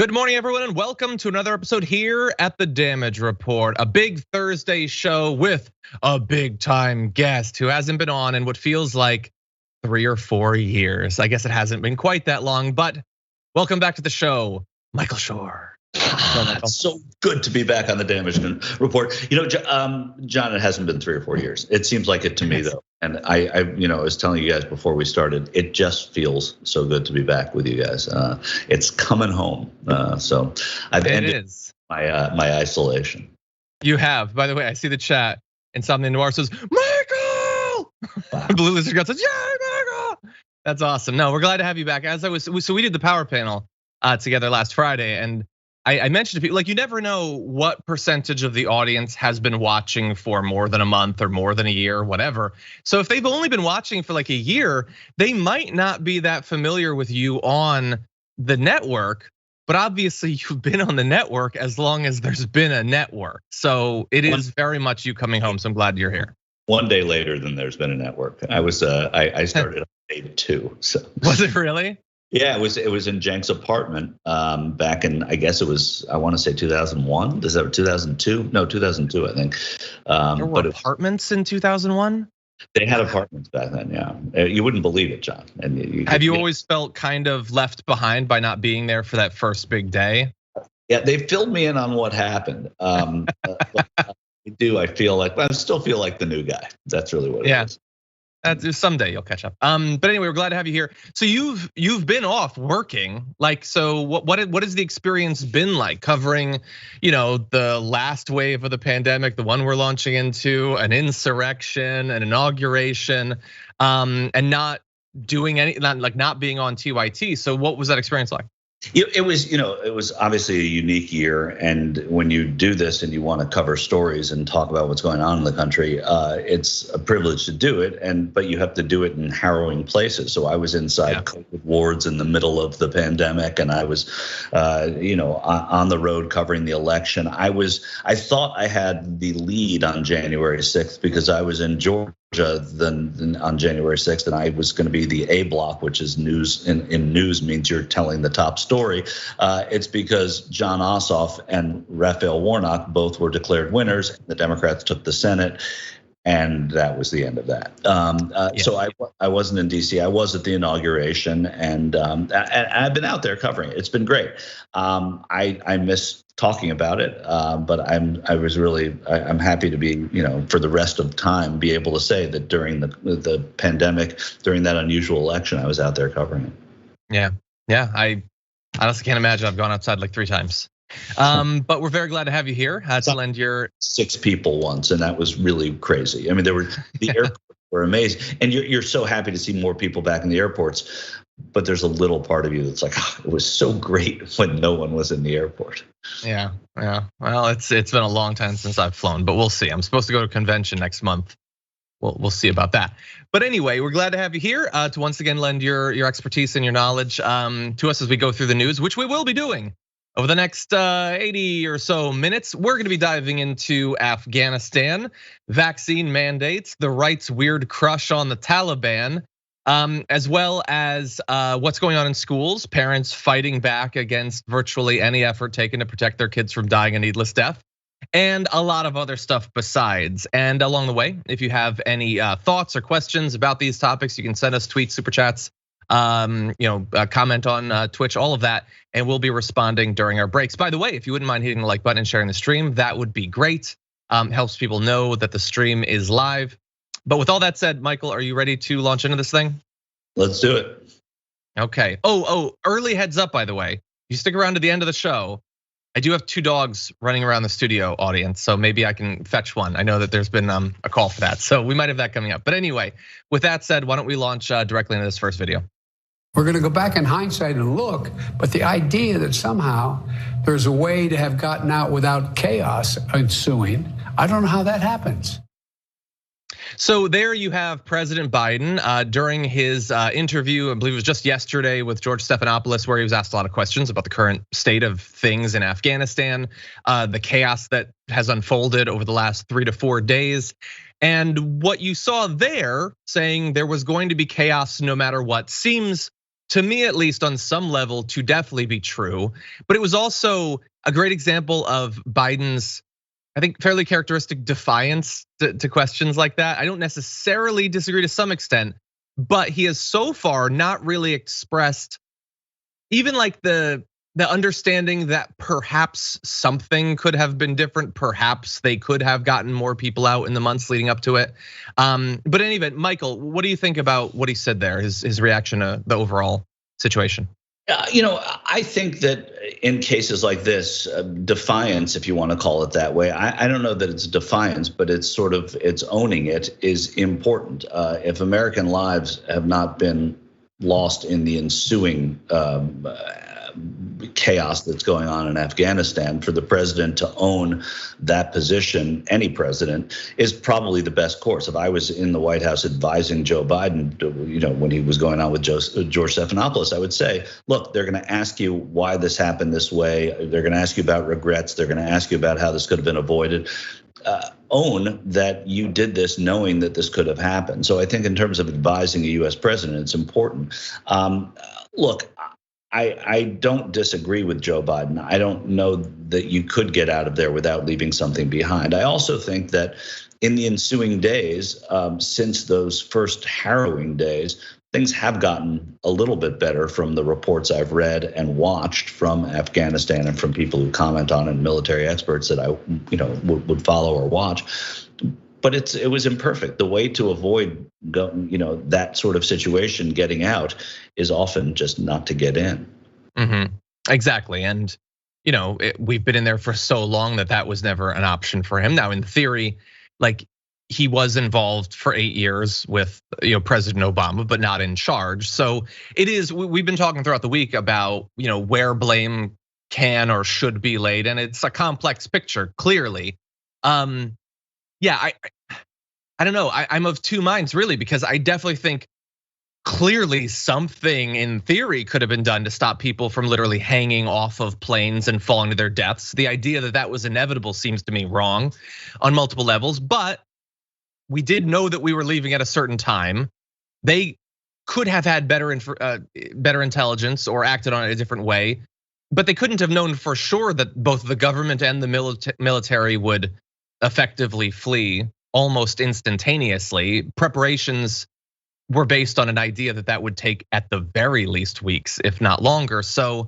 Good morning, everyone, and welcome to another episode here at the Damage Report. A big Thursday show with a big time guest who hasn't been on in what feels like 3 or 4 years. I guess it hasn't been quite that long, but welcome back to the show, Michael Shure. It's so good to be back on the Damage Report. You know, John, it hasn't been 3 or 4 years. It seems like it to me, though. And I was telling you guys before we started, it just feels so good to be back with you guys. It's coming home. So I've ended my isolation. You have. By the way, I see the chat. Insomnia Noir says, Michael! Wow. Blue Lizard God says, yeah, Michael! That's awesome. No, we're glad to have you back. So we did the power panel together last Friday, and I mentioned to people, like, you never know what percentage of the audience has been watching for more than a month or more than a year, whatever. So if they've only been watching for like a year, they might not be that familiar with you on the network, but obviously you've been on the network as long as there's been a network. So it is very much you coming home, so I'm glad you're here. One day later than there's been a network. I started on day 2. So was it really? Yeah, it was in Jenk's apartment back in, I guess it was, I want to say 2001. Is that 2002? No, 2002, I think. There were apartments in 2001? They had apartments back then, yeah. You wouldn't believe it, John. And have you always felt kind of left behind by not being there for that first big day? Yeah, they filled me in on what happened. I feel like, I still feel like the new guy. That's really what it is. Someday you'll catch up. But anyway, we're glad to have you here. So you've been off working, like, so what has the experience been like covering, the last wave of the pandemic, the one we're launching into, an insurrection, an inauguration, and not doing not being on TYT. So what was that experience like? It was obviously a unique year, and when you do this and you want to cover stories and talk about what's going on in the country, it's a privilege to do it. But you have to do it in harrowing places. So I was inside COVID wards in the middle of the pandemic, and I was, on the road covering the election. I thought I had the lead on January 6th because I was in Georgia. Then on January 6th, and I was going to be the A block, which is news. In news means you're telling the top story. It's because John Ossoff and Raphael Warnock both were declared winners. The Democrats took the Senate, and that was the end of that. So I wasn't in DC. I was at the inauguration, and I've been out there covering it. It's been great. I miss talking about it, but I'm happy to be, for the rest of time, be able to say that during the pandemic, during that unusual election, I was out there covering it. Yeah. I honestly can't imagine. I've gone outside like 3 times. But we're very glad to have you here to lend your 6 people once, and that was really crazy. I mean, the airports were amazing, and you're so happy to see more people back in the airports. But there's a little part of you that's like, it was so great when no one was in the airport. Yeah. Well, it's been a long time since I've flown, but we'll see. I'm supposed to go to a convention next month. We'll see about that. But anyway, we're glad to have you here to once again lend your expertise and your knowledge to us as we go through the news, which we will be doing over the next 80 or so minutes. We're going to be diving into Afghanistan, vaccine mandates, the right's weird crush on the Taliban, as well as what's going on in schools, parents fighting back against virtually any effort taken to protect their kids from dying a needless death, and a lot of other stuff besides. And along the way, if you have any thoughts or questions about these topics, you can send us tweets, super chats, comment on Twitch, all of that, and we'll be responding during our breaks. By the way, if you wouldn't mind hitting the like button and sharing the stream, that would be great. Helps people know that the stream is live. But with all that said, Michael, are you ready to launch into this thing? Let's do it. Okay. Early heads up, by the way. You stick around to the end of the show. I do have 2 dogs running around the studio, audience, so maybe I can fetch one. I know that there's been a call for that, so we might have that coming up. But anyway, with that said, why don't we launch directly into this first video? We're going to go back in hindsight and look, but the idea that somehow there's a way to have gotten out without chaos ensuing, I don't know how that happens. So there you have President Biden during his interview, I believe it was just yesterday with George Stephanopoulos, where he was asked a lot of questions about the current state of things in Afghanistan, the chaos that has unfolded over the last 3 to 4 days. And what you saw there, saying there was going to be chaos no matter what, seems to me at least on some level to definitely be true. But it was also a great example of Biden's, I think, fairly characteristic defiance to questions like that. I don't necessarily disagree to some extent, but he has so far not really expressed even like the understanding that perhaps something could have been different. Perhaps they could have gotten more people out in the months leading up to it. But in any event, Michael, what do you think about what he said there, his reaction to the overall situation? I think that in cases like this, defiance, if you want to call it that way, I don't know that it's defiance, but it's owning it is important. If American lives have not been lost in the ensuing chaos that's going on in Afghanistan, for the president to own that position, any president, is probably the best course. If I was in the White House advising Joe Biden, when he was going on with George Stephanopoulos, I would say, look, they're going to ask you why this happened this way. They're going to ask you about regrets. They're going to ask you about how this could have been avoided. Own that you did this knowing that this could have happened. So I think in terms of advising a US president, it's important. Look, I don't disagree with Joe Biden. I don't know that you could get out of there without leaving something behind. I also think that in the ensuing days, since those first harrowing days, things have gotten a little bit better from the reports I've read and watched from Afghanistan and from people who comment on it, military experts that I would follow or watch. But it was imperfect. The way to avoid that sort of situation getting out is often just not to get in. Exactly, and we've been in there for so long that was never an option for him. Now, in theory, like he was involved for 8 years with President Obama, but not in charge. So it is. We've been talking throughout the week about where blame can or should be laid, and it's a complex picture, clearly. Yeah, I don't know. I'm of two minds really, because I definitely think clearly something in theory could have been done to stop people from literally hanging off of planes and falling to their deaths. The idea that was inevitable seems to me wrong on multiple levels, but we did know that we were leaving at a certain time. They could have had better intelligence or acted on it a different way, but they couldn't have known for sure that both the government and the military would effectively flee almost instantaneously. Preparations were based on an idea that would take at the very least weeks, if not longer. So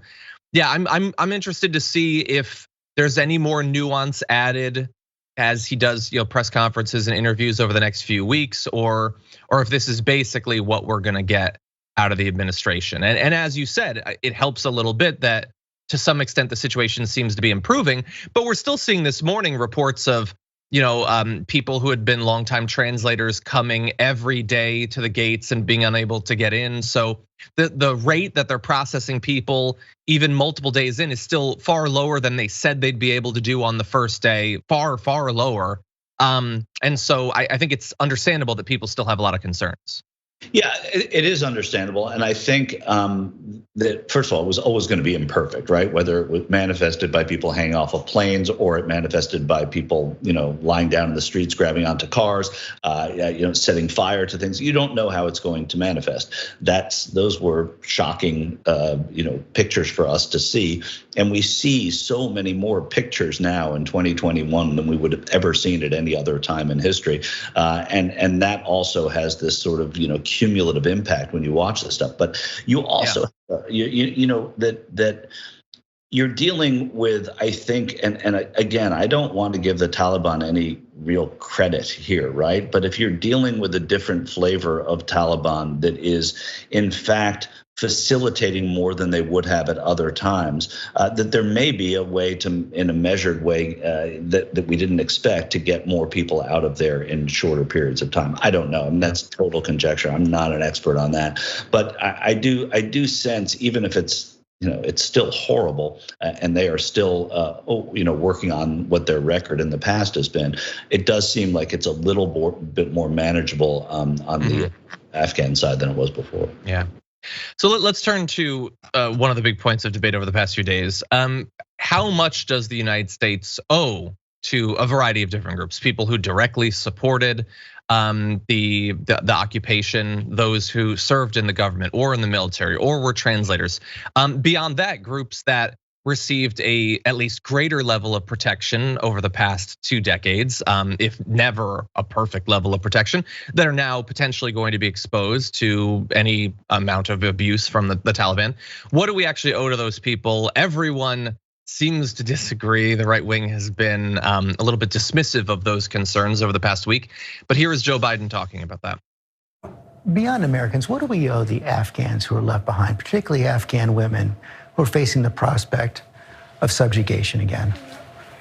yeah, I'm interested to see if there's any more nuance added as he does press conferences and interviews over the next few weeks, or if this is basically what we're gonna get out of the administration. And as you said, it helps a little bit that to some extent the situation seems to be improving, but we're still seeing this morning reports of people who had been longtime translators coming every day to the gates and being unable to get in. So the rate that they're processing people even multiple days in is still far lower than they said they'd be able to do on the first day, far, far lower. And so I think it's understandable that people still have a lot of concerns. Yeah, it is understandable. And I think that, first of all, it was always going to be imperfect, right? Whether it was manifested by people hanging off of planes or it manifested by people, lying down in the streets, grabbing onto cars, setting fire to things. You don't know how it's going to manifest. Those were shocking, pictures for us to see. And we see so many more pictures now in 2021 than we would have ever seen at any other time in history. And that also has this sort of, cumulative impact when you watch this stuff. But you also, that you're dealing with, I think, and again, I don't want to give the Taliban any real credit here, right? But if you're dealing with a different flavor of Taliban that is, in fact, facilitating more than they would have at other times, that there may be a way to, in a measured way, that we didn't expect, to get more people out of there in shorter periods of time. I don't know, and that's total conjecture. I'm not an expert on that, but I do sense, even if it's it's still horrible, and they are still working on what their record in the past has been. It does seem like it's a little bit more manageable on the Afghan side than it was before. Yeah. So let's turn to one of the big points of debate over the past few days. How much does the United States owe to a variety of different groups? People who directly supported the occupation, those who served in the government or in the military or were translators. Beyond that, groups that received a at least greater level of protection over the past 2 decades, if never a perfect level of protection, that are now potentially going to be exposed to any amount of abuse from the Taliban. What do we actually owe to those people? Everyone seems to disagree. The right wing has been a little bit dismissive of those concerns over the past week, but here is Joe Biden talking about that. Beyond Americans, what do we owe the Afghans who are left behind, particularly Afghan women who are facing the prospect of subjugation again?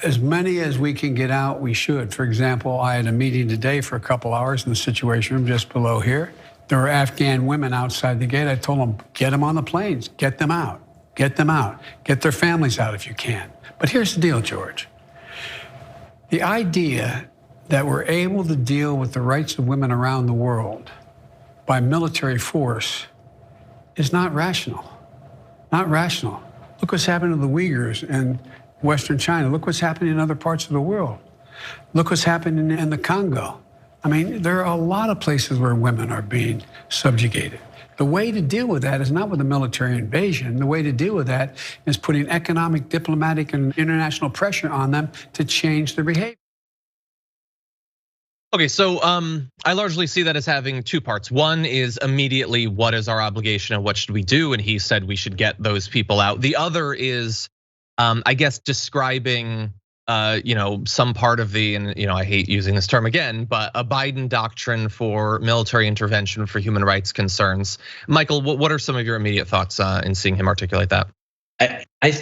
As many as we can get out, we should. For example, I had a meeting today for a couple hours in the Situation Room just below here. There were Afghan women outside the gate. I told them, get them on the planes, get them out, get them out, get their families out if you can. But here's the deal, George. The idea that we're able to deal with the rights of women around the world by military force is not rational. Not rational. Look what's happened to the Uyghurs in Western China. Look what's happening in other parts of the world. Look what's happening in the Congo. I mean, there are a lot of places where women are being subjugated. The way to deal with that is not with a military invasion. The way to deal with that is putting economic, diplomatic, and international pressure on them to change their behavior. Okay, so I largely see that as having 2 parts. One is immediately what is our obligation and what should we do? And he said we should get those people out. The other is, I guess, describing, some part of the, and I hate using this term again, but a Biden doctrine for military intervention for human rights concerns. Michael, what are some of your immediate thoughts in seeing him articulate that?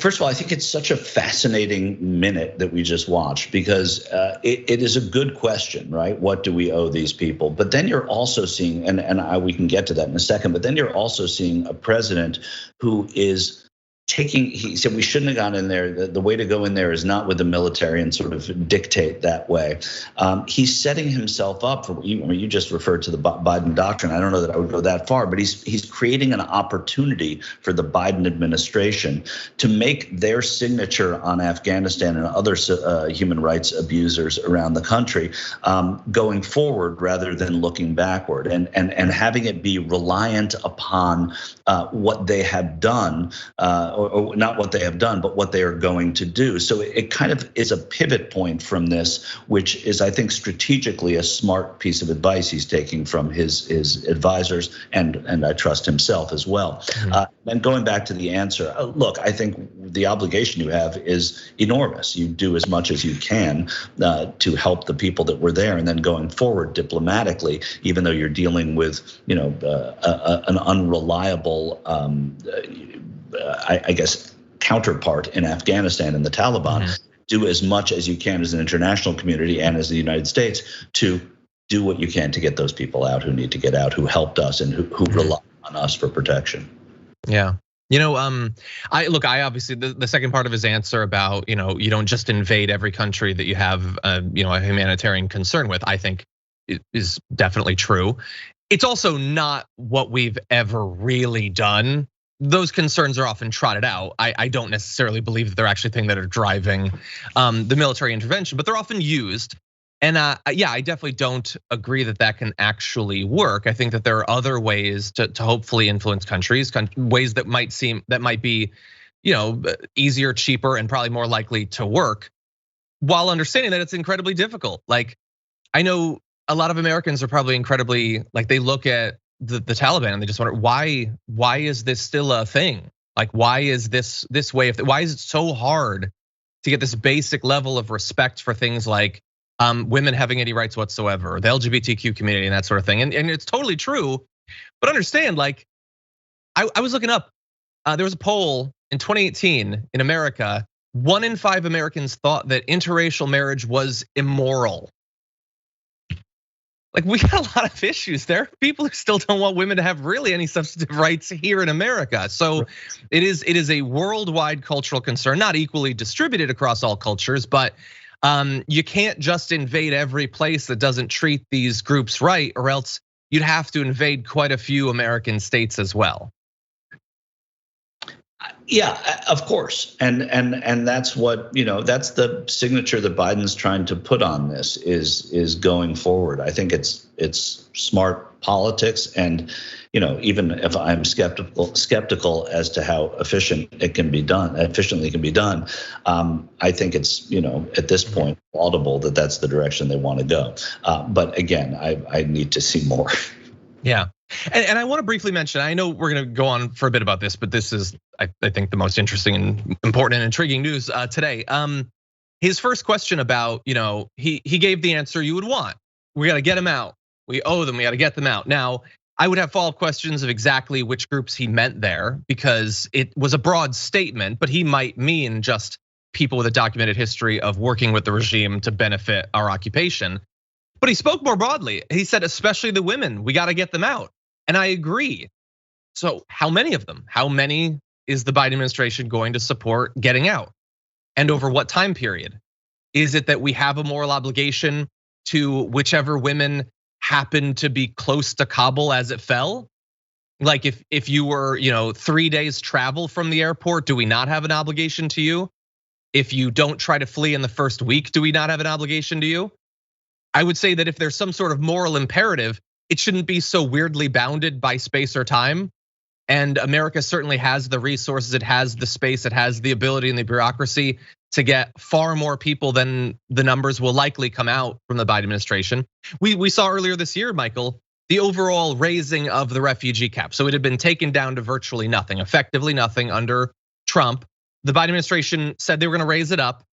First of all, I think it's such a fascinating minute that we just watched because it is a good question, right? What do we owe these people? But then you're also seeing, and we can get to that in a second, but then you're also seeing a president who is he said we shouldn't have gone in there. The way to go in there is not with the military and sort of dictate that way. He's setting himself up for, you just referred to the Biden doctrine. I don't know that I would go that far, but he's creating an opportunity for the Biden administration to make their signature on Afghanistan and other human rights abusers around the country going forward rather than looking backward and having it be reliant upon what they have done. Or not what they have done, but what they are going to do. So it kind of is a pivot point from this, which is, I think, strategically a smart piece of advice he's taking from his advisors and I trust himself as well. Mm-hmm. And going back to the answer, look, I think the obligation you have is enormous. You do as much as you can to help the people that were there, and then going forward diplomatically, even though you're dealing with an unreliable I guess, counterpart in Afghanistan and the Taliban, mm-hmm. do as much as you can as an international community and as the United States to do what you can to get those people out who need to get out, who helped us and who mm-hmm. rely on us for protection. Yeah. I obviously the second part of his answer about, you don't just invade every country that you have, a humanitarian concern with, I think is definitely true. It's also not what we've ever really done. Those concerns are often trotted out. I don't necessarily believe that they're actually things that are driving the military intervention, but they're often used. And yeah, I definitely don't agree that can actually work. I think that there are other ways to hopefully influence countries, ways that might be, easier, cheaper, and probably more likely to work, while understanding that it's incredibly difficult. Like, I know a lot of Americans are probably incredibly, like, they look at the Taliban and they just wonder why is this still a thing? Like, why is this way of why is it so hard to get this basic level of respect for things like women having any rights whatsoever, the LGBTQ community and that sort of thing? And it's totally true, but understand, like, I was looking up, there was a poll in 2018 in America, 1 in 5 Americans thought that interracial marriage was immoral. Like, we got a lot of issues there. People who still don't want women to have really any substantive rights here in America. So it is a worldwide cultural concern, not equally distributed across all cultures, but you can't just invade every place that doesn't treat these groups right, or else you'd have to invade quite a few American states as well. Yeah, of course, and that's what that's the signature that Biden's trying to put on this is going forward. I think it's smart politics, and even if I'm skeptical as to how efficiently it can be done, I think it's at this point laudable that that's the direction they want to go. But again, I need to see more. Yeah. And I want to briefly mention, I know we're going to go on for a bit about this, but this is, I think, the most interesting and important and intriguing news today. His first question about, he gave the answer you would want. We got to get them out. We owe them. We got to get them out. Now, I would have follow-up questions of exactly which groups he meant there, because it was a broad statement, but he might mean just people with a documented history of working with the regime to benefit our occupation. But he spoke more broadly. He said, especially the women, we got to get them out. And I agree. So how many of them? How many is the Biden administration going to support getting out? And over what time period? Is it that we have a moral obligation to whichever women happen to be close to Kabul as it fell? Like if you were 3 days travel from the airport, do we not have an obligation to you? If you don't try to flee in the first week, do we not have an obligation to you? I would say that if there's some sort of moral imperative, it shouldn't be so weirdly bounded by space or time. And America certainly has the resources, it has the space, it has the ability and the bureaucracy to get far more people than the numbers will likely come out from the Biden administration. We saw earlier this year, Michael, the overall raising of the refugee cap. So it had been taken down to virtually nothing, effectively nothing under Trump. The Biden administration said they were gonna raise it up,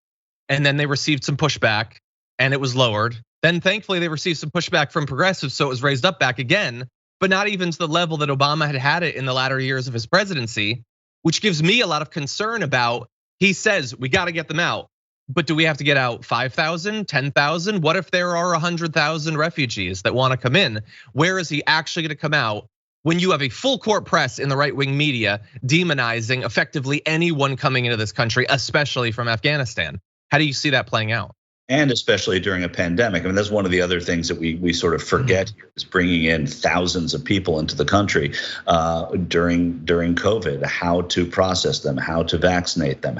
and then they received some pushback and it was lowered. Then thankfully they received some pushback from progressives, so it was raised up back again, but not even to the level that Obama had it in the latter years of his presidency, which gives me a lot of concern about. He says we got to get them out, but do we have to get out 5,000, 10,000? What if there are 100,000 refugees that want to come in? Where is he actually going to come out when you have a full court press in the right-wing media demonizing effectively anyone coming into this country, especially from Afghanistan? How do you see that playing out? And especially during a pandemic. I mean, that's one of the other things that we sort of forget here, is bringing in thousands of people into the country during COVID. How to process them, how to vaccinate them,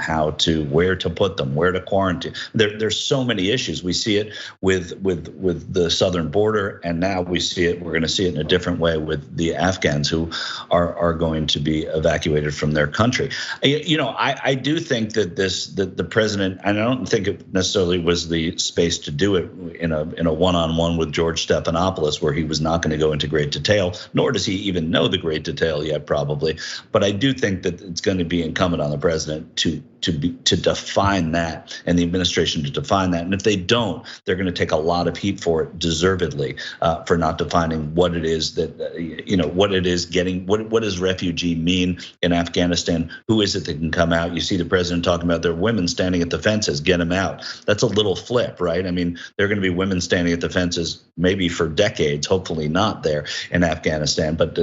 where to put them, where to quarantine. There's so many issues. We see it with the southern border, and now we're going to see it in a different way with the Afghans who are going to be evacuated from their country. I do think that the president, and I don't think it necessarily was the space to do it in a one-on-one with George Stephanopoulos, where he was not going to go into great detail, nor does he even know the great detail yet, probably. But I do think that it's going to be incumbent on the president to define that, and the administration to define that. And if they don't, they're going to take a lot of heat for it, deservedly, for not defining what it is that what it is getting. What does refugee mean in Afghanistan? Who is it that can come out? You see the president talking about there are women standing at the fences, get them out. That's a little flip, right? I mean, there are going to be women standing at the fences maybe for decades, hopefully not there in Afghanistan, but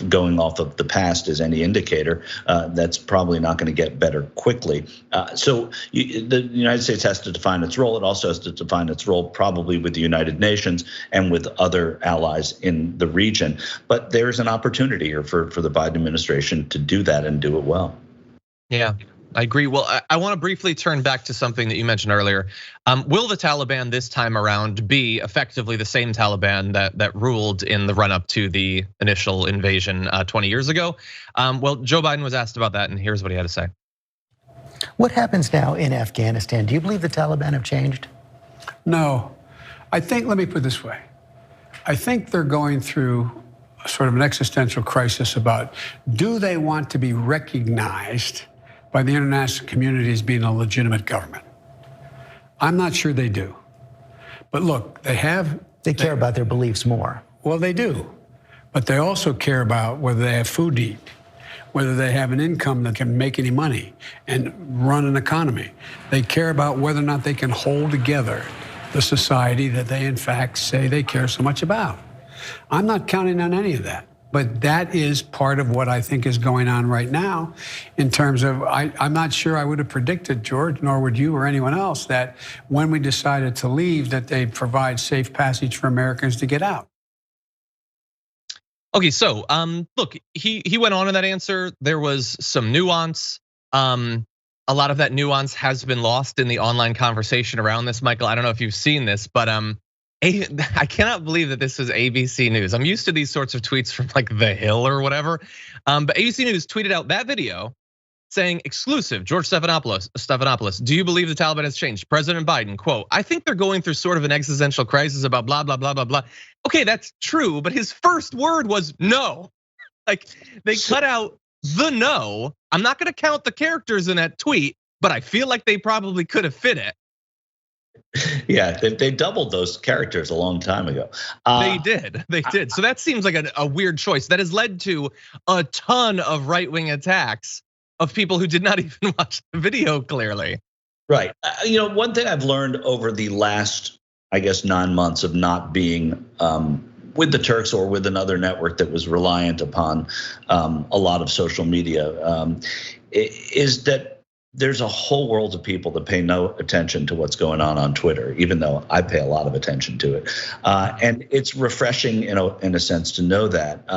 going off of the past is any indicator, that's probably not going to get better quickly. So the United States has to define its role. It also has to define its role probably with the United Nations and with other allies in the region. But there's an opportunity here for the Biden administration to do that and do it well. Yeah. I agree. Well, I want to briefly turn back to something that you mentioned earlier. Will the Taliban this time around be effectively the same Taliban that ruled in the run-up to the initial invasion 20 years ago? Well, Joe Biden was asked about that, and here's what he had to say. What happens now in Afghanistan? Do you believe the Taliban have changed? No, let me put it this way. I think they're going through sort of an existential crisis about, do they want to be recognized by the international community as being a legitimate government? I'm not sure they do. But look, they care about their beliefs more. Well, they do. But they also care about whether they have food to eat, whether they have an income that can make any money and run an economy. They care about whether or not they can hold together the society that they in fact say they care so much about. I'm not counting on any of that. But that is part of what I think is going on right now in terms of, I'm not sure I would have predicted, George, nor would you or anyone else, that when we decided to leave, that they'd provide safe passage for Americans to get out. Okay, so look, he went on in that answer. There was some nuance. A lot of that nuance has been lost in the online conversation around this, Michael. I don't know if you've seen this, but I cannot believe that this was ABC News. I'm used to these sorts of tweets from like The Hill or whatever. But ABC News tweeted out that video saying, exclusive, George Stephanopoulos, do you believe the Taliban has changed? President Biden, quote, I think they're going through sort of an existential crisis about blah, blah, blah, blah, blah. Okay, that's true, but his first word was no. Like they cut out the no. I'm not gonna count the characters in that tweet, but I feel like they probably could have fit it. Yeah, they doubled those characters a long time ago. They did. So that seems like a weird choice that has led to a ton of right-wing attacks of people who did not even watch the video clearly. Right. One thing I've learned over the last, I guess, 9 months of not being with the Turks or with another network that was reliant upon a lot of social media is that there's a whole world of people that pay no attention to what's going on Twitter, even though I pay a lot of attention to it. And it's refreshing in a sense to know that.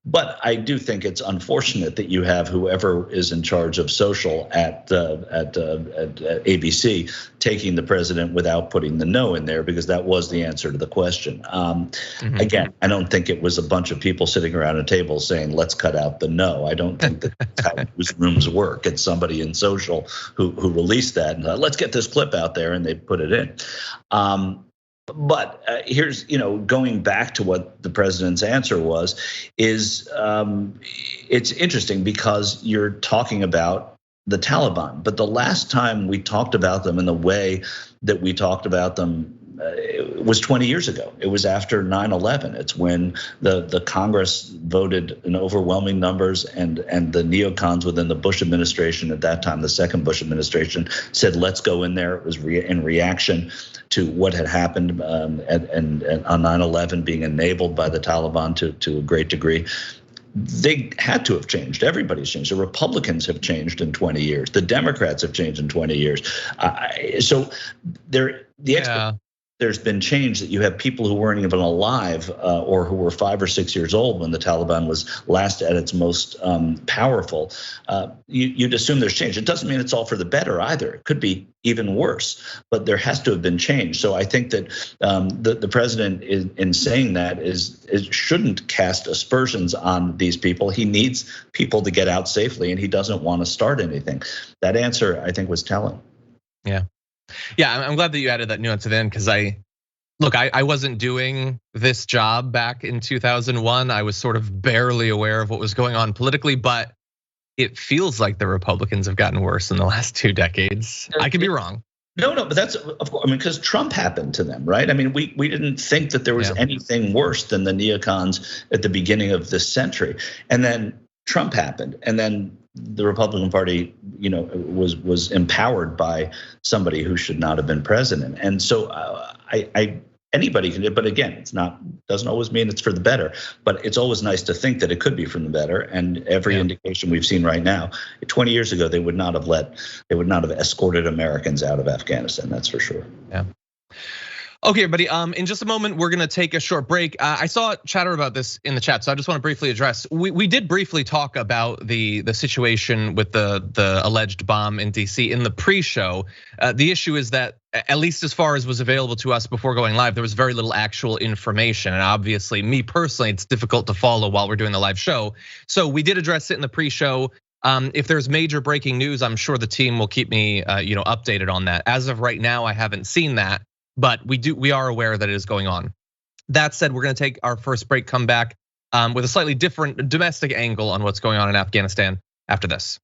But I do think it's unfortunate that you have whoever is in charge of social at ABC taking the president without putting the no in there, because that was the answer to the question. Again, I don't think it was a bunch of people sitting around a table saying, let's cut out the no. I don't think that's how newsrooms work. It's somebody in social who released that and let's get this clip out there, and they put it in. But here's, going back to what the president's answer was, is it's interesting because you're talking about the Taliban, but the last time we talked about them in the way that we talked about them it was 20 years ago. It was after 9/11. It's when the Congress voted in overwhelming numbers, and the neocons within the Bush administration at that time, the second Bush administration, said, let's go in there. It was in reaction to what had happened and on 9/11 being enabled by the Taliban to a great degree. They had to have changed. Everybody's changed. The Republicans have changed in 20 years. The Democrats have changed in 20 years. So there's been change that you have people who weren't even alive or who were 5 or 6 years old when the Taliban was last at its most powerful. You'd assume there's change. It doesn't mean it's all for the better either. It could be even worse, but there has to have been change. So I think that the president in saying that shouldn't cast aspersions on these people. He needs people to get out safely, and he doesn't want to start anything. That answer, I think, was telling. Yeah, I'm glad that you added that nuance to the end, because I wasn't doing this job back in 2001. I was sort of barely aware of what was going on politically, but it feels like the Republicans have gotten worse in the last 2 decades. I could be wrong. No, but that's, of course, because Trump happened to them, right? I mean, we didn't think that there was anything worse than the neocons at the beginning of this century. And then Trump happened, and then the Republican Party, was empowered by somebody who should not have been president. And so anybody can do it, but again, doesn't always mean it's for the better, but it's always nice to think that it could be from the better. And every indication we've seen right now, 20 years ago, they would not have escorted Americans out of Afghanistan. That's for sure. Yeah. Okay, everybody, in just a moment, we're gonna take a short break. I saw chatter about this in the chat, so I just wanna briefly address. We did briefly talk about the situation with the alleged bomb in DC in the pre-show. The issue is that, at least as far as was available to us before going live, there was very little actual information. And obviously, me personally, it's difficult to follow while we're doing the live show. So we did address it in the pre-show. If there's major breaking news, I'm sure the team will keep me updated on that. As of right now, I haven't seen that. But we are aware that it is going on. That said, we're gonna take our first break, come back with a slightly different domestic angle on what's going on in Afghanistan after this.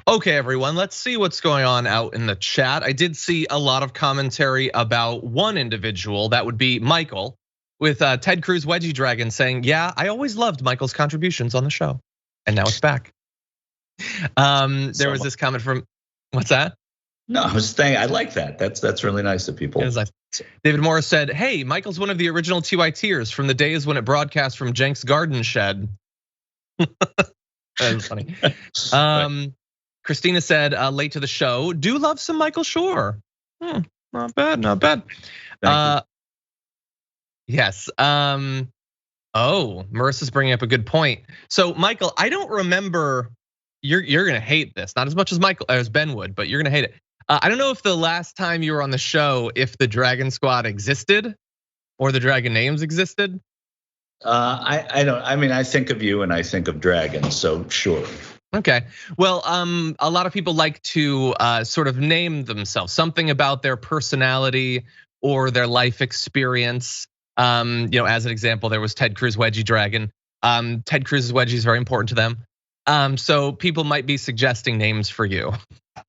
Okay, everyone, let's see what's going on out in the chat. I did see a lot of commentary about one individual, that would be Michael, with Ted Cruz Wedgie Dragon saying, yeah, I always loved Michael's contributions on the show, and now it's back. There was this comment from, what's that? No, I was saying I like that. That's really nice of people. Nice. David Morris said, hey, Michael's one of the original TYTers from the days when it broadcast from Jenks Garden Shed. That was funny. Christina said, late to the show, do love some Michael Shure. Not bad, not bad. Yes. Oh, Marissa's bringing up a good point. So, Michael, I don't remember. You're gonna hate this, not as much as Ben would, but you're gonna hate it. I don't know if the last time you were on the show, if the Dragon Squad existed or the Dragon names existed. I don't. I mean, I think of you and I think of dragons. So sure. Okay. Well, a lot of people like to sort of name themselves something about their personality or their life experience. As an example, there was Ted Cruz Wedgie Dragon. Ted Cruz's wedgie is very important to them. So people might be suggesting names for you,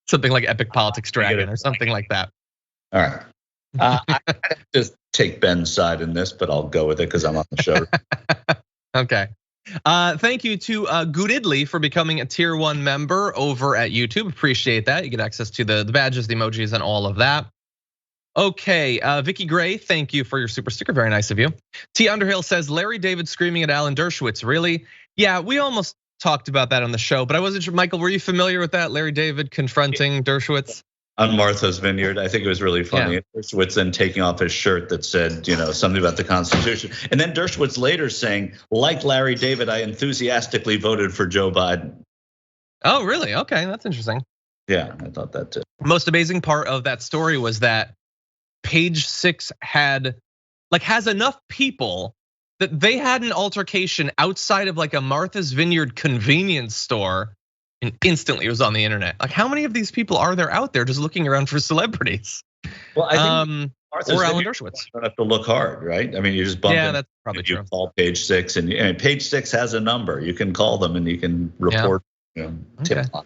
something like Epic Politics Dragon or something like that. All right. I just take Ben's side in this, but I'll go with it because I'm on the show. Okay. Thank you to Goodidly for becoming a tier 1 member over at YouTube. Appreciate that. You get access to the badges, the emojis, and all of that. Okay, Vicky Gray, thank you for your super sticker. Very nice of you. T Underhill says Larry David screaming at Alan Dershowitz. Really? Yeah, we almost talked about that on the show, but I wasn't sure. Michael, were you familiar with that? Larry David confronting Dershowitz? On Martha's Vineyard, I think it was really funny. Yeah. Dershowitz then taking off his shirt that said, something about the Constitution. And then Dershowitz later saying, like Larry David, I enthusiastically voted for Joe Biden. Oh, really? Okay, that's interesting. Yeah, I thought that too. Most amazing part of that story was that Page 6 has enough people that they had an altercation outside of like a Martha's Vineyard convenience store. And instantly it was on the internet. Like, how many of these people are there out there just looking around for celebrities? Well, I think or Alan Dershowitz. You don't have to look hard, right? I mean, you just bump. Yeah, that's probably true. You call Page 6, and Page 6 has a number. You can call them and you can report. Yeah. Tip. Okay.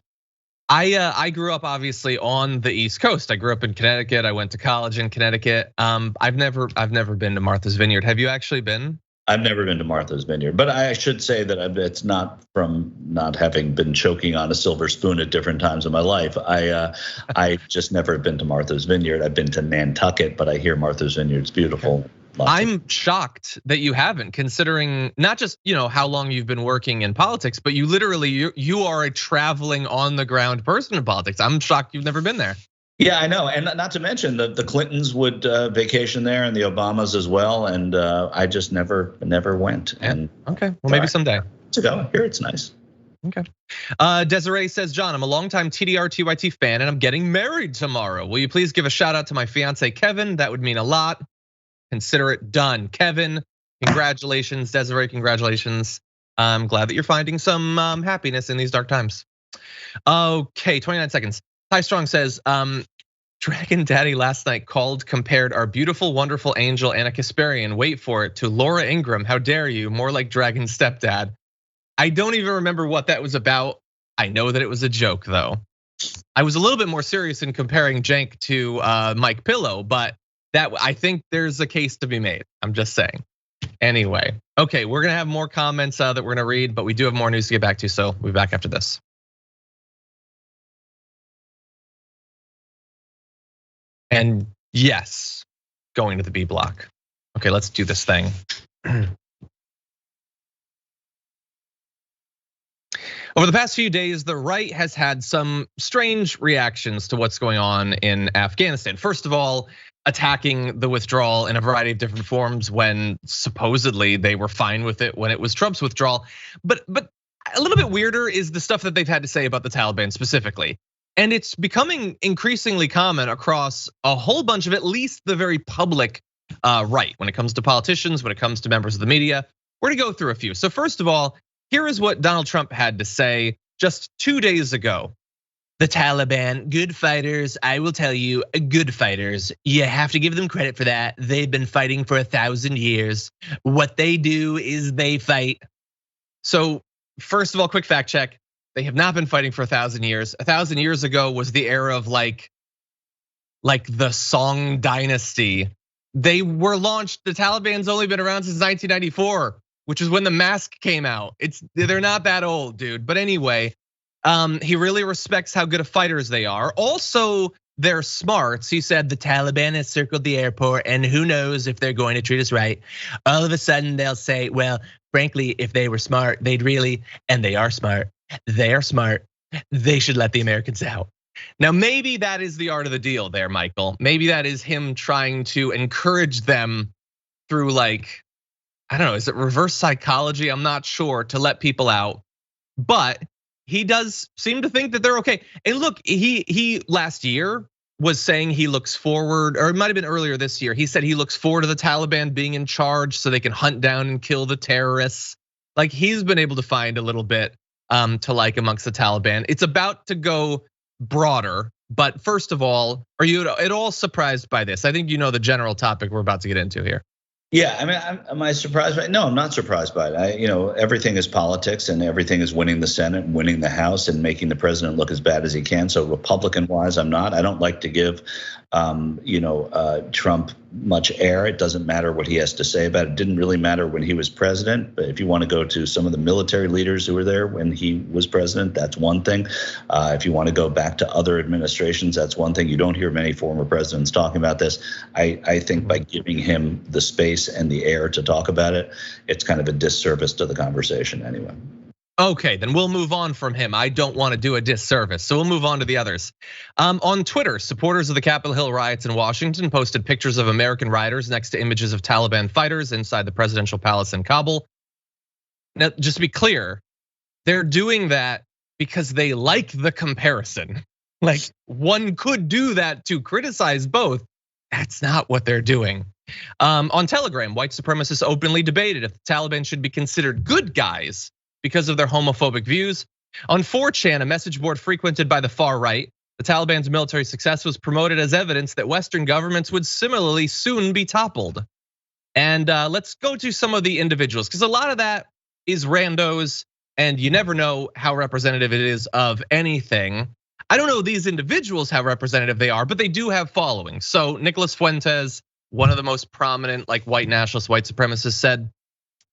I grew up obviously on the East Coast. I grew up in Connecticut. I went to college in Connecticut. I've never been to Martha's Vineyard. Have you actually been? I've never been to Martha's Vineyard, but I should say that it's not from not having been choking on a silver spoon at different times in my life. I just never been to Martha's Vineyard. I've been to Nantucket, but I hear Martha's Vineyard's beautiful. I'm shocked that you haven't, considering not just how long you've been working in politics, but you literally you are a traveling on the ground person in politics. I'm shocked you've never been there. Yeah, I know, and not to mention the Clintons would vacation there, and the Obamas as well, and I just never went. Yeah. And okay, well maybe someday. To go here, it's nice. Okay. Desiree says, John, I'm a longtime TDR TYT fan, and I'm getting married tomorrow. Will you please give a shout out to my fiance Kevin? That would mean a lot. Consider it done, Kevin. Congratulations, Desiree. Congratulations. I'm glad that you're finding some happiness in these dark times. Okay, 29 seconds. Ty Strong says, Dragon Daddy last night compared our beautiful, wonderful angel Anna Kasparian, wait for it, to Laura Ingraham. How dare you? More like Dragon's stepdad. I don't even remember what that was about. I know that it was a joke though. I was a little bit more serious in comparing Cenk to Mike Pillow, but I think there's a case to be made. I'm just saying. Anyway, okay, we're gonna have more comments that we're gonna read, but we do have more news to get back to, so we'll be back after this. And yes, going to the B block. Okay, let's do this thing. Over the past few days, the right has had some strange reactions to what's going on in Afghanistan. First of all, attacking the withdrawal in a variety of different forms when supposedly they were fine with it when it was Trump's withdrawal. But a little bit weirder is the stuff that they've had to say about the Taliban specifically. And it's becoming increasingly common across a whole bunch of at least the very public right when it comes to politicians, when it comes to members of the media. We're gonna go through a few. So first of all, here is what Donald Trump had to say just 2 days ago. The Taliban, good fighters, I will tell you, good fighters. You have to give them credit for that. They've been fighting for 1,000 years. What they do is they fight. So first of all, quick fact check. They have not been fighting for 1,000 years. 1,000 years ago was the era of like the Song Dynasty. They were launched, the Taliban's only been around since 1994, which is when the mask came out. They're not that old, dude. But anyway, he really respects how good of fighters they are. Also, they're smarts. He said the Taliban has circled the airport and who knows if they're going to treat us right. All of a sudden they'll say, well, frankly, if they were smart, they'd really, and they are smart. They are smart. They should let the Americans out. Now, maybe that is the art of the deal there, Michael. Maybe that is him trying to encourage them through, like, I don't know, is it reverse psychology? I'm not sure, to let people out. But he does seem to think that they're okay. And look, he last year was saying he looks forward, or it might have been earlier this year. He said he looks forward to the Taliban being in charge so they can hunt down and kill the terrorists. Like, he's been able to find a little bit to like amongst the Taliban. It's about to go broader, but first of all, are you at all surprised by this? I think you know the general topic we're about to get into here. Yeah, I mean, am I surprised by it? No, I'm not surprised by it. Everything is politics, and everything is winning the Senate and winning the House and making the president look as bad as he can. So Republican-wise, I'm not. I don't like to give, Trump much air. It doesn't matter what he has to say about it. It didn't really matter when he was president. But if you want to go to some of the military leaders who were there when he was president, that's one thing. If you want to go back to other administrations, that's one thing. You don't hear many former presidents talking about this. I think by giving him the space and the air to talk about it, it's kind of a disservice to the conversation anyway. Okay, then we'll move on from him. I don't want to do a disservice, so we'll move on to the others. On Twitter, supporters of the Capitol Hill riots in Washington posted pictures of American rioters next to images of Taliban fighters inside the presidential palace in Kabul. Now, just to be clear, they're doing that because they like the comparison. Like, one could do that to criticize both. That's not what they're doing. On Telegram, white supremacists openly debated if the Taliban should be considered good guys because of their homophobic views. On 4chan, a message board frequented by the far right, the Taliban's military success was promoted as evidence that Western governments would similarly soon be toppled. And let's go to some of the individuals, because a lot of that is randos, and you never know how representative it is of anything. I don't know these individuals how representative they are, but they do have following. So Nicholas Fuentes, one of the most prominent like white nationalist, white supremacists, said,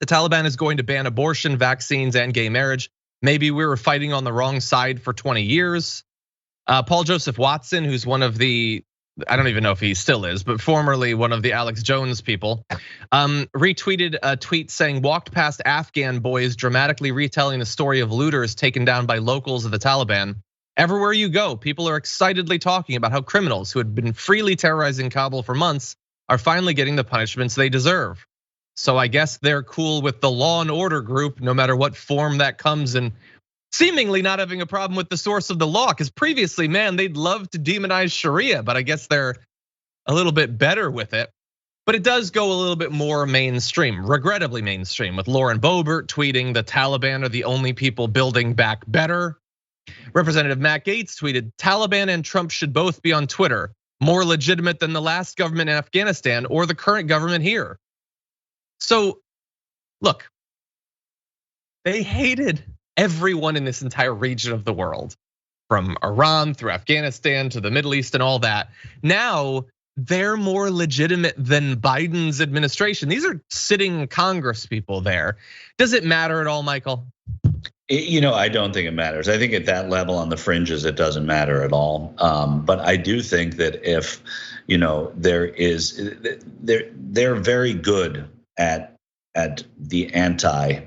the Taliban is going to ban abortion, vaccines, and gay marriage. Maybe we were fighting on the wrong side for 20 years. Paul Joseph Watson, who's one of the, I don't even know if he still is, but formerly one of the Alex Jones people, retweeted a tweet saying, walked past Afghan boys dramatically retelling the story of looters taken down by locals of the Taliban. Everywhere you go, people are excitedly talking about how criminals who had been freely terrorizing Kabul for months are finally getting the punishments they deserve. So I guess they're cool with the law and order group, no matter what form that comes in, seemingly not having a problem with the source of the law. Because previously, man, they'd love to demonize Sharia, but I guess they're a little bit better with it. But it does go a little bit more mainstream, regrettably mainstream, with Lauren Boebert tweeting the Taliban are the only people building back better. Representative Matt Gaetz tweeted, Taliban and Trump should both be on Twitter, more legitimate than the last government in Afghanistan or the current government here. So look, they hated everyone in this entire region of the world, from Iran through Afghanistan to the Middle East and all that. Now they're more legitimate than Biden's administration. These are sitting Congress people there. Does it matter at all, Michael? I don't think it matters. I think at that level on the fringes, it doesn't matter at all. But I do think that if, there is, they're very good at the anti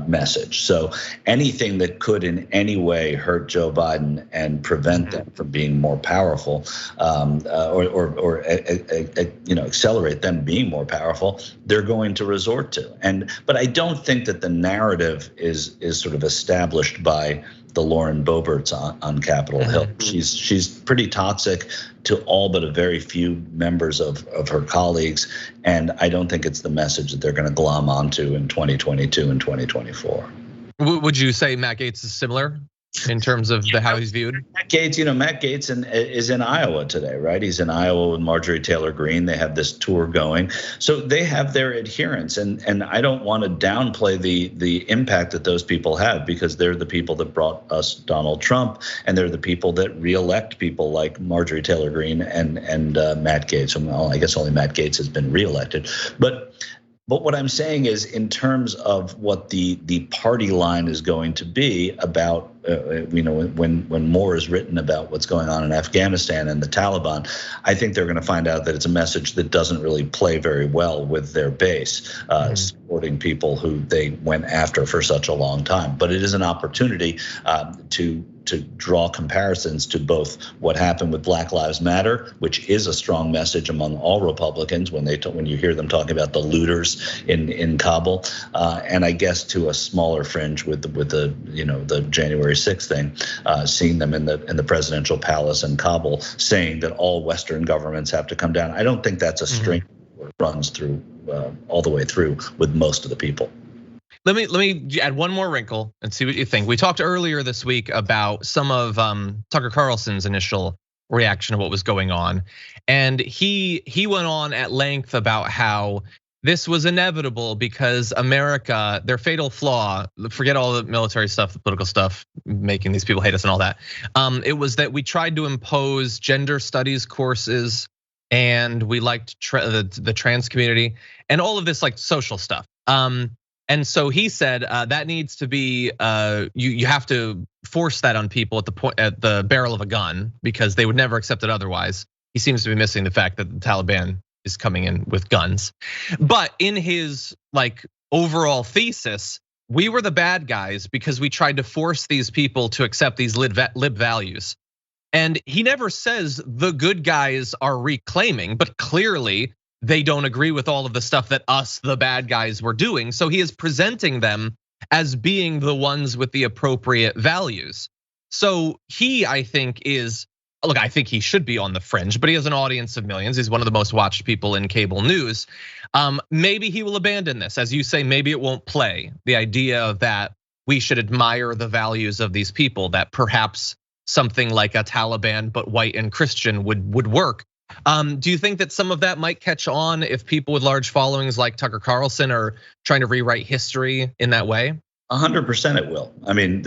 message. So anything that could in any way hurt Joe Biden and prevent them from being more powerful, or accelerate them being more powerful, they're going to resort to. But I don't think that the narrative is sort of established by the Lauren Boeberts on Capitol Hill. She's pretty toxic to all but a very few members of her colleagues, and I don't think it's the message that they're going to glom onto in 2022 and 2024. Would you say Matt Gaetz is similar in terms of how he's viewed? Matt Gaetz is in Iowa today, right? He's in Iowa with Marjorie Taylor Greene. They have this tour going, so they have their adherents, and I don't want to downplay the impact that those people have, because they're the people that brought us Donald Trump, and they're the people that reelect people like Marjorie Taylor Greene and Matt Gaetz. Well, I guess only Matt Gaetz has been reelected, but what I'm saying is, in terms of what the party line is going to be about, when more is written about what's going on in Afghanistan and the Taliban, I think they're going to find out that it's a message that doesn't really play very well with their base, supporting people who they went after for such a long time. But it is an opportunity to draw comparisons to both what happened with Black Lives Matter, which is a strong message among all Republicans when you hear them talking about the looters in Kabul, and I guess to a smaller fringe with the January 6th thing, seeing them in the presidential palace in Kabul saying that all Western governments have to come down. I don't think that's a string that runs through all the way through with most of the people. Let me add one more wrinkle and see what you think. We talked earlier this week about some of Tucker Carlson's initial reaction to what was going on, and he went on at length about how this was inevitable because America, their fatal flaw, forget all the military stuff, the political stuff, making these people hate us and all that. It was that we tried to impose gender studies courses and we liked the trans community and all of this like social stuff. And so he said that needs to be you have to force that on people at the barrel of a gun because they would never accept it otherwise. He seems to be missing the fact that the Taliban is coming in with guns. But in his like overall thesis, we were the bad guys because we tried to force these people to accept these lib values. And he never says the good guys are reclaiming, but clearly they don't agree with all of the stuff that us, the bad guys, were doing. So he is presenting them as being the ones with the appropriate values. So he, I think, I think he should be on the fringe, but he has an audience of millions. He's one of the most watched people in cable news. Maybe he will abandon this. As you say, maybe it won't play. The idea that we should admire the values of these people, that perhaps something like a Taliban, but white and Christian would work. Do you think that some of that might catch on if people with large followings like Tucker Carlson are trying to rewrite history in that way? 100% it will. I mean,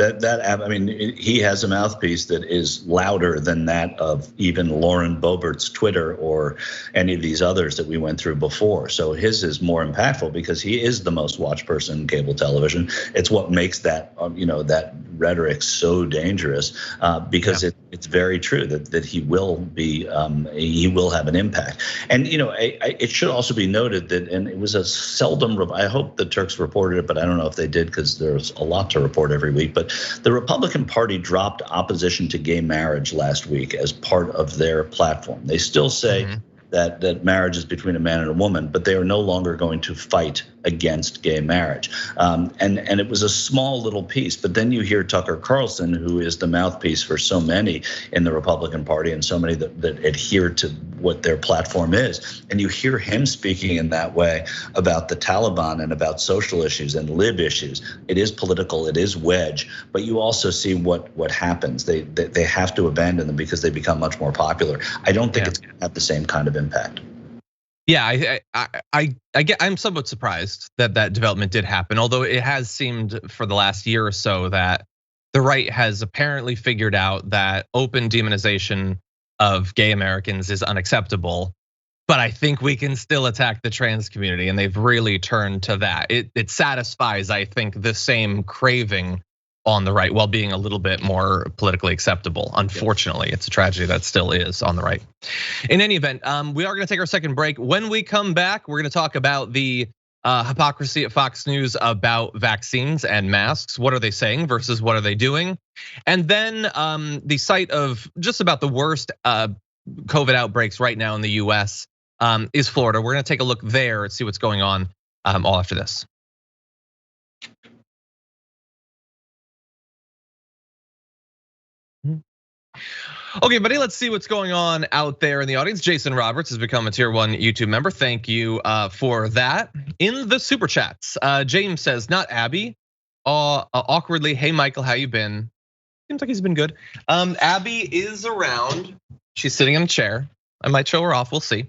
he has a mouthpiece that is louder than that of even Lauren Boebert's Twitter or any of these others that we went through before. So his is more impactful because he is the most watched person in cable television. It's what makes that that rhetoric so dangerous because it's very true that he will have an impact. And it should also be noted that, and it was a seldom. I hope the Turks reported it, but I don't know if they did because there's a lot to report every week. But the Republican Party dropped opposition to gay marriage last week as part of their platform. They still say that marriage is between a man and a woman, but they are no longer going to fight against gay marriage. And it was a small little piece, but then you hear Tucker Carlson, who is the mouthpiece for so many in the Republican Party and so many that adhere to what their platform is. And you hear him speaking in that way about the Taliban and about social issues and lib issues. It is political, it is wedge, but you also see what happens. They have to abandon them because they become much more popular. I don't think it's gonna have the same kind of impact. Yeah, I'm somewhat surprised that development did happen, although it has seemed for the last year or so that the right has apparently figured out that open demonization of gay Americans is unacceptable. But I think we can still attack the trans community, and they've really turned to that. It satisfies, I think, the same craving on the right while being a little bit more politically acceptable. Unfortunately, it's a tragedy that still is on the right. In any event, we are gonna take our second break. When we come back, we're gonna talk about the hypocrisy at Fox News about vaccines and masks. What are they saying versus what are they doing? And then the site of just about the worst COVID outbreaks right now in the US is Florida. We're gonna take a look there and see what's going on all after this. Okay, buddy, let's see what's going on out there in the audience. Jason Roberts has become a tier 1 YouTube member. Thank you for that. In the super chats, James says, not Abby. Awkwardly, hey Michael, how you been? Seems like he's been good. Abby is around. She's sitting in a chair. I might show her off, we'll see.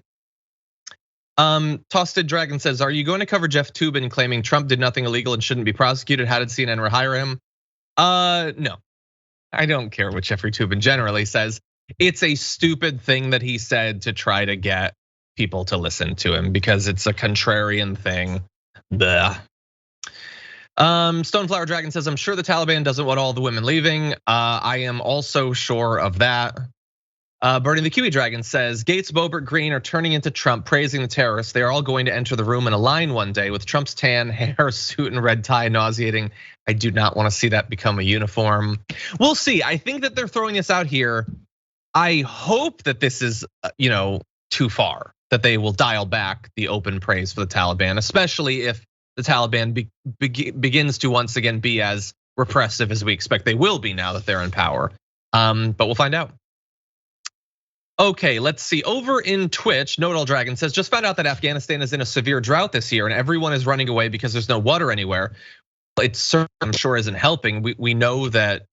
Toasted Dragon says, are you going to cover Jeff Toobin claiming Trump did nothing illegal and shouldn't be prosecuted? How did CNN rehire him? No. I don't care what Jeffrey Toobin generally says. It's a stupid thing that he said to try to get people to listen to him because it's a contrarian thing. Bleh. Stoneflower Dragon says, I'm sure the Taliban doesn't want all the women leaving. I am also sure of that. Bernie the Kiwi Dragon says, Gates, Boebert, Green are turning into Trump, praising the terrorists. They are all going to enter the room in a line one day with Trump's tan hair, suit, and red tie, nauseating. I do not want to see that become a uniform. We'll see. I think that they're throwing this out here. I hope that this is, too far, that they will dial back the open praise for the Taliban, especially if the Taliban begins to once again be as repressive as we expect they will be now that they're in power. But we'll find out. Okay, let's see. Over in Twitch, Know It All Dragon says, just found out that Afghanistan is in a severe drought this year and everyone is running away because there's no water anywhere. It certainly, I'm sure, isn't helping. We know that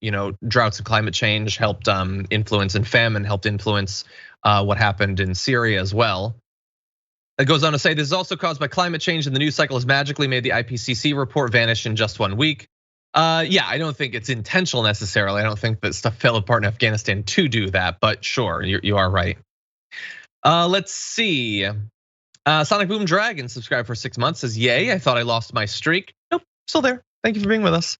droughts and climate change helped influence, and famine helped influence what happened in Syria as well. It goes on to say, this is also caused by climate change and the news cycle has magically made the IPCC report vanish in just 1 week. Yeah, I don't think it's intentional necessarily. I don't think that stuff fell apart in Afghanistan to do that, but sure, you are right. Let's see. Sonic Boom Dragon subscribed for 6 months, says, yay, I thought I lost my streak. Nope, still there. Thank you for being with us.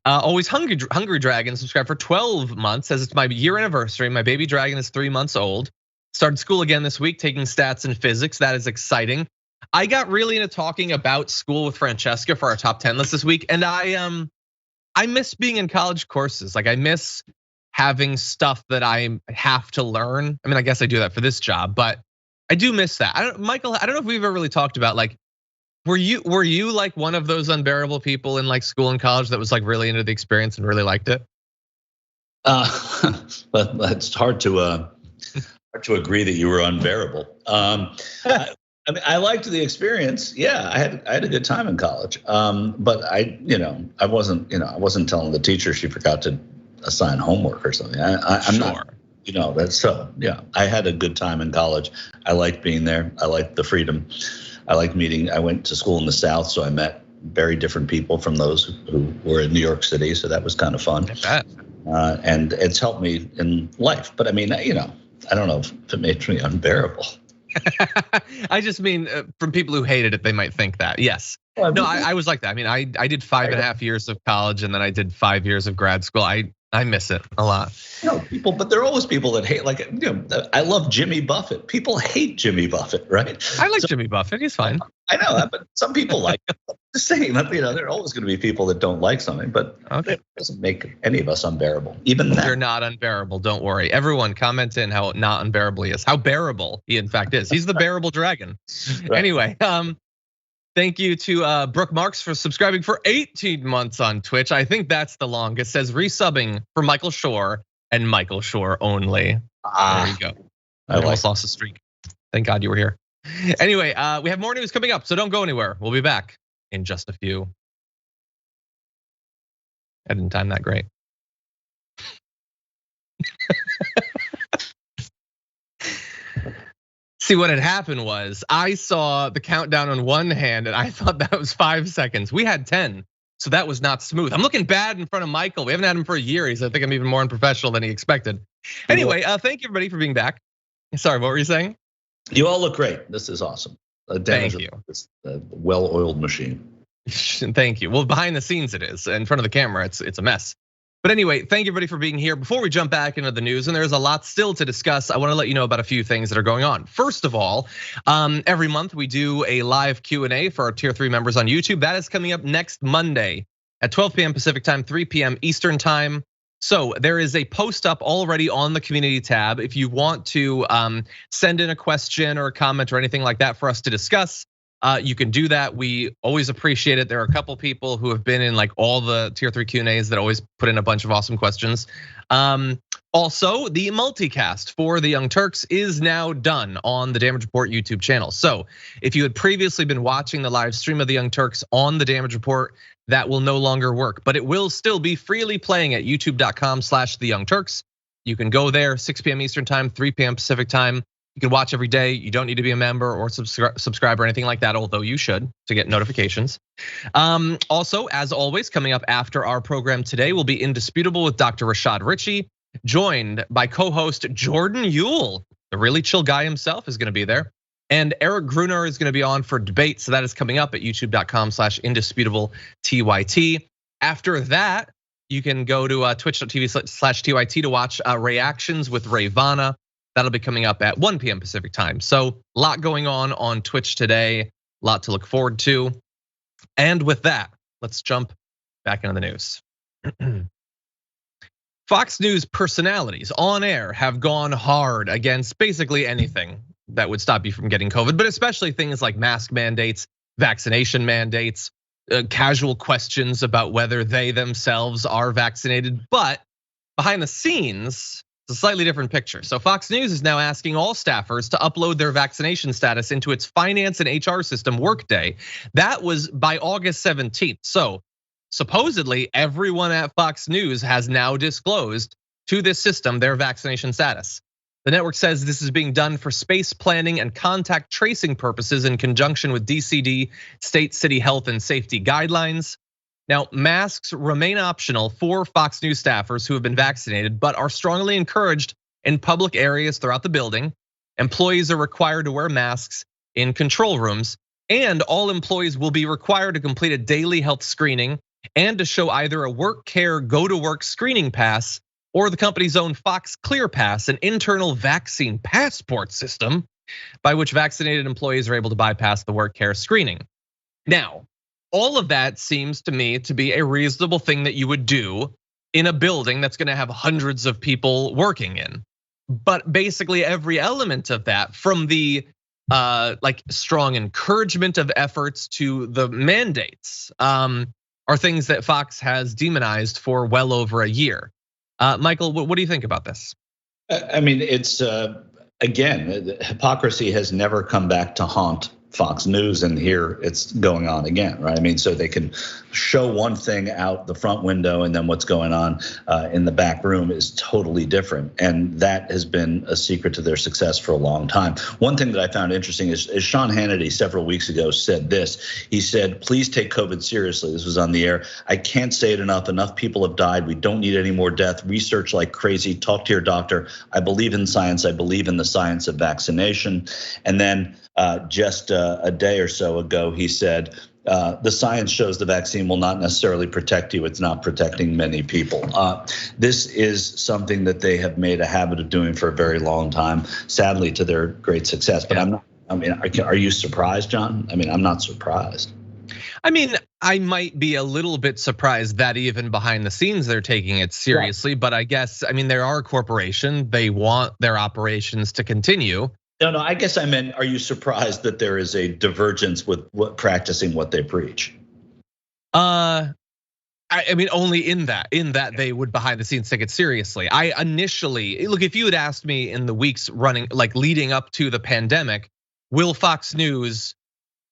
Always Hungry Dragon subscribed for 12 months, says it's my year anniversary. My baby dragon is 3 months old. Started school again this week, taking stats and physics. That is exciting. I got really into talking about school with Francesca for our top 10 list this week, and I miss being in college courses. Like I miss having stuff that I have to learn. I mean, I guess I do that for this job, but I do miss that. Michael, I don't know if we've ever really talked about like, were you like one of those unbearable people in like school and college that was like really into the experience and really liked it? But it's hard to agree that you were unbearable. I mean, I liked the experience. Yeah, I had a good time in college. But I wasn't telling the teacher she forgot to assign homework or something. I'm sure. Not, that's so. Yeah, I had a good time in college. I liked being there. I liked the freedom. I liked meeting. I went to school in the South, so I met very different people from those who were in New York City. So that was kind of fun. And it's helped me in life. But I mean, I don't know if it made me unbearable. I just mean from people who hated it, they might think that. Yes. No, I was like that. I mean, I did 5.5 years of college and then I did 5 years of grad school. I miss it a lot. But there are always people that hate. Like, I love Jimmy Buffett. People hate Jimmy Buffett, right? I like Jimmy Buffett. He's fine. I know that, but some people like it. I'm just saying that there are always going to be people that don't like something, but it doesn't make any of us unbearable. Even that. You're not unbearable. Don't worry. Everyone comment in how not unbearable he is. How bearable he in fact is. He's the bearable dragon. Right. Anyway, thank you to Brooke Marks for subscribing for 18 months on Twitch. I think that's the longest. Says resubbing for Michael Shure and Michael Shure only. There you go. I almost lost the streak. Thank God you were here. Anyway, we have more news coming up, so don't go anywhere. We'll be back in just a few. I didn't time that great. See, what had happened was I saw the countdown on one hand and I thought that was 5 seconds. We had 10, so that was not smooth. I'm looking bad in front of Michael. We haven't had him for a year. I think I'm even more unprofessional than he expected. Anyway, thank you everybody for being back. Sorry, what were you saying? You all look great. This is awesome. Thank you. It's a well-oiled machine. Thank you. Well, behind the scenes it is. In front of the camera, it's a mess. But anyway, thank you everybody for being here. Before we jump back into the news, and there's a lot still to discuss, I want to let you know about a few things that are going on. First of all, every month we do a live Q&A for our tier 3 members on YouTube. That is coming up next Monday at 12 p.m. Pacific time, 3 p.m. Eastern time. So there is a post up already on the community tab. If you want to send in a question or a comment or anything like that for us to discuss, you can do that. We always appreciate it. There are a couple people who have been in like all the tier 3 Q&As that always put in a bunch of awesome questions. Also, the multicast for the Young Turks is now done on the Damage Report YouTube channel. So if you had previously been watching the live stream of the Young Turks on the Damage Report, that will no longer work, but it will still be freely playing at youtube.com/theyoungturks. You can go there 6 p.m. Eastern time, 3 p.m. Pacific time. You can watch every day. You don't need to be a member or subscribe or anything like that, although you should to get notifications. Also, as always, coming up after our program today will be Indisputable with Dr. Rashad Ritchie, joined by co-host Jordan Uhl. The really chill guy himself is gonna be there. And Eric Gruner is gonna be on for debate, so that is coming up at youtube.com/indisputable_TYT. After that, you can go to twitch.tv/TYT to watch reactions with Ravana. That'll be coming up at 1 p.m. Pacific time. So a lot going on Twitch today, a lot to look forward to. And with that, let's jump back into the news. Fox News personalities on air have gone hard against basically anything that would stop you from getting COVID, but especially things like mask mandates, vaccination mandates, casual questions about whether they themselves are vaccinated. But behind the scenes, it's a slightly different picture. So Fox News is now asking all staffers to upload their vaccination status into its finance and HR system Workday. That was by August 17th. So supposedly everyone at Fox News has now disclosed to this system their vaccination status. The network says this is being done for space planning and contact tracing purposes in conjunction with DCD, state city health and safety guidelines. Now, masks remain optional for Fox News staffers who have been vaccinated, but are strongly encouraged in public areas throughout the building. Employees are required to wear masks in control rooms, and all employees will be required to complete a daily health screening and to show either a work care go to work screening pass or the company's own Fox Clear Pass, an internal vaccine passport system by which vaccinated employees are able to bypass the work care screening. Now, all of that seems to me to be a reasonable thing that you would do in a building that's gonna have hundreds of people working in. But basically every element of that, from the like strong encouragement of efforts to the mandates, are things that Fox has demonized for well over a year. Michael, what do you think about this? I mean, it's again, hypocrisy has never come back to haunt Fox News, and here it's going on again, right? I mean, so they can show one thing out the front window, and then what's going on in the back room is totally different. And that has been a secret to their success for a long time. One thing that I found interesting is Sean Hannity several weeks ago said this. He said, please take COVID seriously. This was on the air. I can't say it enough. Enough people have died. We don't need any more death. Research like crazy. Talk to your doctor. I believe in science. I believe in the science of vaccination. And then just a day or so ago, he said, the science shows the vaccine will not necessarily protect you. It's not protecting many people. This is something that they have made a habit of doing for a very long time, sadly to their great success. But I'm not, I mean, are you surprised, John? I mean, I'm not surprised. I mean, I might be a little bit surprised that even behind the scenes they're taking it seriously, but I guess, I mean, they are a corporation. They want their operations to continue. No, I guess I meant, are you surprised that there is a divergence with practicing what they preach? I mean, only in that they would behind the scenes take it seriously. I initially, look, if you had asked me in the weeks running, like leading up to the pandemic, will Fox News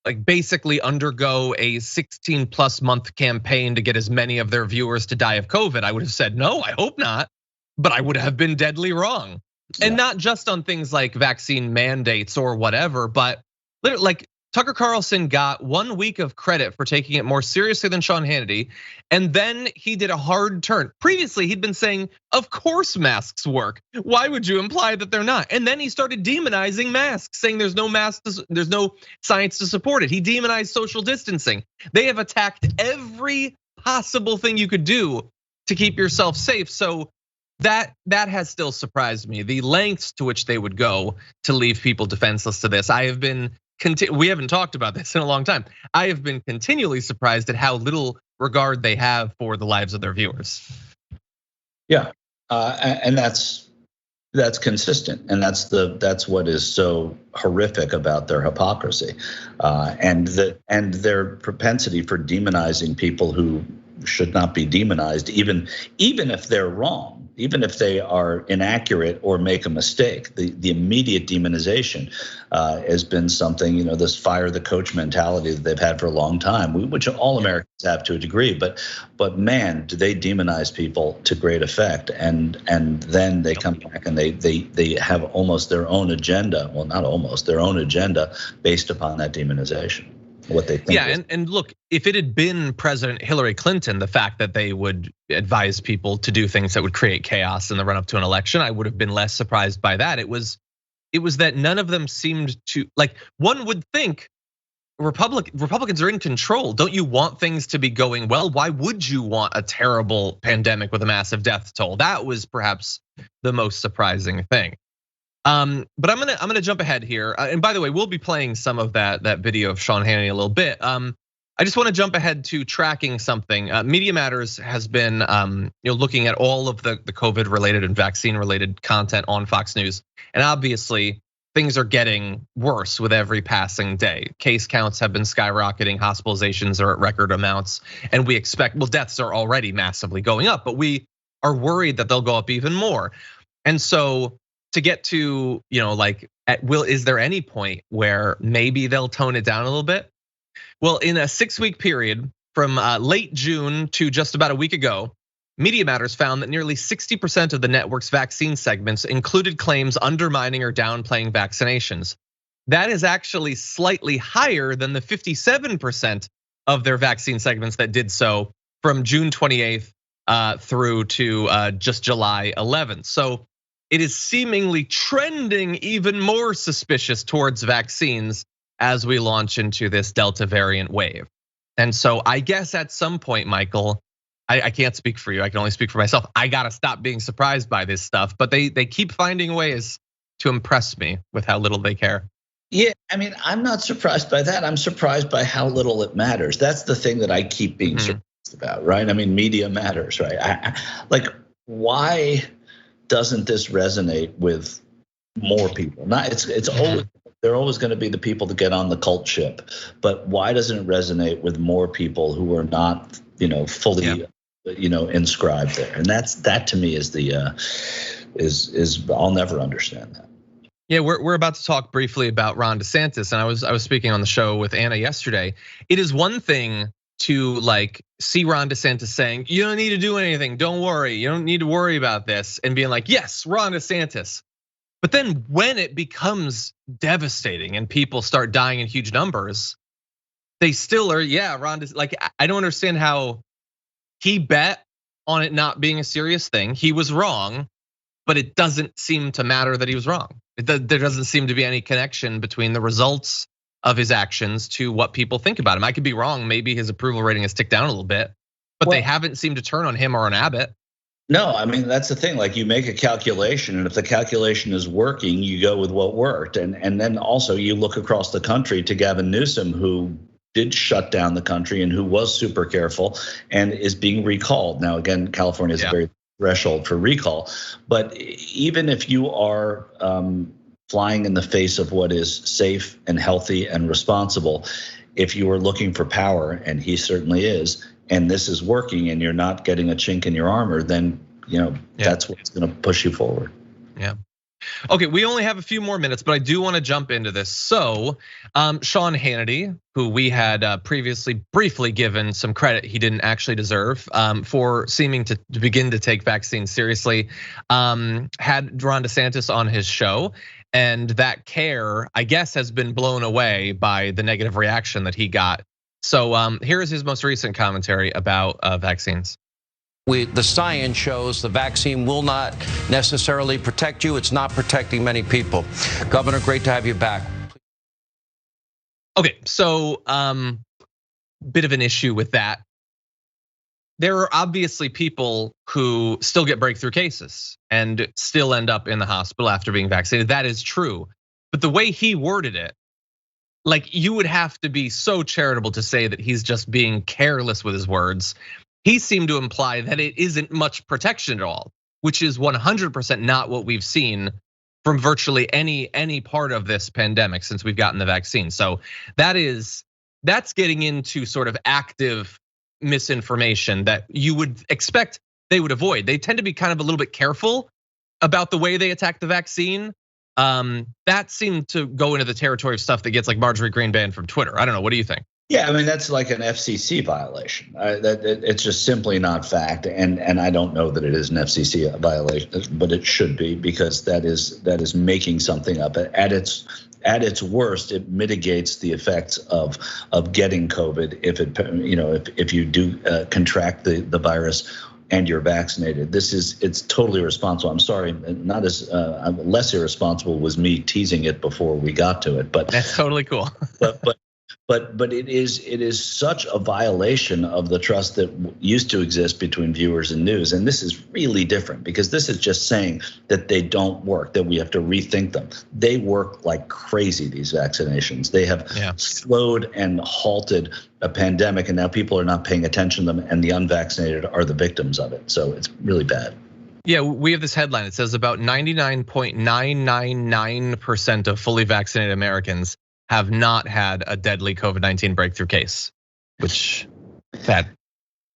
like basically undergo a 16+ month campaign to get as many of their viewers to die of COVID? I would have said, no, I hope not, but I would have been deadly wrong. And not just on things like vaccine mandates or whatever, but like Tucker Carlson got 1 week of credit for taking it more seriously than Sean Hannity. And then he did a hard turn. Previously, he'd been saying, of course masks work. Why would you imply that they're not? And then he started demonizing masks, saying there's no masks, there's no science to support it. He demonized social distancing. They have attacked every possible thing you could do to keep yourself safe. So that has still surprised me, the lengths to which they would go to leave people defenseless to this. We haven't talked about this in a long time. I have been continually surprised at how little regard they have for the lives of their viewers. Yeah, and that's consistent, and that's what is so horrific about their hypocrisy, and their propensity for demonizing people who should not be demonized, even if they're wrong. Even if they are inaccurate or make a mistake, the immediate demonization has been something, this fire the coach mentality that they've had for a long time, which all Americans have to a degree. But man, do they demonize people to great effect, and then they come back and they have almost their own agenda. Well, not almost, their own agenda based upon that demonization. What they think. Yeah, and look, if it had been President Hillary Clinton, the fact that they would advise people to do things that would create chaos in the run up to an election, I would have been less surprised by that. It was that none of them seemed to, like, one would think Republicans are in control. Don't you want things to be going well? Why would you want a terrible pandemic with a massive death toll? That was perhaps the most surprising thing. But I'm gonna jump ahead here. And by the way, we'll be playing some of that video of Sean Hannity a little bit. I just want to jump ahead to tracking something. Media Matters has been looking at all of the COVID related and vaccine related content on Fox News, and obviously things are getting worse with every passing day. Case counts have been skyrocketing, hospitalizations are at record amounts, and we expect, well, deaths are already massively going up, but we are worried that they'll go up even more. And so to get to, is there any point where maybe they'll tone it down a little bit? Well, in a 6-week period from late June to just about a week ago, Media Matters found that nearly 60% of the network's vaccine segments included claims undermining or downplaying vaccinations. That is actually slightly higher than the 57% of their vaccine segments that did so from June 28th through to just July 11th. So it is seemingly trending even more suspicious towards vaccines as we launch into this Delta variant wave. And so I guess at some point, Michael, I can't speak for you, I can only speak for myself. I gotta stop being surprised by this stuff, but they keep finding ways to impress me with how little they care. Yeah, I mean, I'm not surprised by that. I'm surprised by how little it matters. That's the thing that I keep being surprised about, right? I mean, media matters, right? Why doesn't this resonate with more people? It's always, they're always going to be the people that get on the cult ship, but why doesn't it resonate with more people who are not, fully, inscribed there? And that to me is is I'll never understand that. Yeah, we're about to talk briefly about Ron DeSantis, and I was speaking on the show with Anna yesterday. It is one thing to see Ron DeSantis saying, you don't need to do anything, don't worry, you don't need to worry about this, and being like, yes, Ron DeSantis. But then when it becomes devastating and people start dying in huge numbers, they still are, Ron, I don't understand how he bet on it not being a serious thing. He was wrong, but it doesn't seem to matter that he was wrong. There doesn't seem to be any connection between the results of his actions to what people think about him. I could be wrong, maybe his approval rating has ticked down a little bit, but they haven't seemed to turn on him or on Abbott. No, I mean, that's the thing. You make a calculation, and if the calculation is working, you go with what worked. And then also you look across the country to Gavin Newsom, who did shut down the country and who was super careful and is being recalled. Now, again, California is a very threshold for recall. But even if you are flying in the face of what is safe and healthy and responsible, if you are looking for power, and he certainly is, and this is working and you're not getting a chink in your armor, then that's what's going to push you forward. Yeah. Okay, we only have a few more minutes, but I do want to jump into this. So, Sean Hannity, who we had previously briefly given some credit he didn't actually deserve for seeming to begin to take vaccines seriously, had Ron DeSantis on his show. And that care, I guess, has been blown away by the negative reaction that he got. So here is his most recent commentary about vaccines. The science shows the vaccine will not necessarily protect you. It's not protecting many people. Governor, great to have you back. Okay, so bit of an issue with that. There are obviously people who still get breakthrough cases and still end up in the hospital after being vaccinated. That is true. But the way he worded it, you would have to be so charitable to say that he's just being careless with his words. He seemed to imply that it isn't much protection at all, which is 100% not what we've seen from virtually any part of this pandemic since we've gotten the vaccine. So that's getting into sort of active misinformation that you would expect they would avoid. They tend to be kind of a little bit careful about the way they attack the vaccine. That seemed to go into the territory of stuff that gets Marjorie Greene banned from Twitter. I don't know, what do you think? Yeah, I mean, that's like an FCC violation. It's just simply not fact, and I don't know that it is an FCC violation, but it should be, because that is making something up. At its worst, it mitigates the effects of getting COVID if you do contract the virus and you're vaccinated. It's totally irresponsible. I'm sorry, not as less irresponsible was me teasing it before we got to it, but that's totally cool. but it is such a violation of the trust that used to exist between viewers and news. And this is really different because this is just saying that they don't work, that we have to rethink them. They work like crazy, these vaccinations. They have slowed and halted a pandemic, and now people are not paying attention to them, and the unvaccinated are the victims of it. So it's really bad. Yeah, we have this headline. It says about 99.999% of fully vaccinated Americans have not had a deadly COVID-19 breakthrough case, which that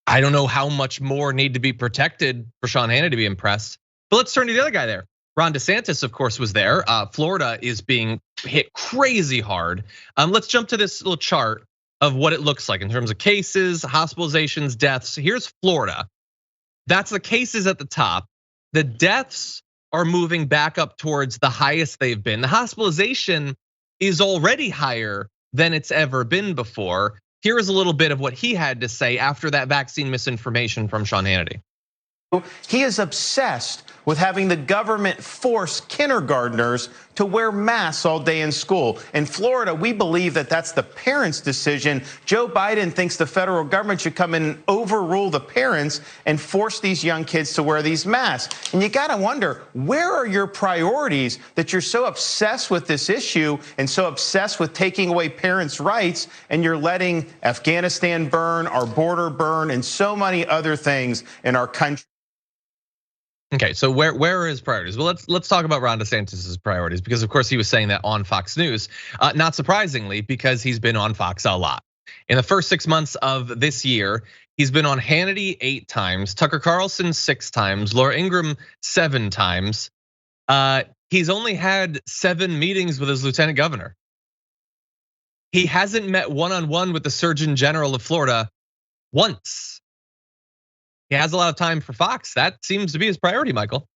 I don't know how much more need to be protected for Sean Hannity to be impressed. But let's turn to the other guy there. Ron DeSantis, of course, was there. Florida is being hit crazy hard. Let's jump to this little chart of what it looks like in terms of cases, hospitalizations, deaths. Here's Florida. That's the cases at the top. The deaths are moving back up towards the highest they've been. The hospitalization is already higher than it's ever been before. Here is a little bit of what he had to say after that vaccine misinformation from Sean Hannity. He is obsessed with having the government force kindergartners to wear masks all day in school. In Florida, we believe that that's the parents' decision. Joe Biden thinks the federal government should come in and overrule the parents and force these young kids to wear these masks. And you gotta wonder, where are your priorities that you're so obsessed with this issue and so obsessed with taking away parents' rights, and you're letting Afghanistan burn, our border burn, and so many other things in our country? Okay, so where are his priorities? Well, let's talk about Ron DeSantis' priorities, because of course he was saying that on Fox News. Not surprisingly, because he's been on Fox a lot. In the first 6 months of this year, he's been on Hannity 8 times, Tucker Carlson 6 times, Laura Ingraham 7 times. He's only had 7 meetings with his lieutenant governor. He hasn't met one-on-one with the Surgeon General of Florida once. He has a lot of time for Fox. That seems to be his priority, Michael.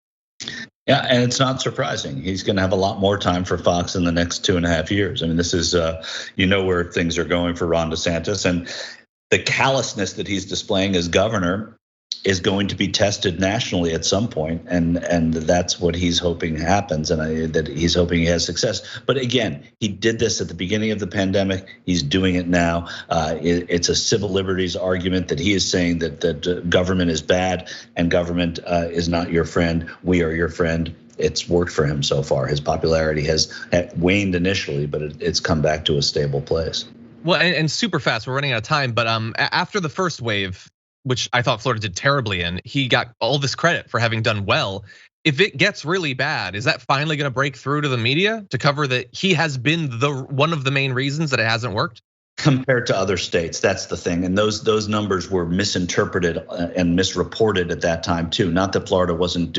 Yeah, and it's not surprising. He's going to have a lot more time for Fox in the next 2.5 years. I mean, this is, where things are going for Ron DeSantis, and the callousness that he's displaying as governor is going to be tested nationally at some point, and that's what he's hoping happens, and that he's hoping he has success. But again, he did this at the beginning of the pandemic. He's doing it now. It's a civil liberties argument that he is saying that government is bad and government is not your friend. We are your friend. It's worked for him so far. His popularity has waned initially, but it's come back to a stable place. Well, and super fast. We're running out of time, but after the first wave, which I thought Florida did terribly in, he got all this credit for having done well. If it gets really bad, is that finally going to break through to the media to cover that he has been one of the main reasons that it hasn't worked? Compared to other states, that's the thing. And those numbers were misinterpreted and misreported at that time too. Not that Florida wasn't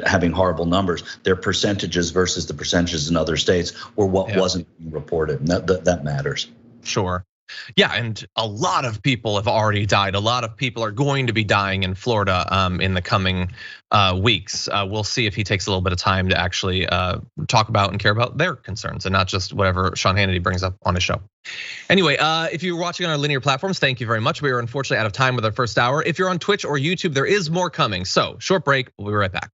having horrible numbers. Their percentages versus the percentages in other states were what wasn't being reported. And that matters. Sure. Yeah, and a lot of people have already died. A lot of people are going to be dying in Florida in the coming weeks. We'll see if he takes a little bit of time to actually talk about and care about their concerns and not just whatever Sean Hannity brings up on his show. Anyway, if you're watching on our linear platforms, thank you very much. We are unfortunately out of time with our first hour. If you're on Twitch or YouTube, there is more coming. So short break, we'll be right back.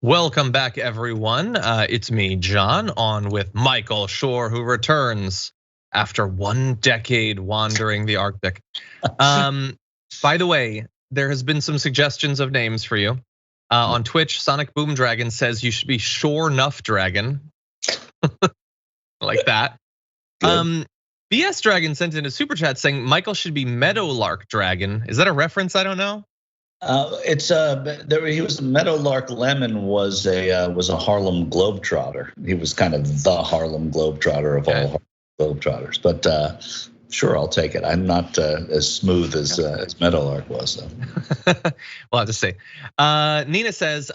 Welcome back, everyone. It's me, John, on with Michael Shure, who returns after 1 decade wandering the Arctic. By the way, there has been some suggestions of names for you. On Twitch, Sonic Boom Dragon says you should be Sure Nuff Dragon. Like that. BS Dragon sent in a super chat saying Michael should be Meadowlark Dragon. Is that a reference? I don't know. He was Meadowlark Lemon was a Harlem Globetrotter. He was kind of the Harlem Globetrotter of all Harlem Globetrotters. But sure, I'll take it. I'm not as smooth as Meadowlark was. So. We'll have to see. Nina says,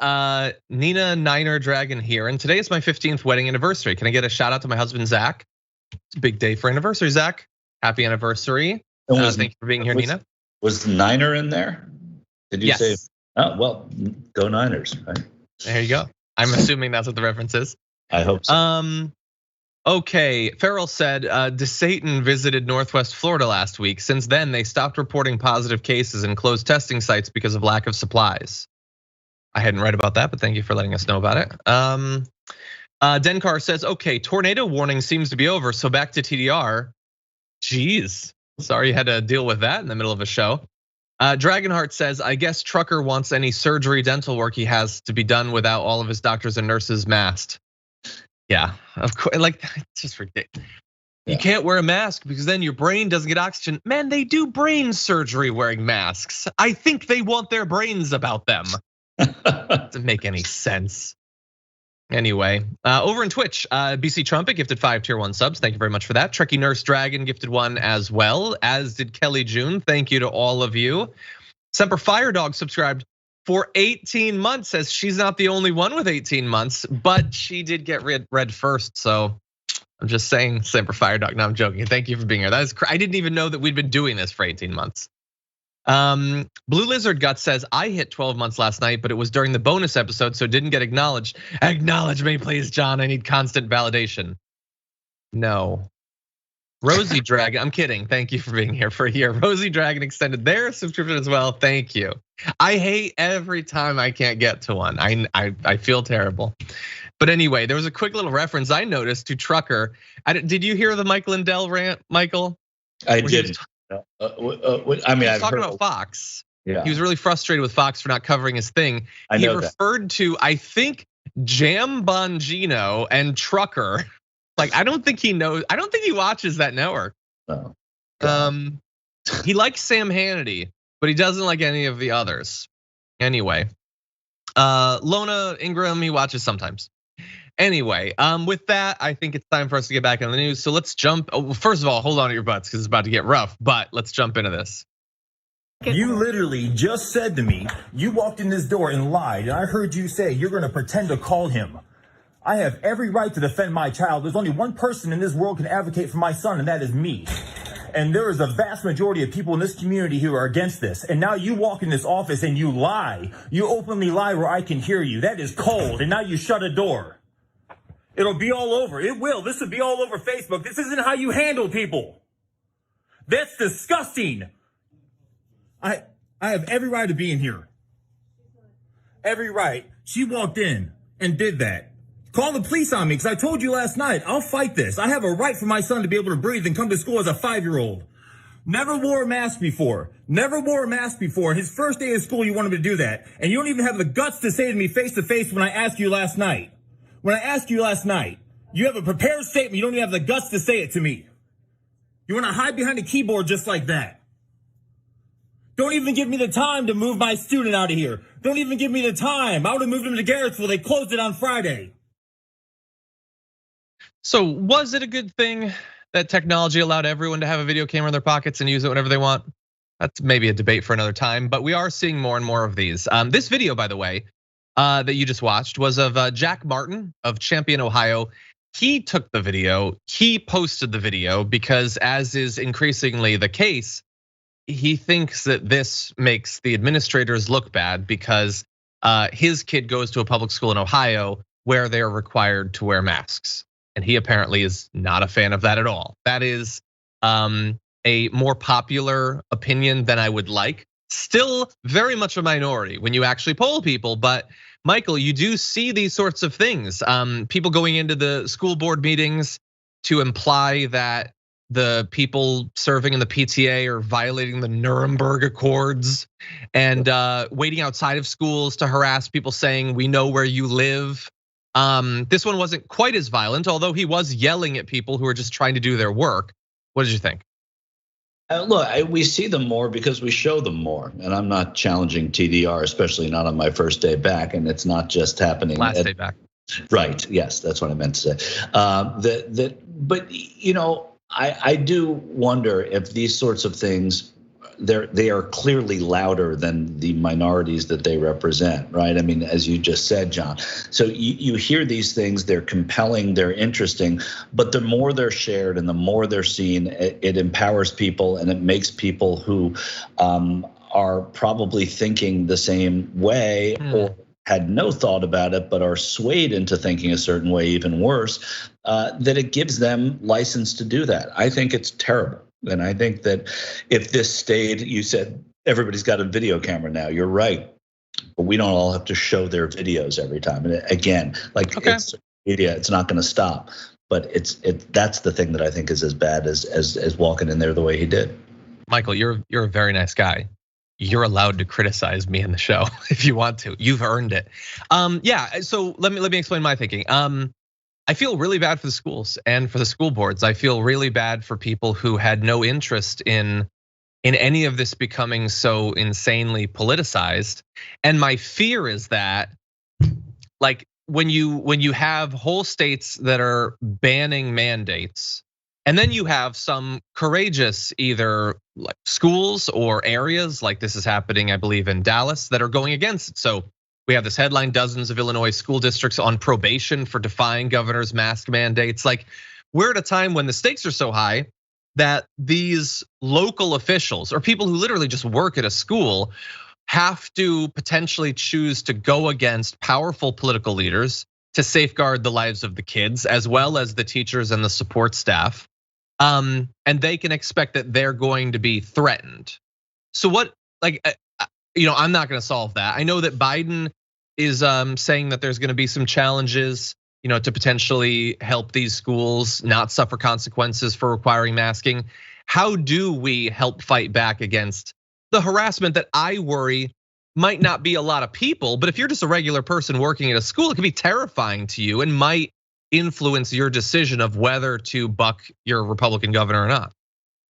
Nina Niner Dragon here, and today is my 15th wedding anniversary. Can I get a shout out to my husband Zach? It's a big day for anniversary, Zach. Happy anniversary. Thank you for being here, Nina. Was Niner in there? Did you say? Oh, well, go Niners, right? There you go. I'm assuming that's what the reference is. I hope so. Okay, Farrell said, DeSatan visited Northwest Florida last week. Since then, they stopped reporting positive cases and closed testing sites because of lack of supplies. I hadn't read about that, but thank you for letting us know about it. Denkar says, okay, tornado warning seems to be over, so back to TDR. Jeez, sorry you had to deal with that in the middle of a show. Dragonheart says, I guess Trucker wants any surgery, dental work he has to be done without all of his doctors and nurses masked. Yeah, of course, like it's just ridiculous. Yeah. You can't wear a mask because then your brain doesn't get oxygen. Man, they do brain surgery wearing masks. I think they want their brains about them. Doesn't make any sense. Anyway, over in Twitch, BC Trumpet gifted 5 tier 1 subs. Thank you very much for that. Trekkie Nurse Dragon gifted 1 as well, as did Kelly June. Thank you to all of you. Semper Fire Dog subscribed for 18 months, says she's not the only one with 18 months, but she did get read first. So I'm just saying, Semper Fire Dog. No, I'm joking. Thank you for being here. That is, I didn't even know that we'd been doing this for 18 months. Blue Lizard Gut says, I hit 12 months last night, but it was during the bonus episode, so it didn't get acknowledged. Acknowledge me, please, John. I need constant validation. No. Rosie Dragon, I'm kidding. Thank you for being here for a year. Rosie Dragon extended their subscription as well. Thank you. I hate every time I can't get to one. I feel terrible. But anyway, there was a quick little reference I noticed to Trucker. Did you hear the Mike Lindell rant, Michael? I did. I mean, I've talking about Fox. Yeah. He was really frustrated with Fox for not covering his thing. He referred to, I think, Jam Bongino and Trucker. Like, I don't think he knows. I don't think he watches that network. No. He likes Sam Hannity, but he doesn't like any of the others. Anyway, Lona Ingram, he watches sometimes. Anyway, with that, I think it's time for us to get back on the news. So let's jump. First of all, hold on to your butts because it's about to get rough, but let's jump into this. You literally just said to me, you walked in this door and lied, and I heard you say you're gonna pretend to call him. I have every right to defend my child. There's only one person in this world can advocate for my son, and that is me. And there is a vast majority of people in this community who are against this. And now you walk in this office and you lie. You openly lie where I can hear you. That is cold, and now you shut a door. It'll be all over. It will. This will be all over Facebook. This isn't how you handle people. That's disgusting. I have every right to be in here. Every right. She walked in and did that. Call the police on me because I told you last night, I'll fight this. I have a right for my son to be able to breathe and come to school as a 5-year-old. Never wore a mask before. Never wore a mask before. His first day of school, you wanted me to do that. And you don't even have the guts to say to me face to face when I asked you last night. When I asked you last night, you have a prepared statement. You don't even have the guts to say it to me. You want to hide behind a keyboard just like that. Don't even give me the time to move my student out of here. Don't even give me the time. I would have moved him to Garrettsville. They closed it on Friday. So was it a good thing that technology allowed everyone to have a video camera in their pockets and use it whenever they want? That's maybe a debate for another time, but we are seeing more and more of these. This video, by the way, that you just watched was of Jack Martin of Champion, Ohio. He took the video, he posted the video because, as is increasingly the case, he thinks that this makes the administrators look bad because his kid goes to a public school in Ohio where they're required to wear masks. And he apparently is not a fan of that at all. That is a more popular opinion than I would like. Still very much a minority when you actually poll people, but Michael, you do see these sorts of things. People going into the school board meetings to imply that the people serving in the PTA are violating the Nuremberg Accords, and waiting outside of schools to harass people saying, "We know where you live." This one wasn't quite as violent, although he was yelling at people who are just trying to do their work. What did you think? Look, we see them more because we show them more, and I'm not challenging TDR, especially not on my first day back, and it's not just happening Last day back. Right. Yes, that's what I meant to say. But I do wonder if these sorts of things, they are clearly louder than the minorities that they represent, right? I mean, as you just said, John. So you hear these things, they're compelling, they're interesting, but the more they're shared and the more they're seen, it empowers people, and it makes people who are probably thinking the same way or had no thought about it, but are swayed into thinking a certain way, even worse, that it gives them license to do that. I think it's terrible. And I think that if this stayed, you said everybody's got a video camera now. You're right, but we don't all have to show their videos every time. And again, like it's media, it's not going to stop. But that's the thing that I think is as bad as walking in there the way he did. Michael, you're a very nice guy. You're allowed to criticize me in the show if you want to. You've earned it. Yeah. So let me explain my thinking. I feel really bad for the schools and for the school boards. I feel really bad for people who had no interest in any of this becoming so insanely politicized. And my fear is that, like, when you have whole states that are banning mandates, and then you have some courageous either like schools or areas, like this is happening, I believe, in Dallas, that are going against it. So we have this headline: dozens of Illinois school districts on probation for defying governor's mask mandates. Like, we're at a time when the stakes are so high that these local officials or people who literally just work at a school have to potentially choose to go against powerful political leaders to safeguard the lives of the kids, as well as the teachers and the support staff. And they can expect that they're going to be threatened. So what, like, I'm not going to solve that. I know that Biden is saying that there's going to be some challenges, to potentially help these schools not suffer consequences for requiring masking. How do we help fight back against the harassment that I worry might not be a lot of people, but if you're just a regular person working at a school, it can be terrifying to you and might influence your decision of whether to buck your Republican governor or not?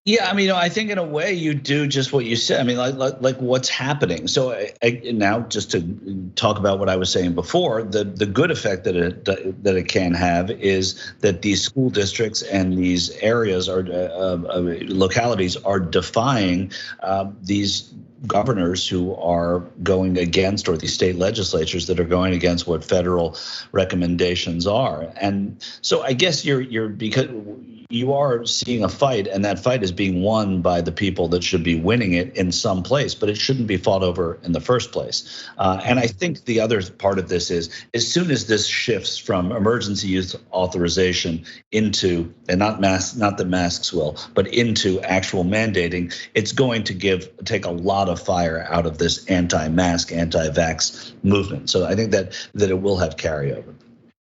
Yeah, I mean, I think in a way you do just what you said. I mean, like what's happening. So now, just to talk about what I was saying before, the good effect that it can have is that these school districts and these areas or localities are defying these governors who are going against, or these state legislatures that are going against what federal recommendations are. And so I guess because you are seeing a fight, and that fight is being won by the people that should be winning it in some place, but it shouldn't be fought over in the first place. And I think the other part of this is, as soon as this shifts from emergency use authorization into, and not the masks will, but into actual mandating, it's going to take a lot of fire out of this anti-mask, anti-vax movement. So I think that it will have carryover.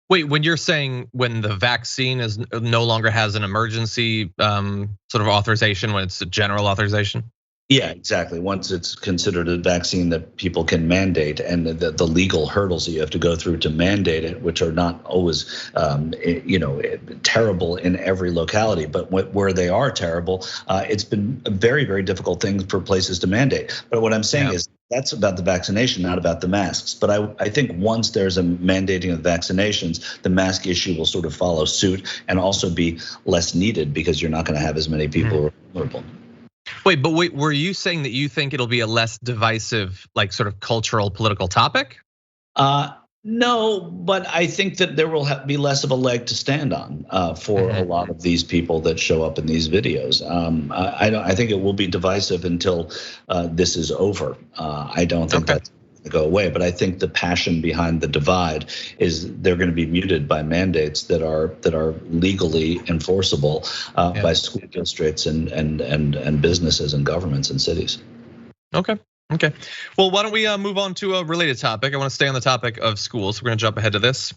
Wait, when you're saying when the vaccine is no longer has an emergency sort of authorization, when it's a general authorization? Yeah, exactly. Once it's considered a vaccine that people can mandate, and the legal hurdles that you have to go through to mandate it, which are not always, terrible in every locality, but where they are terrible, it's been a very, very difficult thing for places to mandate. But what I'm saying is, that's about the vaccination, not about the masks. But I think once there's a mandating of vaccinations, the mask issue will sort of follow suit and also be less needed because you're not going to have as many people who are vulnerable. Wait, were you saying that you think it'll be a less divisive, like sort of cultural, political topic? No, but I think that there will be less of a leg to stand on for a lot of these people that show up in these videos. I think it will be divisive until this is over. I don't think that's going to go away, but I think the passion behind the divide is they're going to be muted by mandates that are legally enforceable by school districts and businesses and governments and cities. Okay. Okay, well, why don't we move on to a related topic? I want to stay on the topic of schools. We're gonna jump ahead to this.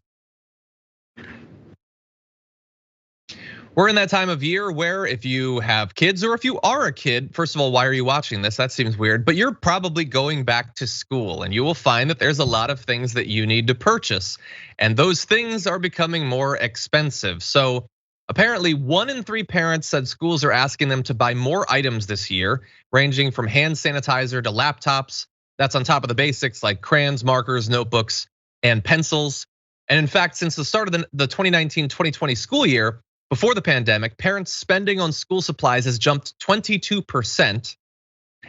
We're in that time of year where if you have kids or if you are a kid, first of all, why are you watching this? That seems weird, but you're probably going back to school and you will find that there's a lot of things that you need to purchase. And those things are becoming more expensive. So apparently 1 in 3 parents said schools are asking them to buy more items this year, ranging from hand sanitizer to laptops. That's on top of the basics like crayons, markers, notebooks, and pencils. And in fact, since the start of the 2019-2020 school year, before the pandemic, parents' spending on school supplies has jumped 22%.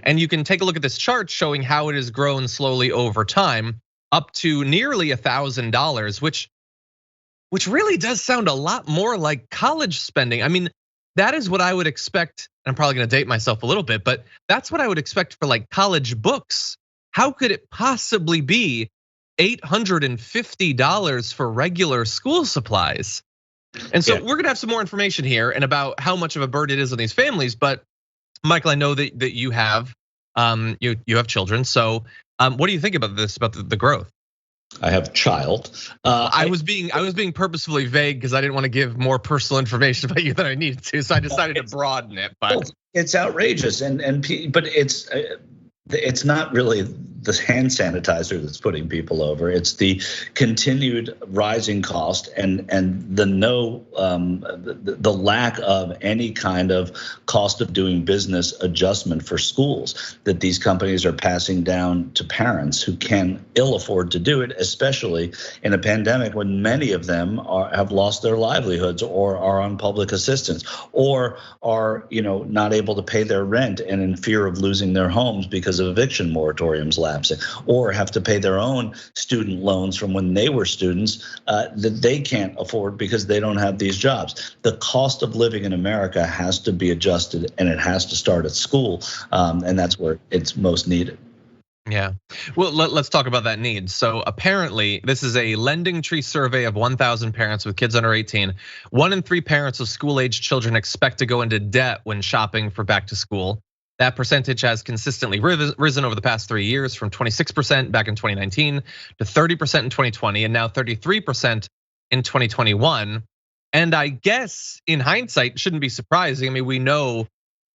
And you can take a look at this chart showing how it has grown slowly over time, up to nearly $1,000, which really does sound a lot more like college spending. I mean, that is what I would expect. I'm probably gonna date myself a little bit, but that's what I would expect for like college books. How could it possibly be $850 for regular school supplies? And so we're gonna have some more information here and about how much of a burden it is on these families. But Michael, I know that you have you have children. So what do you think about this, about the growth? I have a child. I was being purposefully vague because I didn't want to give more personal information about you than I needed to. So I decided to broaden it. But it's outrageous, but it's not really the hand sanitizer that's putting people over. It's the continued rising cost and the the lack of any kind of cost of doing business adjustment for schools that these companies are passing down to parents who can ill afford to do it, especially in a pandemic when many of them have lost their livelihoods or are on public assistance or are not able to pay their rent and in fear of losing their homes because of eviction moratoriums lapsing, or have to pay their own student loans from when they were students that they can't afford because they don't have these jobs. The cost of living in America has to be adjusted, and it has to start at school, and that's where it's most needed. Yeah, well, let's talk about that need. So apparently, this is a Lending Tree survey of 1,000 parents with kids under 18. 1 in 3 parents of school-age children expect to go into debt when shopping for back to school. That percentage has consistently risen over the past 3 years, from 26% back in 2019 to 30% in 2020, and now 33% in 2021. And I guess in hindsight, shouldn't be surprising. I mean,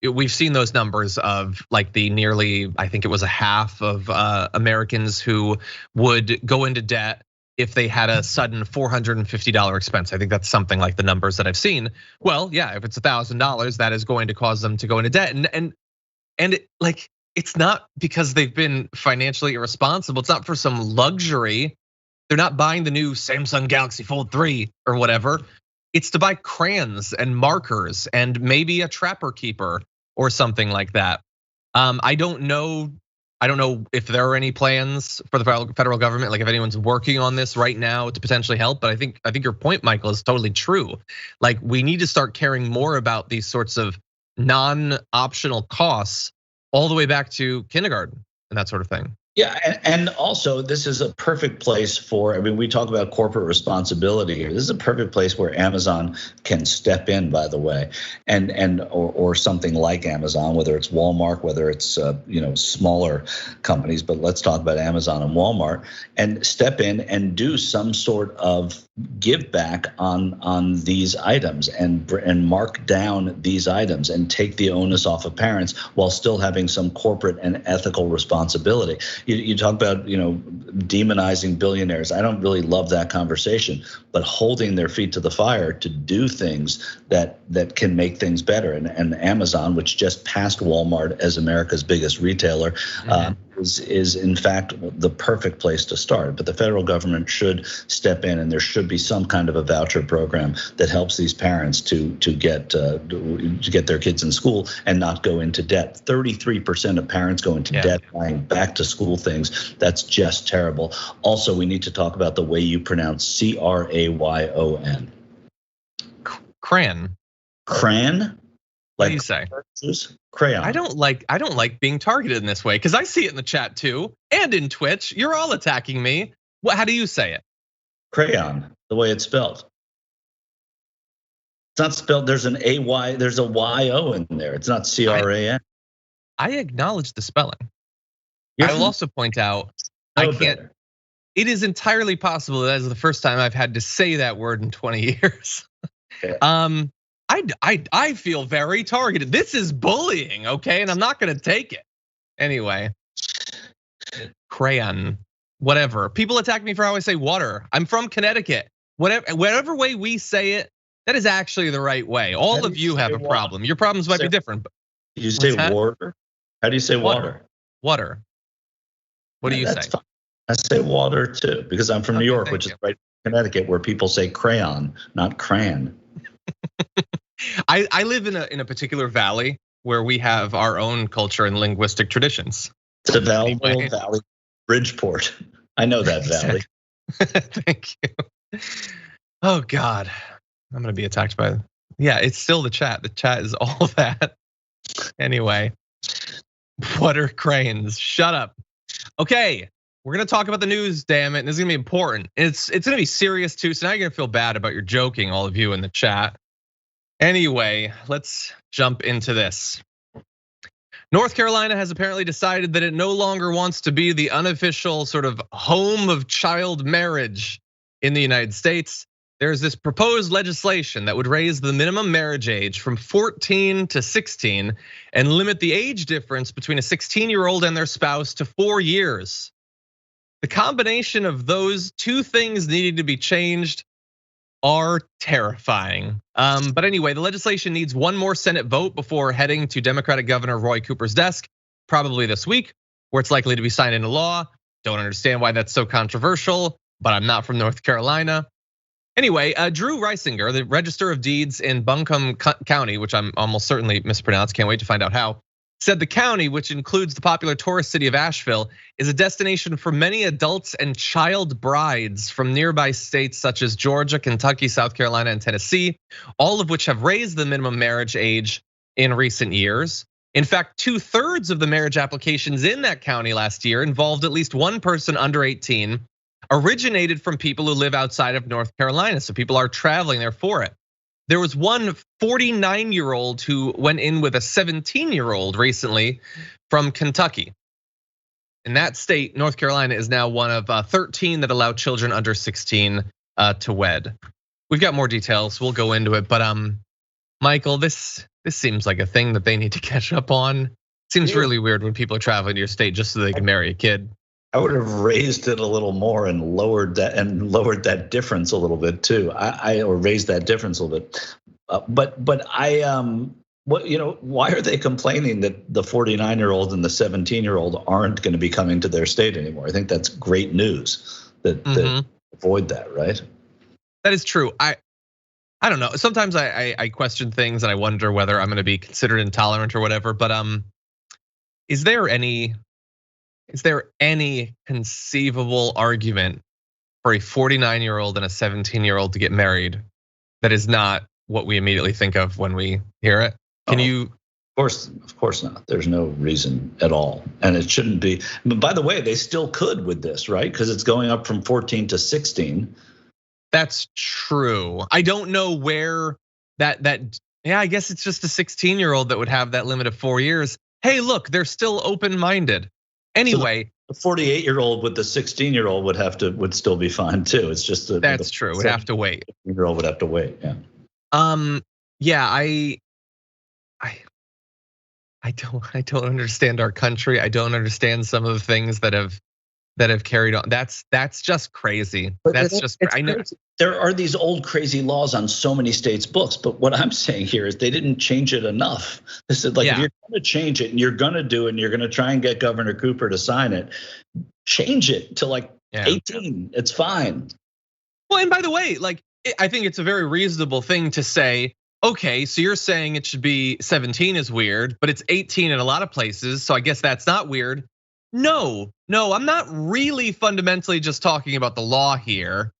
we've seen those numbers of like the nearly, I think it was a half of Americans who would go into debt if they had a sudden $450 expense. I think that's something like the numbers that I've seen. Well, yeah, if it's $1,000, that is going to cause them to go into debt. And it's not because they've been financially irresponsible. It's not for some luxury. They're not buying the new Samsung Galaxy Fold 3 or whatever. It's to buy crayons and markers and maybe a trapper keeper or something like that. I don't know if there are any plans for the federal government, like if anyone's working on this right now to potentially help. But I think your point, Michael, is totally true. Like we need to start caring more about these sorts of non-optional costs all the way back to kindergarten and that sort of thing. Yeah, and also this is a perfect place for, I mean, we talk about corporate responsibility here. This is a perfect place where Amazon can step in, by the way, or something like Amazon, whether it's Walmart, whether it's smaller companies, but let's talk about Amazon and Walmart, and step in and do some sort of give back on these items and mark down these items and take the onus off of parents while still having some corporate and ethical responsibility. You talk about demonizing billionaires. I don't really love that conversation, but holding their feet to the fire to do things that can make things better. And Amazon, which just passed Walmart as America's biggest retailer, is in fact the perfect place to start. But the federal government should step in, and there should be some kind of a voucher program that helps these parents to get their kids in school and not go into debt. 33% of parents go into debt buying back to school things. That's just terrible. Also, we need to talk about the way you pronounce Crayon. Crayon. Crayon? What do you say? Crayon. I don't like being targeted in this way because I see it in the chat too and in Twitch. You're all attacking me. How do you say it? Crayon, the way it's spelled. It's not spelled. There's an AY. There's a YO in there. It's not CRAN. I acknowledge the spelling. I will also point out, I can't. It is entirely possible that is the first time I've had to say that word in 20 years. Okay. I feel very targeted. This is bullying, okay? And I'm not gonna take it. Anyway, crayon, whatever. People attack me for how I say water. I'm from Connecticut. Whatever way we say it, that is actually the right way. All of you have a problem. Your problems might be different. But you say water? How do you say water? Water. What do you say? Fine. I say water too, because I'm from New York, which is right in Connecticut, where people say crayon, not crayon. I live in a particular valley where we have our own culture and linguistic traditions. It's a valley, Bridgeport. I know that valley. Thank you. Oh God, I'm gonna be attacked by. Yeah, it's still the chat. The chat is all that. Anyway, what are cranes? Shut up. Okay. We're gonna talk about the news, damn it, and this is gonna be important. It's gonna be serious too, so now you're gonna feel bad about your joking, all of you in the chat. Anyway, let's jump into this. North Carolina has apparently decided that it no longer wants to be the unofficial sort of home of child marriage in the United States. There's this proposed legislation that would raise the minimum marriage age from 14 to 16 and limit the age difference between a 16-year-old and their spouse to 4 years. The combination of those two things needing to be changed are terrifying. But anyway, the legislation needs one more Senate vote before heading to Democratic Governor Roy Cooper's desk, probably this week, where it's likely to be signed into law. Don't understand why that's so controversial, but I'm not from North Carolina. Anyway, Drew Reisinger, the Register of Deeds in Buncombe County, which I'm almost certainly mispronounced, can't wait to find out how, said the county, which includes the popular tourist city of Asheville, is a destination for many adults and child brides from nearby states such as Georgia, Kentucky, South Carolina, and Tennessee, all of which have raised the minimum marriage age in recent years. In fact, 2/3 of the marriage applications in that county last year involved at least one person under 18, originated from people who live outside of North Carolina, so people are traveling there for it. There was one 49-year-old who went in with a 17-year-old recently from Kentucky. In that state, North Carolina is now one of 13 that allow children under 16 to wed. We've got more details, we'll go into it, but Michael, this seems like a thing that they need to catch up on. Seems really weird when people are traveling to your state just so they can marry a kid. I would have raised it a little more and lowered that difference a little bit too. Or raised that difference a little bit. But why are they complaining that the 49-year-old and the 17-year-old aren't going to be coming to their state anymore? I think that's great news that avoid that, right? That is true. I don't know. Sometimes I question things and I wonder whether I'm going to be considered intolerant or whatever. But is there any conceivable argument for a 49-year-old and a 17-year-old to get married that is not what we immediately think of when we hear it? Can you? Of course not. There's no reason at all, and it shouldn't be. But by the way, they still could with this, right? Because it's going up from 14 to 16. That's true. I don't know where that. Yeah, I guess it's just a 16-year-old that would have that limit of 4 years. Hey, look, they're still open-minded. Anyway, so the 48-year-old with the 16-year-old would still be fine too. It's just that's true. Would have to wait. 16-year-old would have to wait. Yeah. Yeah. I don't understand our country. I don't understand some of the things that have carried on. That's just crazy. That's just I know. There are these old crazy laws on so many states' books, but what I'm saying here is they didn't change it enough. This is like if you're going to change it and you're going to do it and you're going to try and get Governor Cooper to sign it, change it to like 18. It's fine. Well, and by the way, like I think it's a very reasonable thing to say. Okay, so you're saying it should be 17 is weird, but it's 18 in a lot of places, so I guess that's not weird. No, I'm not really fundamentally just talking about the law here.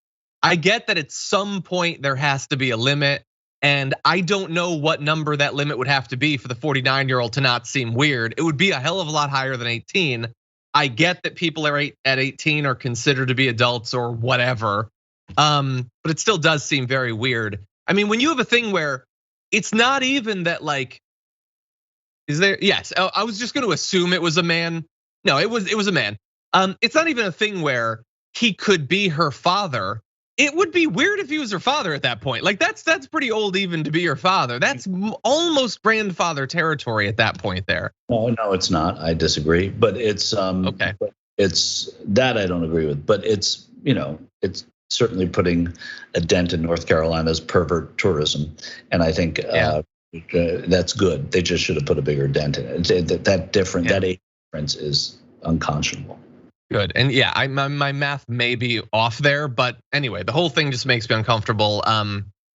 I get that at some point there has to be a limit, and I don't know what number that limit would have to be for the 49-year-old to not seem weird. It would be a hell of a lot higher than 18. I get that people at 18 are considered to be adults or whatever, but it still does seem very weird. I mean, when you have a thing where it's not even that like, is there? Yes, I was just going to assume it was a man. No, it was a man. It's not even a thing where he could be her father. It would be weird if he was her father at that point. Like that's pretty old even to be your father. That's almost grandfather territory at that point there. No, it's not. I disagree. But it's Okay. It's that I don't agree with. But it's it's certainly putting a dent in North Carolina's pervert tourism, and I think that's good. They just should have put a bigger dent in it. That age difference is unconscionable. Good, and yeah, my math may be off there, but anyway, the whole thing just makes me uncomfortable.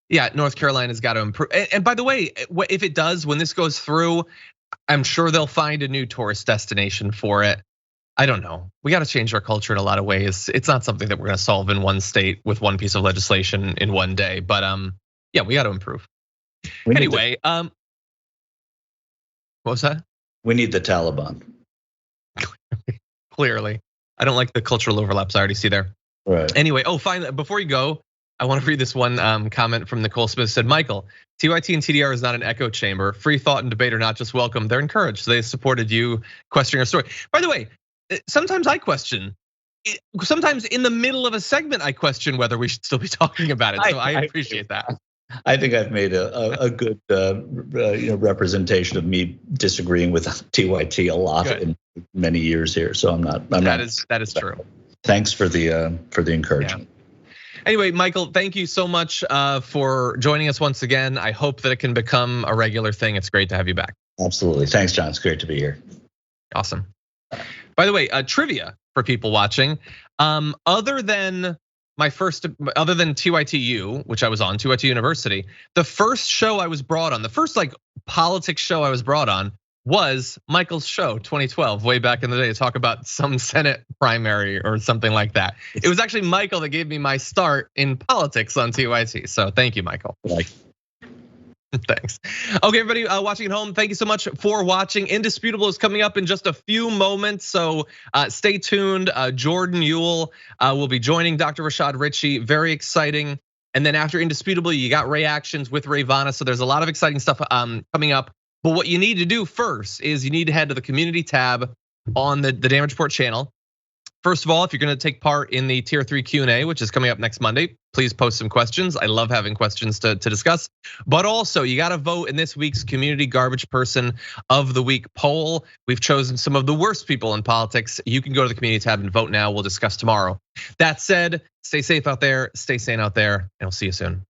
Yeah, North Carolina's got to improve. And by the way, if it does, when this goes through, I'm sure they'll find a new tourist destination for it. I don't know. We got to change our culture in a lot of ways. It's not something that we're going to solve in one state with one piece of legislation in one day. But yeah, we got to improve. Anyway, what was that? We need the Taliban. Clearly, I don't like the cultural overlaps I already see there. Right. Anyway, finally, before you go, I want to read this one comment from Nicole Smith. Said, Michael, TYT and TDR is not an echo chamber. Free thought and debate are not just welcome; they're encouraged. They supported you questioning our story. By the way, sometimes I question. Sometimes in the middle of a segment, I question whether we should still be talking about it. So I appreciate that. I think I've made a good representation of me disagreeing with TYT a lot in many years here. So I'm not. That is true. Thanks for the encouragement. Yeah. Anyway, Michael, thank you so much for joining us once again. I hope that it can become a regular thing. It's great to have you back. Absolutely. Thanks, John. It's great to be here. Awesome. By the way, trivia for people watching. Other than TYTU, which I was on, TYT University, the first show I was brought on, the first like politics show I was brought on was Michael's show 2012, way back in the day, to talk about some Senate primary or something like that. It was actually Michael that gave me my start in politics on TYT. So thank you, Michael. Thanks. Okay, everybody watching at home, thank you so much for watching. Indisputable is coming up in just a few moments, so stay tuned. Jordan Ewell will be joining Dr. Rashad Ritchie. Very exciting. And then after Indisputable, you got reactions with Ravana. So there's a lot of exciting stuff coming up. But what you need to do first is you need to head to the community tab on the Damage Report channel. First of all, if you're going to take part in the Tier 3 Q&A, which is coming up next Monday, please post some questions. I love having questions to discuss. But also, you got to vote in this week's Community Garbage Person of the Week poll. We've chosen some of the worst people in politics. You can go to the community tab and vote now. We'll discuss tomorrow. That said, stay safe out there, stay sane out there, and we'll see you soon.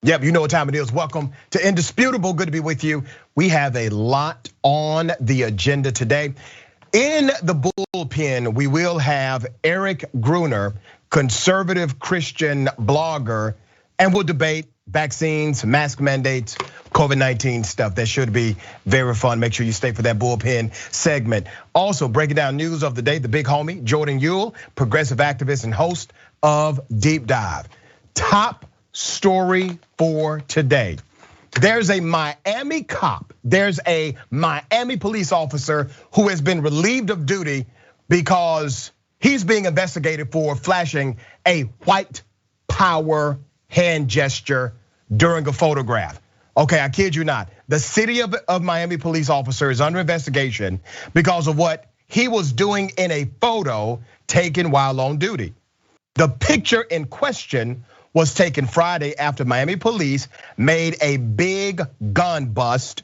Yep, you know what time it is. Welcome to Indisputable. Good to be with you. We have a lot on the agenda today. In the bullpen, we will have Eric Gruner, conservative Christian blogger, and we'll debate vaccines, mask mandates, COVID-19 stuff. That should be very fun. Make sure you stay for that bullpen segment. Also, breaking down news of the day, the big homie, Jordan Ewell, progressive activist and host of Deep Dive. Top story for today. There's a Miami cop, there's a Miami police officer who has been relieved of duty because he's being investigated for flashing a white power hand gesture during a photograph. Okay, I kid you not. The city of Miami police officer is under investigation because of what he was doing in a photo taken while on duty. The picture in question was taken Friday after Miami police made a big gun bust,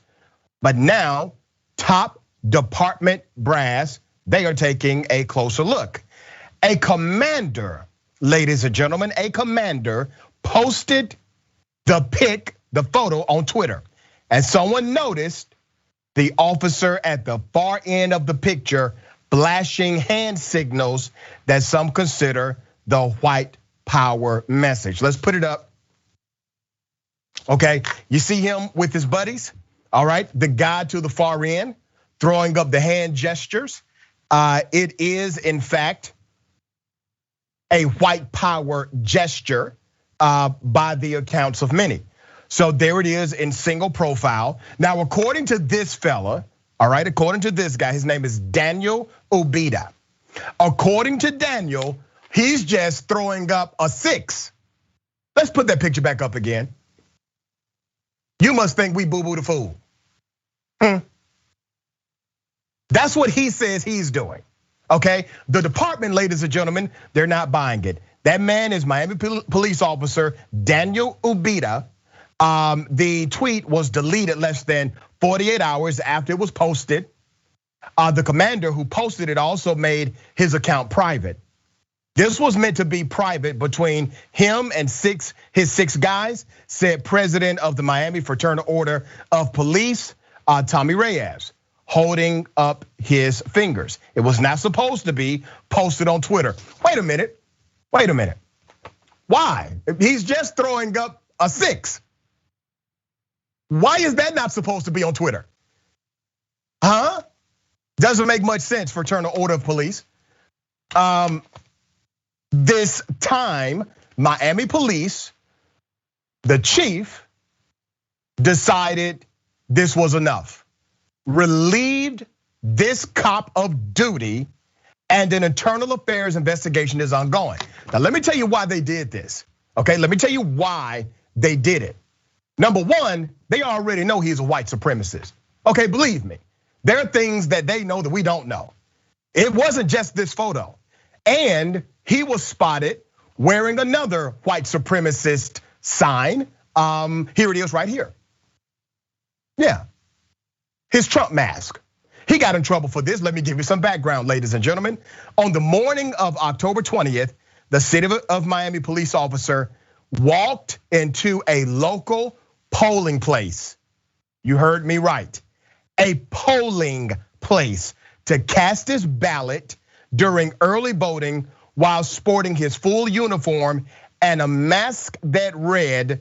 but now top department brass, they are taking a closer look. A commander, ladies and gentlemen, a commander posted the photo on Twitter, and someone noticed the officer at the far end of the picture flashing hand signals that some consider the white power message. Let's put it up. Okay, you see him with his buddies, all right? The guy to the far end throwing up the hand gestures. It is in fact a white power gesture by the accounts of many. So there it is in single profile. Now, according to this fella, all right, according to this guy, his name is Daniel Ubida. According to Daniel, he's just throwing up a 6. Let's put that picture back up again. You must think we boo-boo the fool. That's what he says he's doing, okay? The department, ladies and gentlemen, they're not buying it. That man is Miami police officer Daniel Ubida. The tweet was deleted less than 48 hours after it was posted. The commander who posted it also made his account private. This was meant to be private between him and his six guys, said president of the Miami Fraternal Order of Police, Tommy Reyes, holding up his fingers. It was not supposed to be posted on Twitter. Wait a minute. Why? He's just throwing up a 6. Why is that not supposed to be on Twitter? Doesn't make much sense, Fraternal Order of Police. This time, Miami police, the chief, decided this was enough. Relieved this cop of duty, and an internal affairs investigation is ongoing. Now, let me tell you why they did this, okay? Let me tell you why they did it. Number one, they already know he's a white supremacist. Okay, believe me, there are things that they know that we don't know. It wasn't just this photo. And he was spotted wearing another white supremacist sign. Here it is right here. Yeah, his Trump mask. He got in trouble for this. Let me give you some background, ladies and gentlemen. On the morning of October 20th, the city of Miami police officer walked into a local polling place. You heard me right. A polling place to cast his ballot during early voting while sporting his full uniform and a mask that read,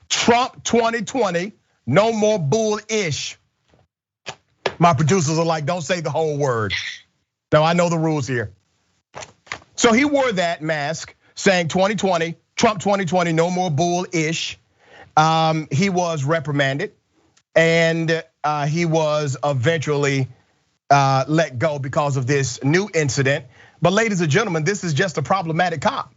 Trump 2020, no more bullish. My producers are like, don't say the whole word. No, I know the rules here. So he wore that mask saying 2020, Trump 2020, no more bullish. He was reprimanded and he was eventually let go because of this new incident. But ladies and gentlemen, this is just a problematic cop,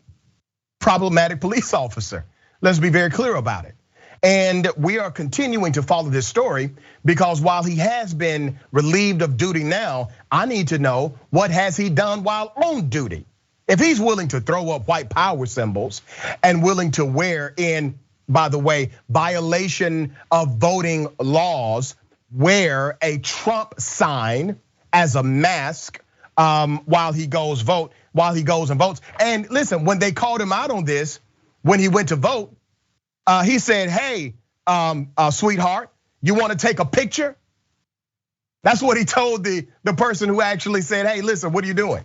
problematic police officer. Let's be very clear about it. And we are continuing to follow this story because while he has been relieved of duty now, I need to know what has he done while on duty. If he's willing to throw up white power symbols and willing to wear in, by the way, violation of voting laws, wear a Trump sign as a mask while he goes and votes. And listen, when they called him out on this, when he went to vote, He said, hey, sweetheart, you want to take a picture? That's what he told the person who actually said, hey, listen, what are you doing?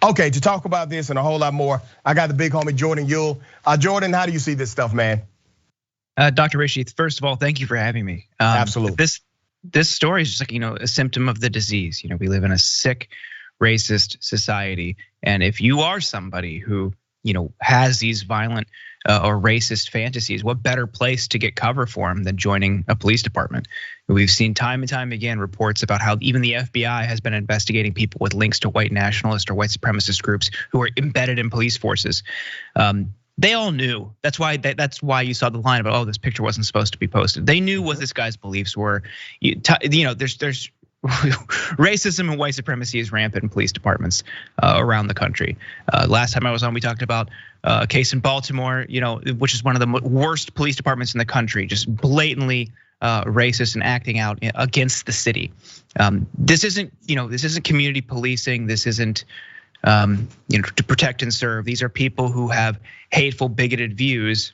Okay, to talk about this and a whole lot more, I got the big homie Jordan Yule. Jordan, how do you see this stuff, man? Dr. Rishi, first of all, thank you for having me. Absolutely. This story is just like, a symptom of the disease. We live in a sick, racist society. And if you are somebody who, has these violent or racist fantasies, what better place to get cover for them than joining a police department? We've seen time and time again reports about how even the FBI has been investigating people with links to white nationalist or white supremacist groups who are embedded in police forces. They all knew. That's why you saw the line about, this picture wasn't supposed to be posted. They knew what this guy's beliefs were. There's racism and white supremacy is rampant in police departments around the country. Last time I was on, we talked about a case in Baltimore, which is one of the worst police departments in the country, just blatantly racist and acting out against the city. This isn't community policing. This isn't to protect and serve. These are people who have hateful, bigoted views,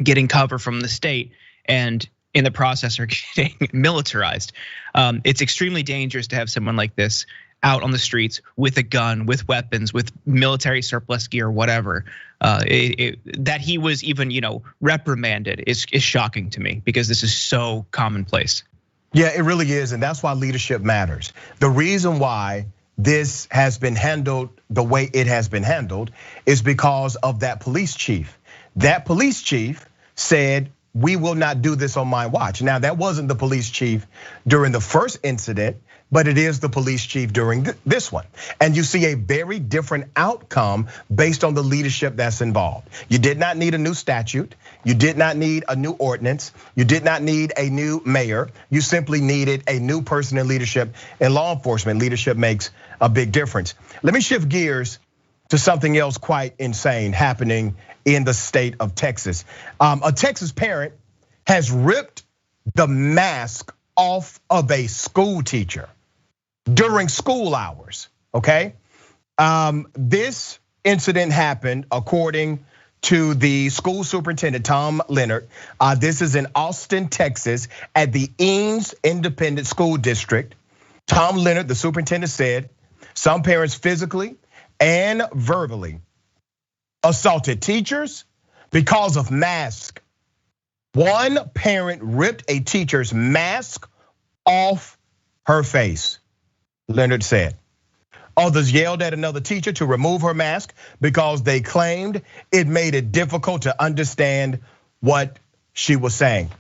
getting cover from the state, and in the process are getting militarized. It's extremely dangerous to have someone like this out on the streets with a gun, with weapons, with military surplus gear, whatever. That he was even, reprimanded is shocking to me because this is so commonplace. Yeah, it really is, and that's why leadership matters. The reason why this has been handled the way it has been handled is because of that police chief. That police chief said, we will not do this on my watch. Now, that wasn't the police chief during the first incident, but it is the police chief during this one. And you see a very different outcome based on the leadership that's involved. You did not need a new statute. You did not need a new ordinance. You did not need a new mayor. You simply needed a new person in leadership and law enforcement. Leadership makes a big difference. Let me shift gears to something else quite insane happening in the state of Texas. A Texas parent has ripped the mask off of a school teacher during school hours, okay? This incident happened according to the school superintendent, Tom Leonard. This is in Austin, Texas at the Eames Independent School District. Tom Leonard, the superintendent, said some parents physically and verbally assaulted teachers because of masks. One parent ripped a teacher's mask off her face, Leonard said. Others yelled at another teacher to remove her mask because they claimed it made it difficult to understand what she was saying.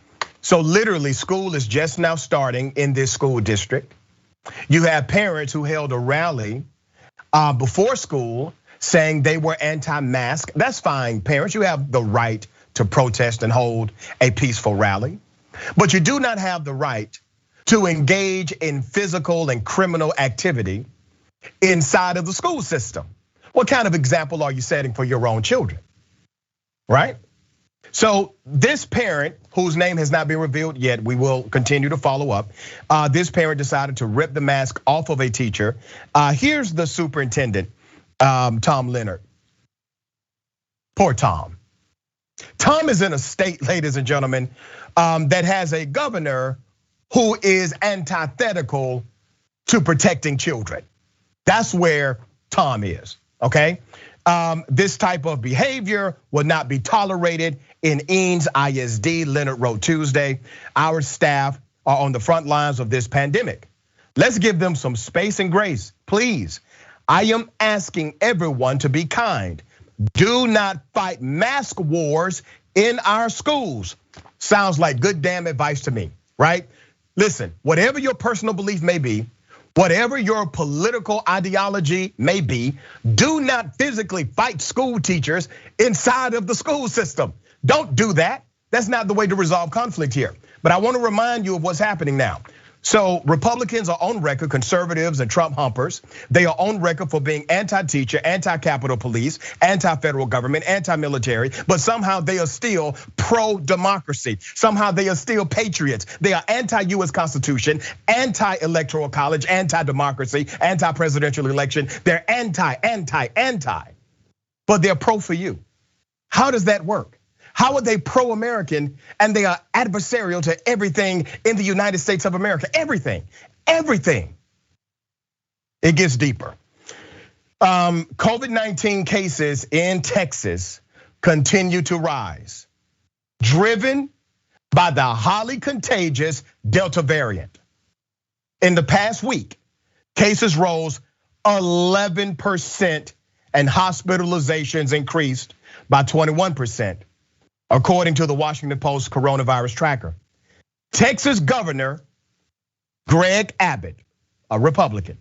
So literally, school is just now starting in this school district. You have parents who held a rally before school saying they were anti-mask. That's fine, parents, you have the right to protest and hold a peaceful rally. But you do not have the right to engage in physical and criminal activity inside of the school system. What kind of example are you setting for your own children, right? So this parent, whose name has not been revealed yet, we will continue to follow up. This parent decided to rip the mask off of a teacher. Here's the superintendent, Tom Leonard. Poor Tom. Tom is in a state, ladies and gentlemen, that has a governor who is antithetical to protecting children. That's where Tom is, okay? This type of behavior will not be tolerated in Eames ISD, Leonard wrote Tuesday. Our staff are on the front lines of this pandemic. Let's give them some space and grace, please. I am asking everyone to be kind. Do not fight mask wars in our schools. Sounds like good damn advice to me, right? Listen, whatever your personal belief may be, whatever your political ideology may be, do not physically fight school teachers inside of the school system. Don't do that. That's not the way to resolve conflict here. But I want to remind you of what's happening now. So Republicans are on record, conservatives and Trump humpers, they are on record for being anti-teacher, anti-Capitol Police, anti-federal government, anti-military, but somehow they are still pro-democracy. Somehow they are still patriots. They are anti-US Constitution, anti-electoral college, anti-democracy, anti-presidential election. They're anti, but they're pro for you. How does that work? How are they pro-American and they are adversarial to everything in the United States of America? Everything. It gets deeper. COVID-19 cases in Texas continue to rise, driven by the highly contagious Delta variant. In the past week, cases rose 11% and hospitalizations increased by 21%, according to the Washington Post coronavirus tracker. Texas Governor Greg Abbott, a Republican,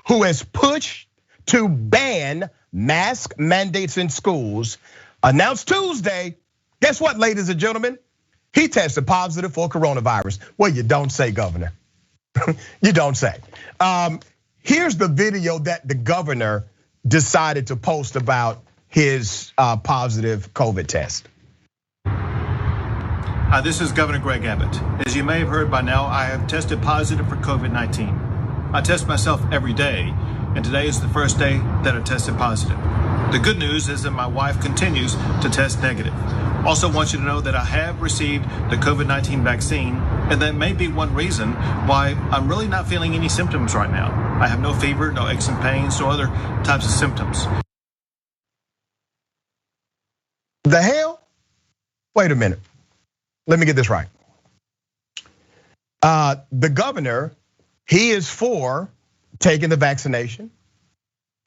who has pushed to ban mask mandates in schools, announced Tuesday, guess what, ladies and gentlemen? He tested positive for coronavirus. Well, you don't say, Governor. You don't say. Here's the video that the governor decided to post about his positive COVID test. Hi, this is Governor Greg Abbott. As you may have heard by now, I have tested positive for COVID-19. I test myself every day, and today is the first day that I tested positive. The good news is that my wife continues to test negative. Also want you to know that I have received the COVID-19 vaccine, and that may be one reason why I'm really not feeling any symptoms right now. I have no fever, no aches and pains, no other types of symptoms. The hell? Wait a minute. Let me get this right. The governor, he is for taking the vaccination.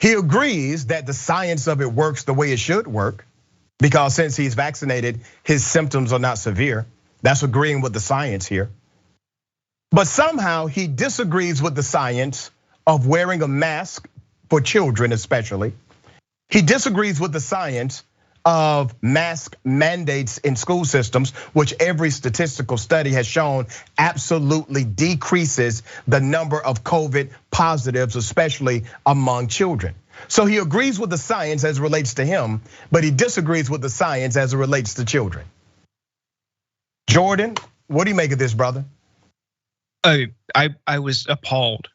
He agrees that the science of it works the way it should work, because since he's vaccinated, his symptoms are not severe. That's agreeing with the science here. But somehow he disagrees with the science of wearing a mask for children especially. He disagrees with the science of mask mandates in school systems, which every statistical study has shown absolutely decreases the number of COVID positives, especially among children. So he agrees with the science as it relates to him, but he disagrees with the science as it relates to children. Jordan, what do you make of this, brother? I was appalled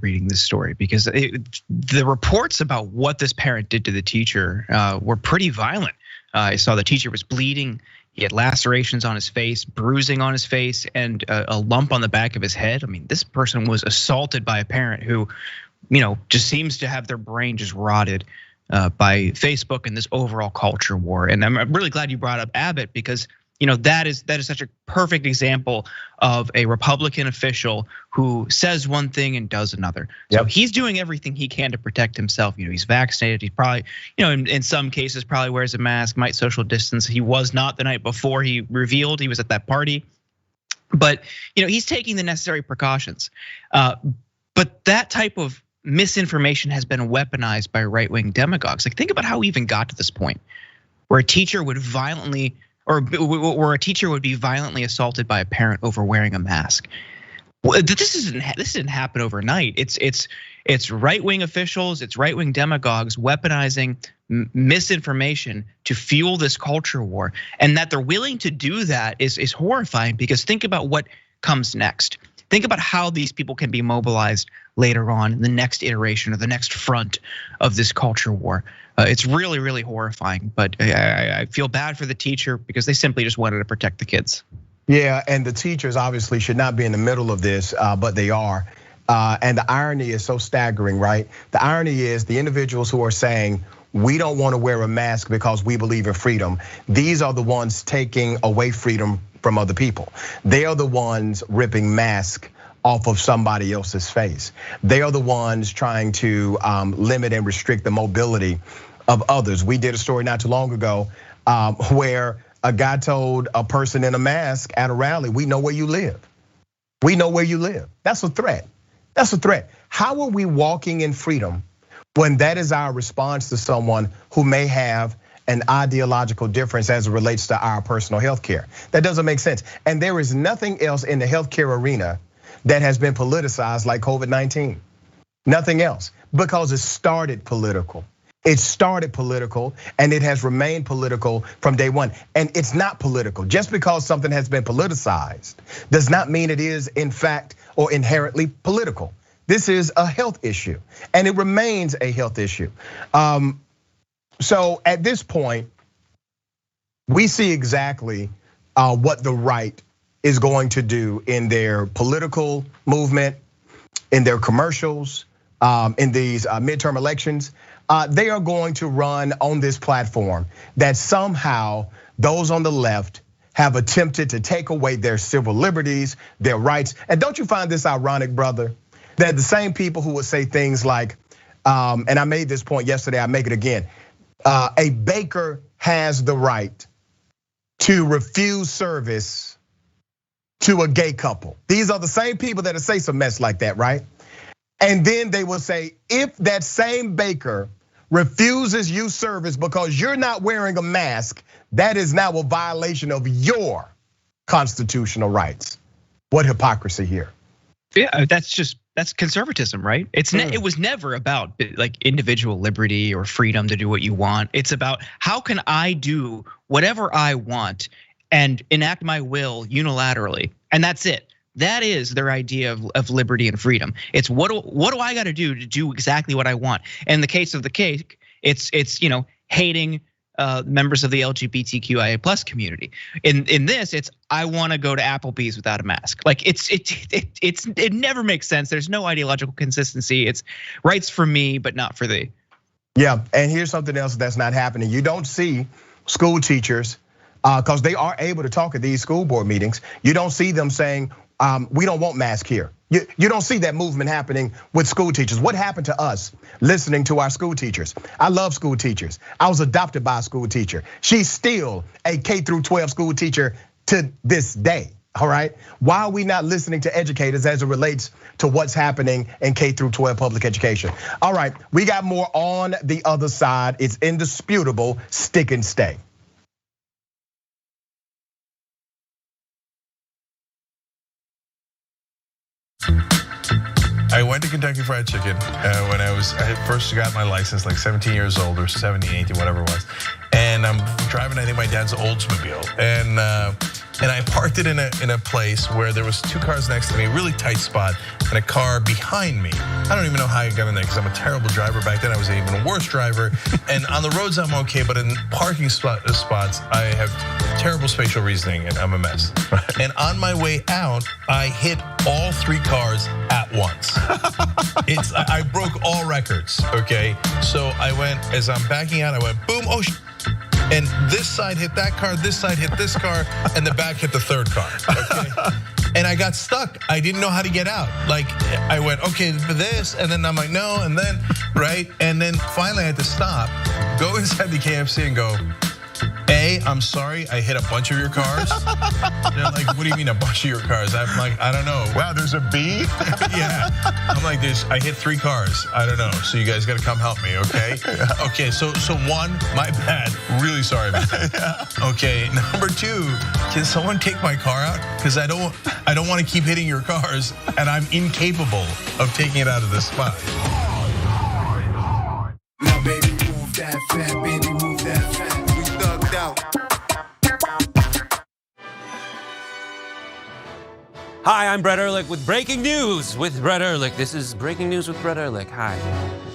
reading this story because the reports about what this parent did to the teacher were pretty violent. I saw the teacher was bleeding. He had lacerations on his face, bruising on his face, and a lump on the back of his head. I mean, this person was assaulted by a parent who, just seems to have their brain just rotted by Facebook and this overall culture war. And I'm really glad you brought up Abbott because that is such a perfect example of a Republican official who says one thing and does another. So he's doing everything he can to protect himself. He's vaccinated. He's probably, in some cases, probably wears a mask, might social distance. He was not the night before he revealed he was at that party. But he's taking the necessary precautions. But that type of misinformation has been weaponized by right-wing demagogues. Like, think about how we even got to this point, where a teacher would violently. Or where a teacher would be violently assaulted by a parent over wearing a mask. This didn't happen overnight. It's right-wing officials, it's right-wing demagogues weaponizing misinformation to fuel this culture war, and that they're willing to do that is horrifying. Because think about what comes next. Think about how these people can be mobilized later on in the next iteration or the next front of this culture war. It's really, really horrifying, but I feel bad for the teacher because they simply just wanted to protect the kids. Yeah, and the teachers obviously should not be in the middle of this, but they are. And the irony is so staggering, right? The irony is the individuals who are saying, we don't want to wear a mask because we believe in freedom. These are the ones taking away freedom from other people. They are the ones ripping masks off of somebody else's face. They are the ones trying to limit and restrict the mobility of others. We did a story not too long ago where a guy told a person in a mask at a rally, we know where you live. We know where you live. That's a threat. That's a threat. How are we walking in freedom when that is our response to someone who may have an ideological difference as it relates to our personal health care? That doesn't make sense. And there is nothing else in the healthcare arena that has been politicized like COVID-19. Nothing else, because it started political. It started political and it has remained political from day one. And it's not political. Just because something has been politicized does not mean it is in fact or inherently political. This is a health issue and it remains a health issue. So at this point, we see exactly what the right is going to do in their political movement, in their commercials, in these midterm elections. They are going to run on this platform that somehow those on the left have attempted to take away their civil liberties, their rights. And don't you find this ironic, brother, that the same people who would say things like, and I made this point yesterday, I make it again, a baker has the right to refuse service to a gay couple. These are the same people that say some mess like that, right? And then they will say, if that same baker refuses you service because you're not wearing a mask, that is now a violation of your constitutional rights. What hypocrisy here. Yeah, that's conservatism, right? It was never about like individual liberty or freedom to do what you want. It's about how can I do whatever I want and enact my will unilaterally, and that's it. That is their idea of liberty and freedom. It's what do I got to do exactly what I want. And in the case of the cake, it's hating members of the LGBTQIA plus community. In this, it's I want to go to Applebee's without a mask. Like it never makes sense. There's no ideological consistency. It's rights for me, but not for thee. Yeah, and here's something else that's not happening. You don't see school teachers, because they are able to talk at these school board meetings. You don't see them saying, we don't want masks here. You don't see that movement happening with school teachers. What happened to us listening to our school teachers? I love school teachers. I was adopted by a school teacher. She's still a K through 12 school teacher to this day, all right? Why are we not listening to educators as it relates to what's happening in K through 12 public education? All right, we got more on the other side. It's indisputable, stick and stay. I went to Kentucky Fried Chicken when I first got my license, like 17 years old or 17, 18, whatever it was. And I'm driving, I think my dad's Oldsmobile, and I parked it in a place where there was two cars next to me, really tight spot, and a car behind me. I don't even know how I got in there because I'm a terrible driver. Back then I was an even worse driver. And on the roads I'm okay, but in parking spots I have terrible spatial reasoning and I'm a mess. And on my way out, I hit all three cars at once. I broke all records, okay? So I went, as I'm backing out, I went boom, oh and this side hit that car, this side hit this car, and the back hit the third car, okay? And I got stuck. I didn't know how to get out. Like I went, okay, for this, and then I'm like, no, and then, right? And then finally I had to stop, go inside the KFC and go, I'm sorry, I hit a bunch of your cars. They're like, what do you mean a bunch of your cars? I'm like, I don't know. Wow, there's a B? Yeah, I'm like, I hit 3 cars. I don't know, so you guys gotta come help me, okay? Okay, so one, my bad, really sorry about that. Okay, number 2, can someone take my car out? Because I don't wanna keep hitting your cars and I'm incapable of taking it out of this spot. Now baby, move that fat, baby, move that fat. Hi, I'm Brett Ehrlich with Breaking News with Brett Ehrlich. This is Breaking News with Brett Ehrlich. Hi,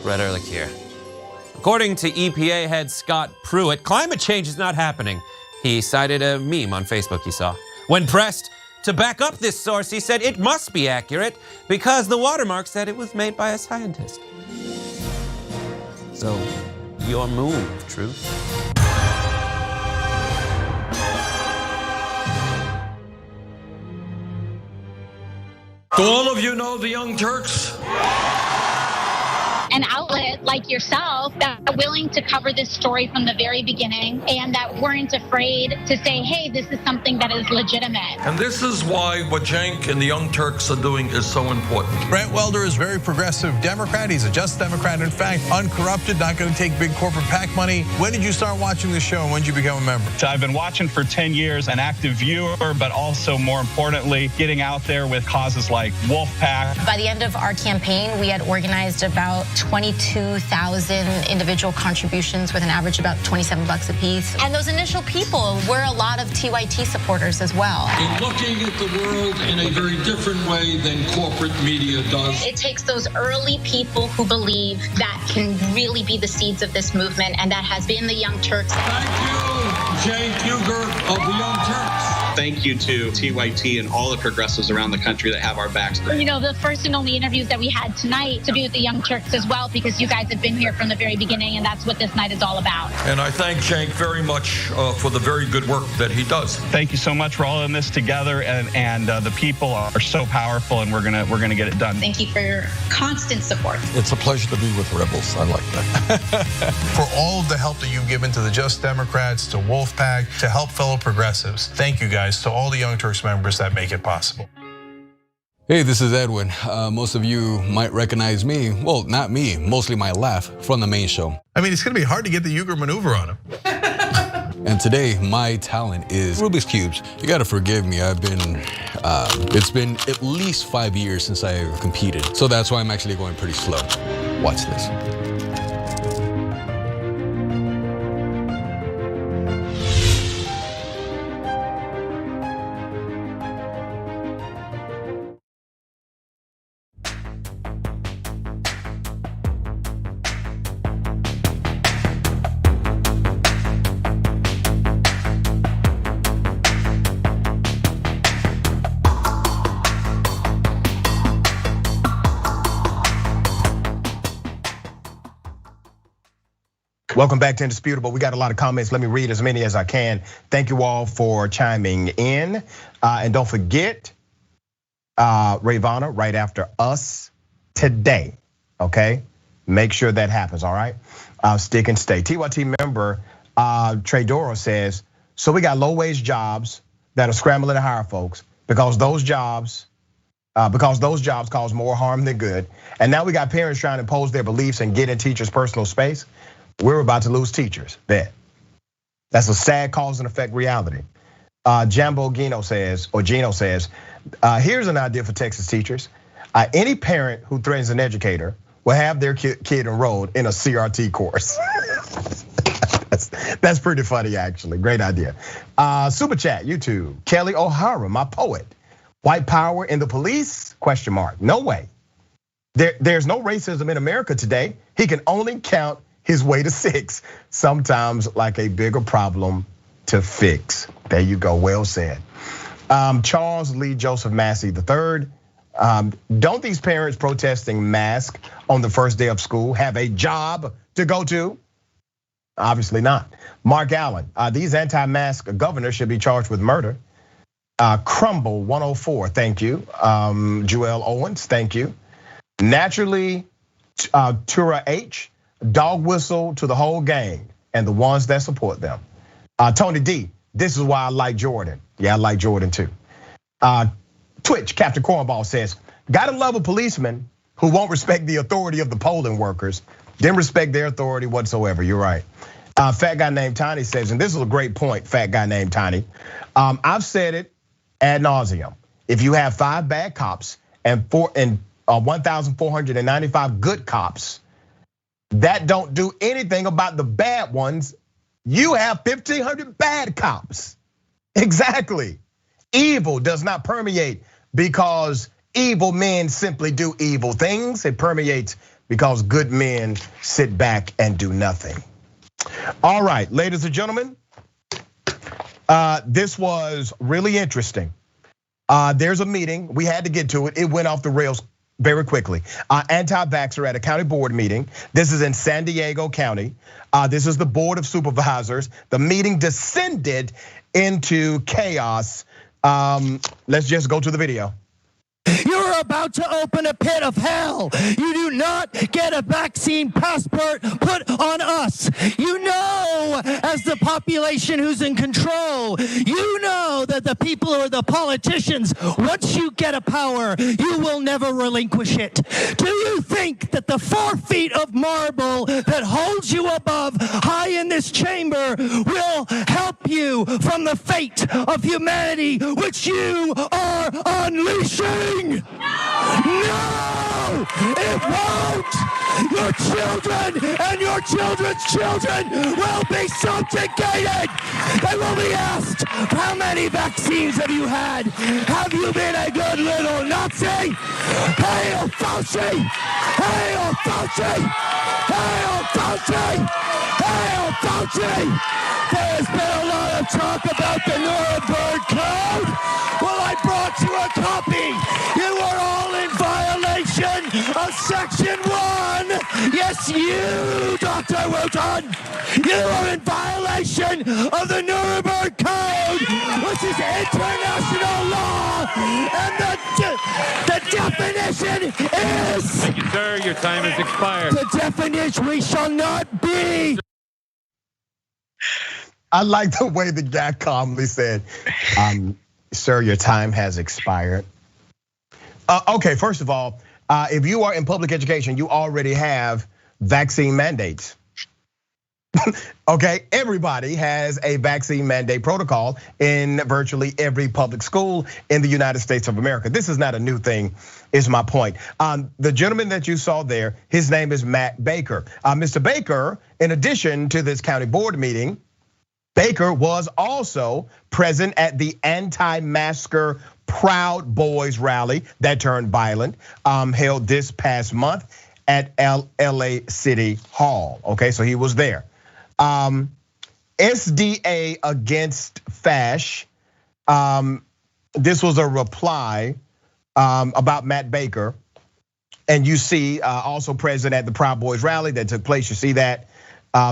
Brett Ehrlich here. According to EPA head Scott Pruitt, climate change is not happening. He cited a meme on Facebook he saw. When pressed to back up this source, he said it must be accurate because the watermark said it was made by a scientist. So, your move, Truth. Do all of you know the Young Turks? An outlet like yourself that are willing to cover this story from the very beginning and that weren't afraid to say, hey, this is something that is legitimate. And this is why what Cenk and the Young Turks are doing is so important. Brent Welder is very progressive Democrat. He's a just Democrat. In fact, uncorrupted, not going to take big corporate PAC money. When did you start watching the show and when did you become a member? So I've been watching for 10 years, an active viewer, but also more importantly, getting out there with causes like Wolfpack. By the end of our campaign, we had organized about 22,000 individual contributions with an average about $27 a piece. And those initial people were a lot of TYT supporters as well. In looking at the world in a very different way than corporate media does. It takes those early people who believe that can really be the seeds of this movement, and that has been the Young Turks. Thank you. Cenk Uygur of the Young Turks. Thank you to TYT and all the progressives around the country that have our backs. You know, the first and only interviews that we had tonight to be with the Young Turks as well, because you guys have been here from the very beginning, and that's what this night is all about. And I thank Cenk very much for the very good work that he does. Thank you so much for all in this together, and the people are so powerful, and we're gonna get it done. Thank you for your constant support. It's a pleasure to be with rebels. I like that. For all of the help that you've given to the Just Democrats, to Wolfpack, to help fellow progressives, thank you guys, to all the Young Turks members that make it possible. Hey, this is Edwin. Most of you might recognize me, well, not me, mostly my laugh from the main show. I mean, it's gonna be hard to get the Uyghur maneuver on him. And today, my talent is Rubik's Cubes. You gotta forgive me, it's been at least 5 years since I competed. So that's why I'm actually going pretty slow. Watch this. Welcome back to Indisputable. We got a lot of comments. Let me read as many as I can. Thank you all for chiming in. And don't forget, Ravana, right after us today, okay? Make sure that happens, all right? Stick and stay. TYT member Trey Doro says, so we got low-wage jobs that are scrambling to hire folks because those jobs cause more harm than good. And now we got parents trying to impose their beliefs and get in teachers' personal space. We're about to lose teachers, bet. That's a sad cause and effect reality. Gino says, here's an idea for Texas teachers. Any parent who threatens an educator will have their kid enrolled in a CRT course. That's pretty funny, actually. Great idea. Super chat, YouTube. Kelly O'Hara, my poet. White power in the police? ? No way. There's no racism in America today. He can only count his way to 6, sometimes like a bigger problem to fix. There you go, well said. Charles Lee Joseph Massey III. Don't these parents protesting masks on the first day of school have a job to go to? Obviously not. Mark Allen, these anti-mask governors should be charged with murder. Crumble 104, thank you. Joel Owens, thank you. Naturally, Tura H, dog whistle to the whole gang and the ones that support them. Tony D, this is why I like Jordan. Yeah, I like Jordan too. Twitch, Captain Cornball says, gotta love a policeman who won't respect the authority of the polling workers, didn't respect their authority whatsoever, you're right. Fat guy named Tiny says, and this is a great point, fat guy named Tiny. I've said it ad nauseum. If you have 5 bad cops and 1,495 good cops, that don't do anything about the bad ones, you have 1,500 bad cops. Exactly. Evil does not permeate because evil men simply do evil things. It permeates because good men sit back and do nothing. All right, ladies and gentlemen, this was really interesting. There's a meeting, we had to get to it. It went off the rails very quickly. Anti-vaxxer at a county board meeting. This is in San Diego County. This is the Board of Supervisors. The meeting descended into chaos. Let's just go to the video. You're about to open a pit of hell. You do not get a vaccine passport put on us. You know, as the population who's in control, you know that the people who are the politicians, once you get a power, you will never relinquish it. Do you think that the 4 feet of marble that holds you above high in this chamber will help you from the fate of humanity which you are unleashing? No, it won't. Your children and your children's children will be subjugated. They will be asked, how many vaccines have you had? Have you been a good little Nazi? Hail Fauci! Hail Fauci! Hail Fauci! Hail Fauci! There's been a lot of talk about the Nuremberg Code. Well, I brought you a copy. You are all in violation of Section 1. Yes, you, Dr. Wooten. You are in violation of the Nuremberg Code, which is international law. And the definition is... Thank you, sir. Your time has expired. The definition, we shall not be... I like the way the guy calmly said, sir, your time has expired. Okay, first of all, if you are in public education, you already have vaccine mandates. Okay, everybody has a vaccine mandate protocol in virtually every public school in the United States of America. This is not a new thing, is my point. The gentleman that you saw there, his name is Matt Baker. Mr. Baker, in addition to this county board meeting, Baker was also present at the anti-masker Proud Boys rally that turned violent, held this past month at LA City Hall. Okay, so he was there. SDA against Fash. This was a reply about Matt Baker. And you see also present at the Proud Boys rally that took place. You see that.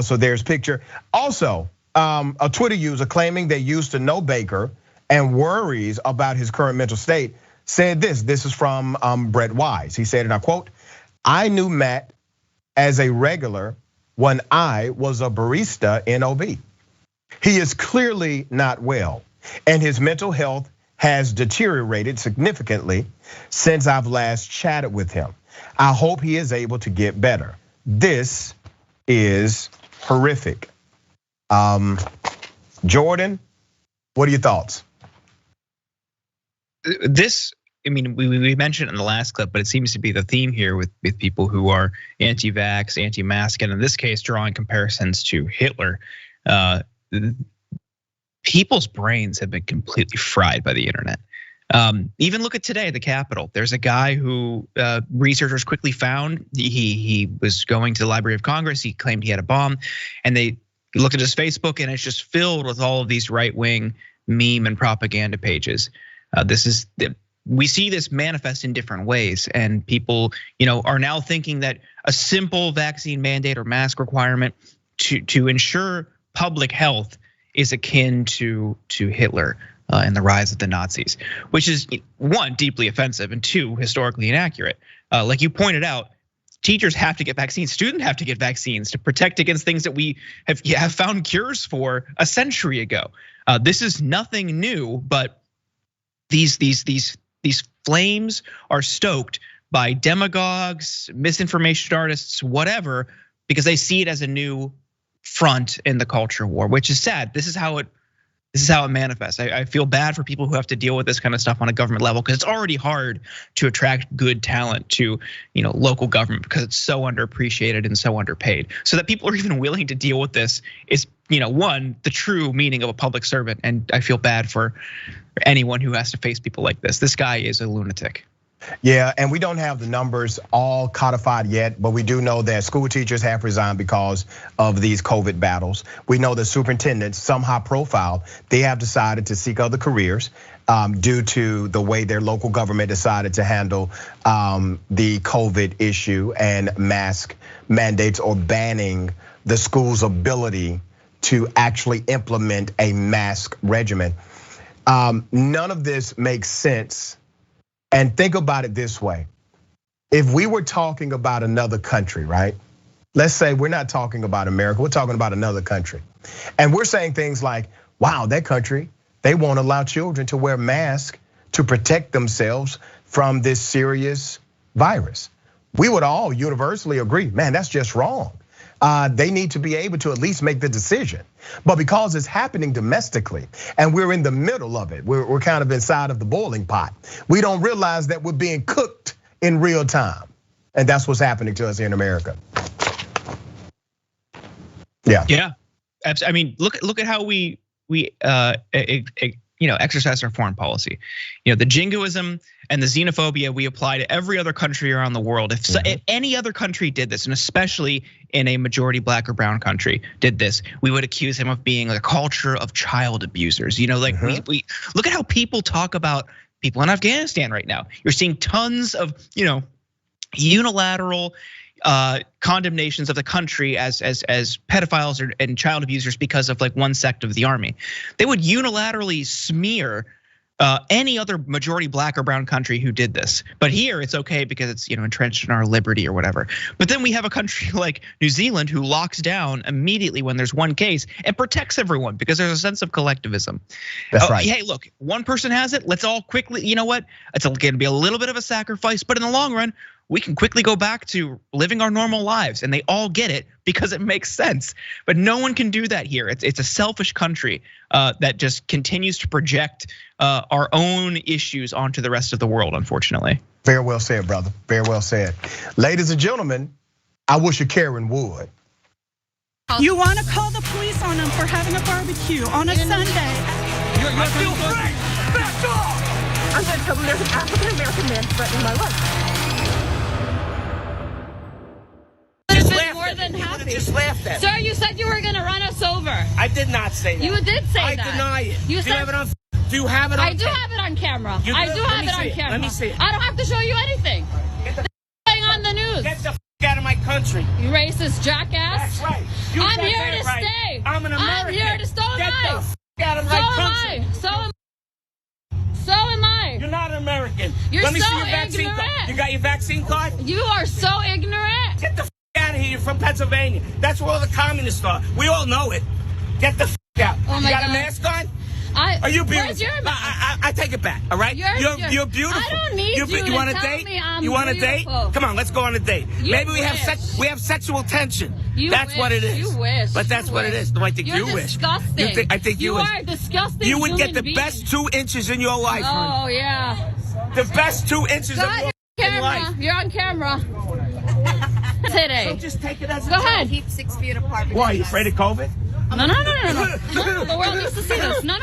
So there's picture. Also, a Twitter user claiming they used to know Baker and worries about his current mental state said this. This is from Brett Wise. He said, and I quote, "I knew Matt as a regular when I was a barista in OB. He is clearly not well, and his mental health has deteriorated significantly since I've last chatted with him. I hope he is able to get better. This is horrific." Jordan, what are your thoughts? This, I mean, we mentioned it in the last clip, but it seems to be the theme here with people who are anti-vax, anti-mask, and in this case, drawing comparisons to Hitler. People's brains have been completely fried by the internet. Even look at today at the Capitol. There's a guy who researchers quickly found. He was going to the Library of Congress. He claimed he had a bomb, and they looked at his Facebook, and it's just filled with all of these right-wing meme and propaganda pages. We see this manifest in different ways, and people, are now thinking that a simple vaccine mandate or mask requirement to ensure public health is akin to Hitler and the rise of the Nazis, which is one, deeply offensive, and two, historically inaccurate. Like you pointed out, teachers have to get vaccines, students have to get vaccines to protect against things that we have found cures for a century ago. This is nothing new, but these flames are stoked by demagogues, misinformation artists, whatever, because they see it as a new front in the culture war, which is sad. This is how it manifests. I feel bad for people who have to deal with this kind of stuff on a government level, because it's already hard to attract good talent to local government because it's so underappreciated and so underpaid. So that people are even willing to deal with this is one, the true meaning of a public servant, and I feel bad for anyone who has to face people like this. This guy is a lunatic. Yeah, and we don't have the numbers all codified yet, but we do know that school teachers have resigned because of these COVID battles. We know that superintendents, some high profile, they have decided to seek other careers due to the way their local government decided to handle the COVID issue and mask mandates or banning the school's ability to actually implement a mask regimen. None of this makes sense. And think about it this way. If we were talking about another country, right? Let's say we're not talking about America, we're talking about another country. And we're saying things like, wow, that country, they won't allow children to wear masks to protect themselves from this serious virus. We would all universally agree, man, that's just wrong. They need to be able to at least make the decision. But because it's happening domestically and we're in the middle of it, we're kind of inside of the boiling pot. We don't realize that we're being cooked in real time. And that's what's happening to us here in America. Yeah. Yeah, I mean, look at how we exercise our foreign policy. The jingoism and the xenophobia we apply to every other country around the world. If any other country did this, and especially in a majority black or brown country did this, we would accuse him of being a culture of child abusers. We look at how people talk about people in Afghanistan right now. You're seeing tons of, unilateral condemnations of the country as pedophiles and child abusers because of like one sect of the army. They would unilaterally smear any other majority black or brown country who did this. But here it's okay because it's entrenched in our liberty or whatever. But then we have a country like New Zealand who locks down immediately when there's one case and protects everyone because there's a sense of collectivism. That's right. Hey, look, one person has it. Let's all quickly, you know what? It's going to be a little bit of a sacrifice, but in the long run, we can quickly go back to living our normal lives, and they all get it because it makes sense. But no one can do that here. It's a selfish country that just continues to project our own issues onto the rest of the world, unfortunately. Very well said, brother. Very well said. Ladies and gentlemen, I wish a Karen would. You want to call the police on them for having a barbecue on a Sunday? I feel free. Back off! I'm going to tell them there's an African-American man threatening my life. More than happy. Just laughed at. Sir, you said you were going to run us over. I did not say that. You did say that. I deny it. You do you have it on? Do you have it on? I do have it on camera. I do have it on camera. Let me see it. I don't have to show you anything. Get the going on the news. Get the out of my country. You racist jackass. That's right. I'm here to stay. I'm an American. I'm here to stay. Get the out of my country. So am I. You're not an American. You're Let me so see your vaccine ignorant. card. You got your vaccine card? You are so ignorant. Get the out of here. You're from Pennsylvania. That's where all the communists are. We all know it. Get the out. Oh my you got God. a mask on? Are you beautiful? I take it back. All right. You're beautiful. I don't need you want a date? You want a date? Come on, let's go on a date. Maybe we have sexual tension. That's what it is. You wish. But that's what it is. No, I think You're you wish. Disgusting. I think you are wish. a disgusting. You would get the being. best 2 inches in your life. Oh yeah. The best 2 inches of your life. You're on camera. Today. So just take it as Go ahead. Keep 6 feet apart. Why? Are you afraid of COVID? No. The world needs to see this. No.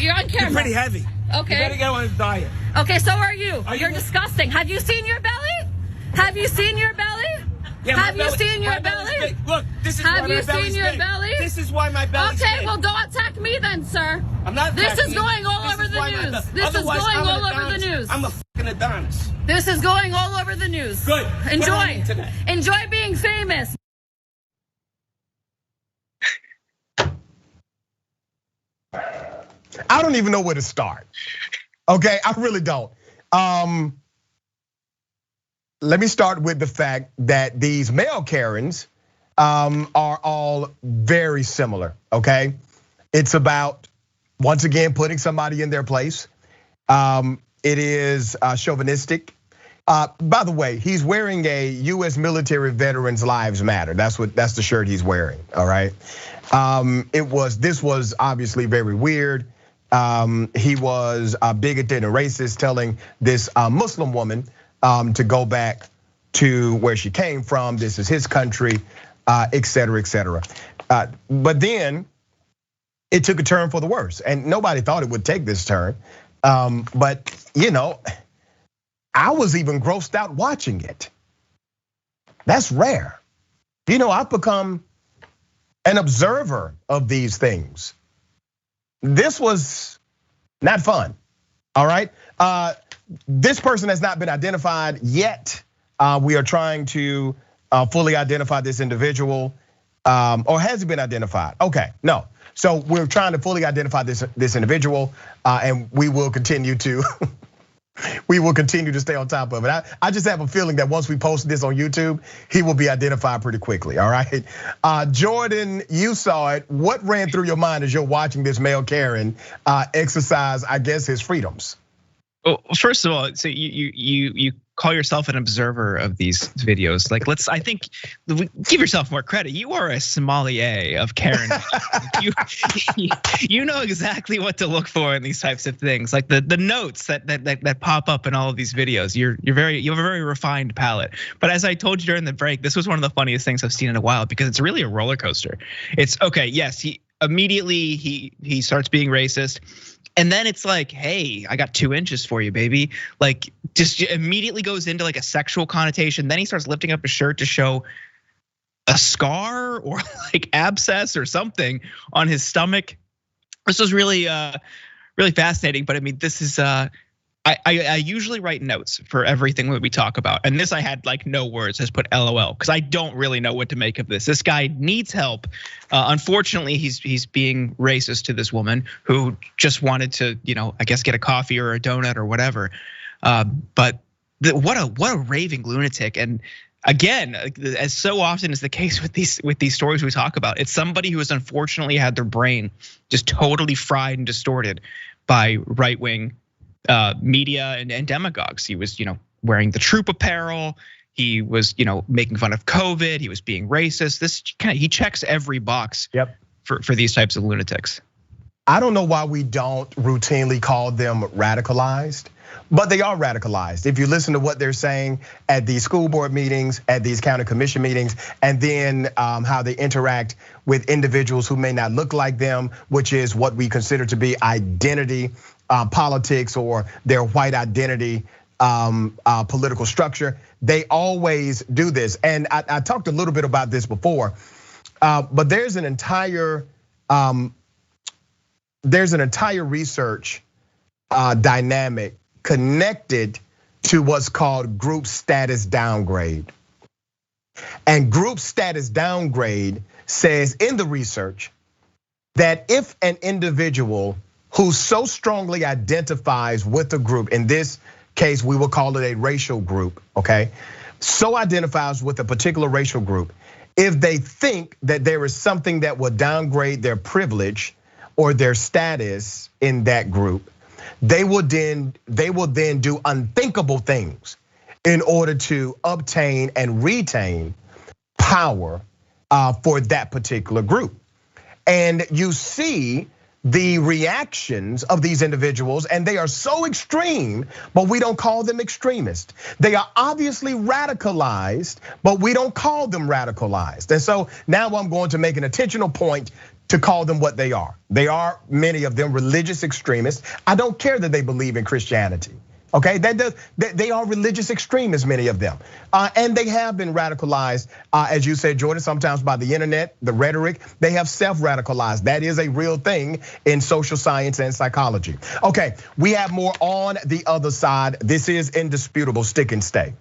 You're on camera. You're pretty heavy. Okay. You better get on a diet. Okay, so are you. You're disgusting. Have you seen your belly? Have you seen your belly? Yeah, Have you seen your belly? Look, this is Have why my you belly's seen your big. belly? This is why my belly's Okay, big. well, don't attack me then, sir. I'm not This attacking is you. going all This over is the why my news. be- This is Otherwise, going I'm an all over the Adonis. news. I'm a fucking Adonis. This is going all over the news. Good. Put it on the internet. Enjoy being famous. I don't even know where to start. Okay, I really don't. Let me start with the fact that these male Karens are all very similar, okay? It's about, once again, putting somebody in their place. It is chauvinistic. By the way, he's wearing a US military veterans lives matter. That's the shirt he's wearing, all right? This was obviously very weird. He was bigoted and racist, telling this Muslim woman to go back to where she came from. This is his country, et cetera, et cetera. But then it took a turn for the worse, and nobody thought it would take this turn. But I was even grossed out watching it. That's rare. I've become an observer of these things. This was not fun, all right? This person has not been identified yet. We are trying to fully identify this individual, or has he been identified? Okay, no. So we're trying to fully identify this individual, and we will continue to stay on top of it. I just have a feeling that once we post this on YouTube, he will be identified pretty quickly, all right? Jordan, you saw it. What ran through your mind as you're watching this male Karen exercise, I guess, his freedoms? Well, first of all, so you call yourself an observer of these videos. Like, I think, give yourself more credit. You are a sommelier of Karen. you know exactly what to look for in these types of things. Like the notes that pop up in all of these videos. You have a very refined palate. But as I told you during the break, this was one of the funniest things I've seen in a while because it's really a roller coaster. It's okay, yes, immediately he starts being racist. And then it's like, hey, I got 2 inches for you, baby. Like, just immediately goes into like a sexual connotation. Then he starts lifting up his shirt to show a scar or like abscess or something on his stomach. This was really, really fascinating. But I mean, this is, I usually write notes for everything that we talk about. And this I had like no words, just put LOL, because I don't really know what to make of this. This guy needs help. Unfortunately, he's being racist to this woman who just wanted to, I guess get a coffee or a donut or whatever. But what a raving lunatic. And again, as so often is the case with these stories we talk about, it's somebody who has unfortunately had their brain just totally fried and distorted by right-wing media and demagogues. He was, wearing the troop apparel. He was, making fun of COVID. He was being racist. He checks every box. For these types of lunatics. I don't know why we don't routinely call them radicalized, but they are radicalized. If you listen to what they're saying at these school board meetings, at these county commission meetings, and then how they interact with individuals who may not look like them, which is what we consider to be identity politics or their white identity political structure. They always do this. And I talked a little bit about this before, but there's an entire research dynamic connected to what's called group status downgrade. And group status downgrade says in the research that if an individual who so strongly identifies with the group, in this case, we will call it a racial group, okay? So identifies with a particular racial group, if they think that there is something that will downgrade their privilege or their status in that group, they will then do unthinkable things in order to obtain and retain power for that particular group. And you see the reactions of these individuals, and they are so extreme, but we don't call them extremists. They are obviously radicalized, but we don't call them radicalized. And so now I'm going to make an intentional point to call them what they are. They are, many of them, religious extremists. I don't care that they believe in Christianity. Okay, they are religious extremists, many of them. And they have been radicalized, as you said, Jordan, sometimes by the internet, the rhetoric. They have self-radicalized. That is a real thing in social science and psychology. Okay, we have more on the other side. This is indisputable. Stick and stay.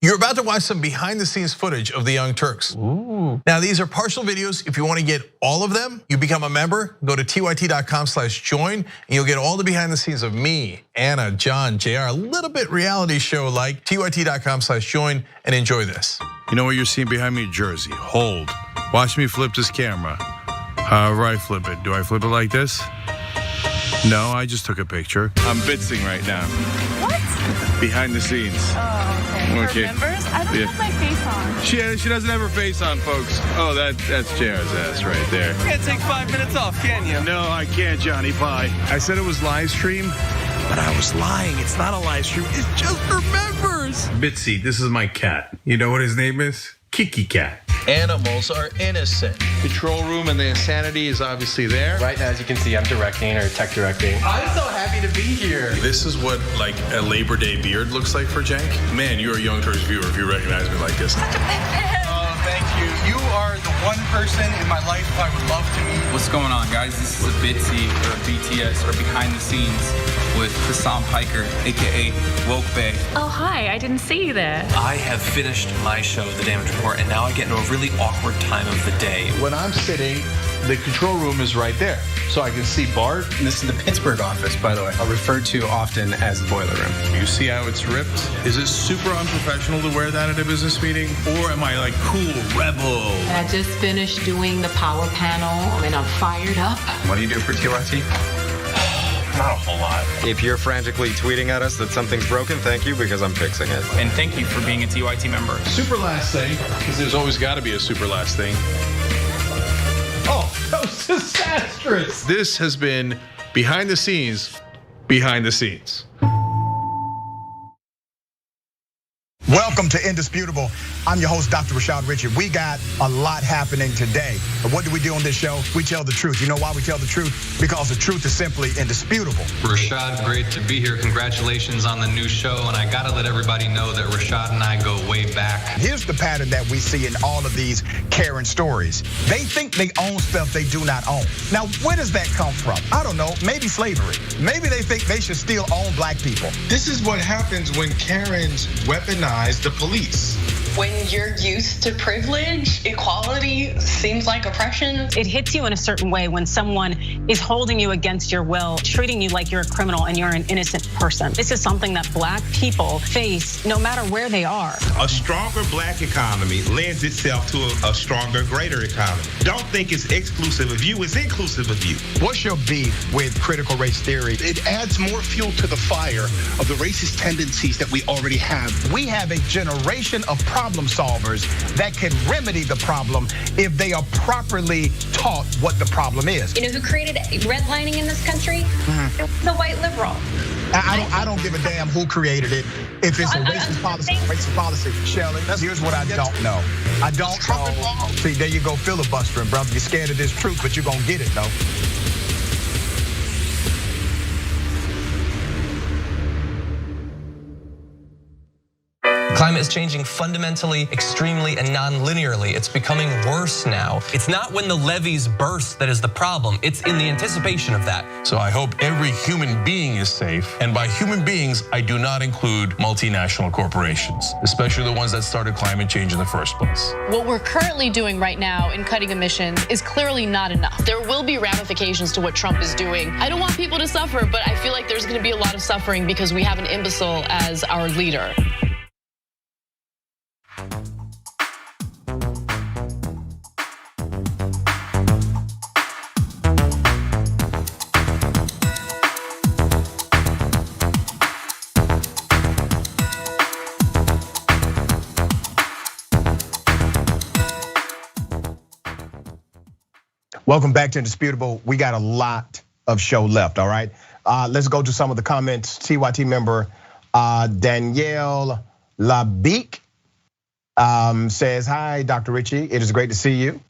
You're about to watch some behind the scenes footage of the Young Turks. Ooh. Now these are partial videos. If you want to get all of them, you become a member, go to tyt.com/join, and you'll get all the behind the scenes of me, Anna, John, JR, a little bit reality show like, tyt.com/join, and enjoy this. You know what you're seeing behind me? Jersey, hold. Watch me flip this camera. However I flip it. Do I flip it like this? No, I just took a picture. I'm bitzing right now. What? Behind the scenes. Oh, okay. For members? I don't have my face on. She doesn't have her face on, folks. Oh, that's JR's ass right there. You can't take 5 minutes off, can you? No, I can't, Johnny Pie. I said it was live stream, but I was lying. It's not a live stream. It's just for members. Bitsy, this is my cat. You know what his name is? Kiki Cat. Animals are innocent. Control room and the insanity is obviously there. Right now, as you can see, I'm directing or tech directing. I'm so happy to be here. This is what like a Labor Day beard looks like for Jank. Man, you're a Young Turks viewer if you recognize me like this. Oh, thank you. You are the one person in my life I would love to meet. What's going on, guys? This is a Bitsy or a BTS or behind the scenes with Hassan Piker, AKA Woke Bay. Oh, hi, I didn't see you there. I have finished my show, The Damage Report, and now I get into a really awkward time of the day. When I'm sitting, the control room is right there. So I can see Bart. This is the Pittsburgh office, by the way. Referred to often as the boiler room. You see how it's ripped? Is it super unprofessional to wear that at a business meeting? Or am I like cool, rebel? I just finished doing the power panel and I'm fired up. What do you do for TYT? Not a whole lot. If you're frantically tweeting at us that something's broken, thank you, because I'm fixing it. And thank you for being a TYT member. Super last thing, because there's always got to be a super last thing. Oh, that was disastrous. This has been behind the scenes, behind the scenes. Welcome to Indisputable. I'm your host, Dr. Rashad Richard. We got a lot happening today. But what do we do on this show? We tell the truth. You know why we tell the truth? Because the truth is simply indisputable. Rashad, great to be here. Congratulations on the new show. And I gotta let everybody know that Rashad and I go way back. Here's the pattern that we see in all of these Karen stories. They think they own stuff they do not own. Now, where does that come from? I don't know, maybe slavery. Maybe they think they should still own black people. This is what happens when Karens weaponize the police. When you're used to privilege, equality seems like oppression. It hits you in a certain way when someone is holding you against your will, treating you like you're a criminal and you're an innocent person. This is something that black people face no matter where they are. A stronger black economy lends itself to a stronger, greater economy. Don't think it's exclusive of you, it's inclusive of you. What's your beef with critical race theory? It adds more fuel to the fire of the racist tendencies that we already have. We have a generation of problem solvers that can remedy the problem if they are properly taught what the problem is. You know who created redlining in this country? It was a white liberal. I don't give a damn who created it. If it's a racist policy, Shelley, here's what I don't know. I don't know. See, there you go filibustering, brother. You're scared of this truth, but you're gonna get it, though. Climate is changing fundamentally, extremely, and non-linearly. It's becoming worse now. It's not when the levees burst that is the problem. It's in the anticipation of that. So I hope every human being is safe. And by human beings, I do not include multinational corporations, especially the ones that started climate change in the first place. What we're currently doing right now in cutting emissions is clearly not enough. There will be ramifications to what Trump is doing. I don't want people to suffer, but I feel like there's gonna be a lot of suffering because we have an imbecile as our leader. Welcome back to Indisputable. We got a lot of show left, all right? Let's go to some of the comments. TYT member Danielle Labique says, hi, Dr. Richie, it is great to see you.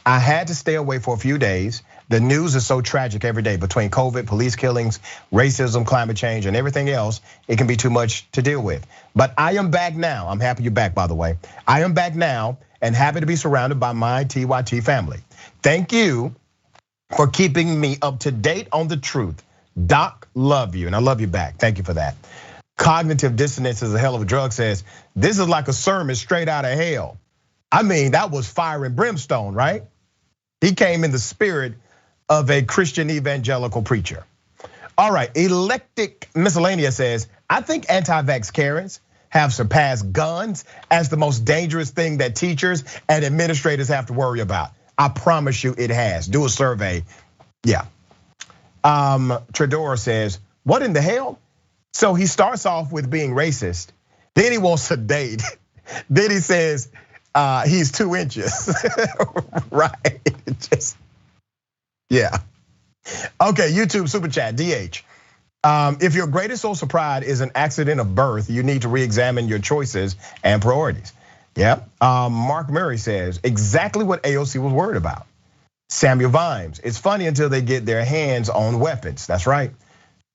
I had to stay away for a few days. The news is so tragic every day between COVID, police killings, racism, climate change, and everything else. It can be too much to deal with. But I am back now. I'm happy you're back, by the way. I am back now and happy to be surrounded by my TYT family. Thank you for keeping me up to date on the truth. Doc, love you, and I love you back. Thank you for that. Cognitive dissonance is a hell of a drug says, this is like a sermon straight out of hell. I mean, that was fire and brimstone, right? He came in the spirit of a Christian evangelical preacher. All right, Electric Miscellaneous says, I think anti-vax Karens have surpassed guns as the most dangerous thing that teachers and administrators have to worry about. I promise you it has. Do a survey. Yeah. Tredora says, what in the hell? So he starts off with being racist. Then he wants to date. Then he says he's 2 inches. Right. Just, yeah. Okay, YouTube super chat, DH. If your greatest source of pride is an accident of birth, you need to re-examine your choices and priorities. Yep. Mark Murray says exactly what AOC was worried about. Samuel Vimes, it's funny until they get their hands on weapons. That's right.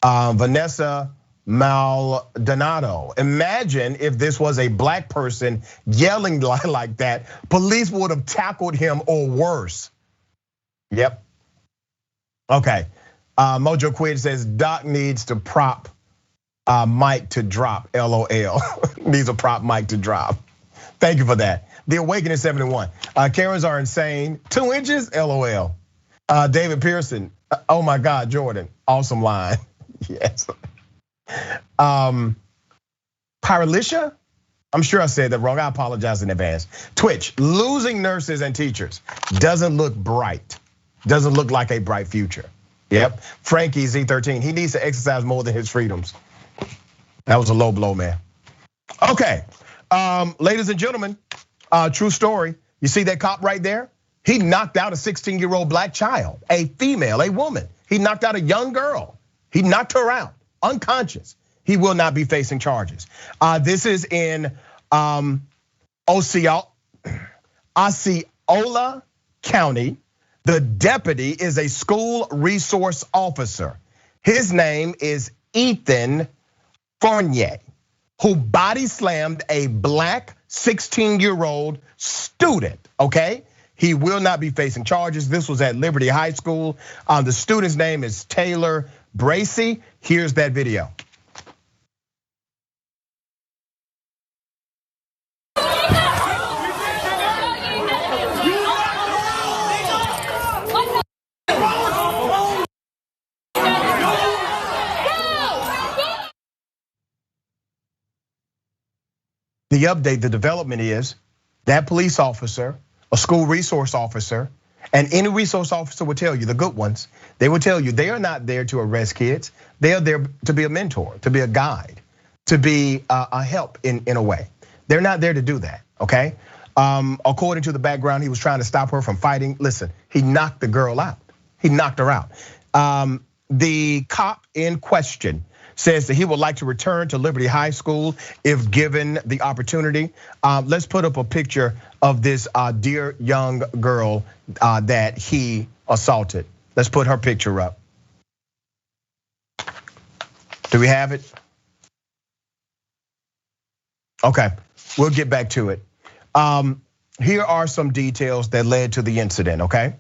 Vanessa Maldonado, imagine if this was a black person yelling like that, police would have tackled him or worse. Yep. Okay. Mojo Quid says Doc needs to prop Mike to drop. LOL. Needs a prop Mike to drop. Thank you for that. The Awakening 71. Karens are insane. 2 inches, LOL. David Pearson, oh my God, Jordan, awesome line. Yes. Pyralicia, I'm sure I said that wrong. I apologize in advance. Twitch, losing nurses and teachers doesn't look bright. Doesn't look like a bright future. Yep. Frankie Z13, he needs to exercise more than his freedoms. That was a low blow, man. Okay. Ladies and gentlemen, true story. You see that cop right there? He knocked out a 16-year-old black child, a female, a woman. He knocked out a young girl. He knocked her out, unconscious. He will not be facing charges. This is in Osceola County, the deputy is a school resource officer. His name is Ethan Fournier, who body slammed a black 16-year-old student, okay? He will not be facing charges. This was at Liberty High School. The student's name is Taylor Bracey. Here's that video. The update, the development is that police officer, a school resource officer, and any resource officer will tell you, the good ones, they will tell you they are not there to arrest kids. They are there to be a mentor, to be a guide, to be a help in a way. They're not there to do that, okay? According to the background, he was trying to stop her from fighting. Listen, he knocked the girl out. He knocked her out. The cop in question says that he would like to return to Liberty High School if given the opportunity. Let's put up a picture of this dear young girl that he assaulted. Let's put her picture up. Do we have it? Okay, we'll get back to it. Here are some details that led to the incident, okay?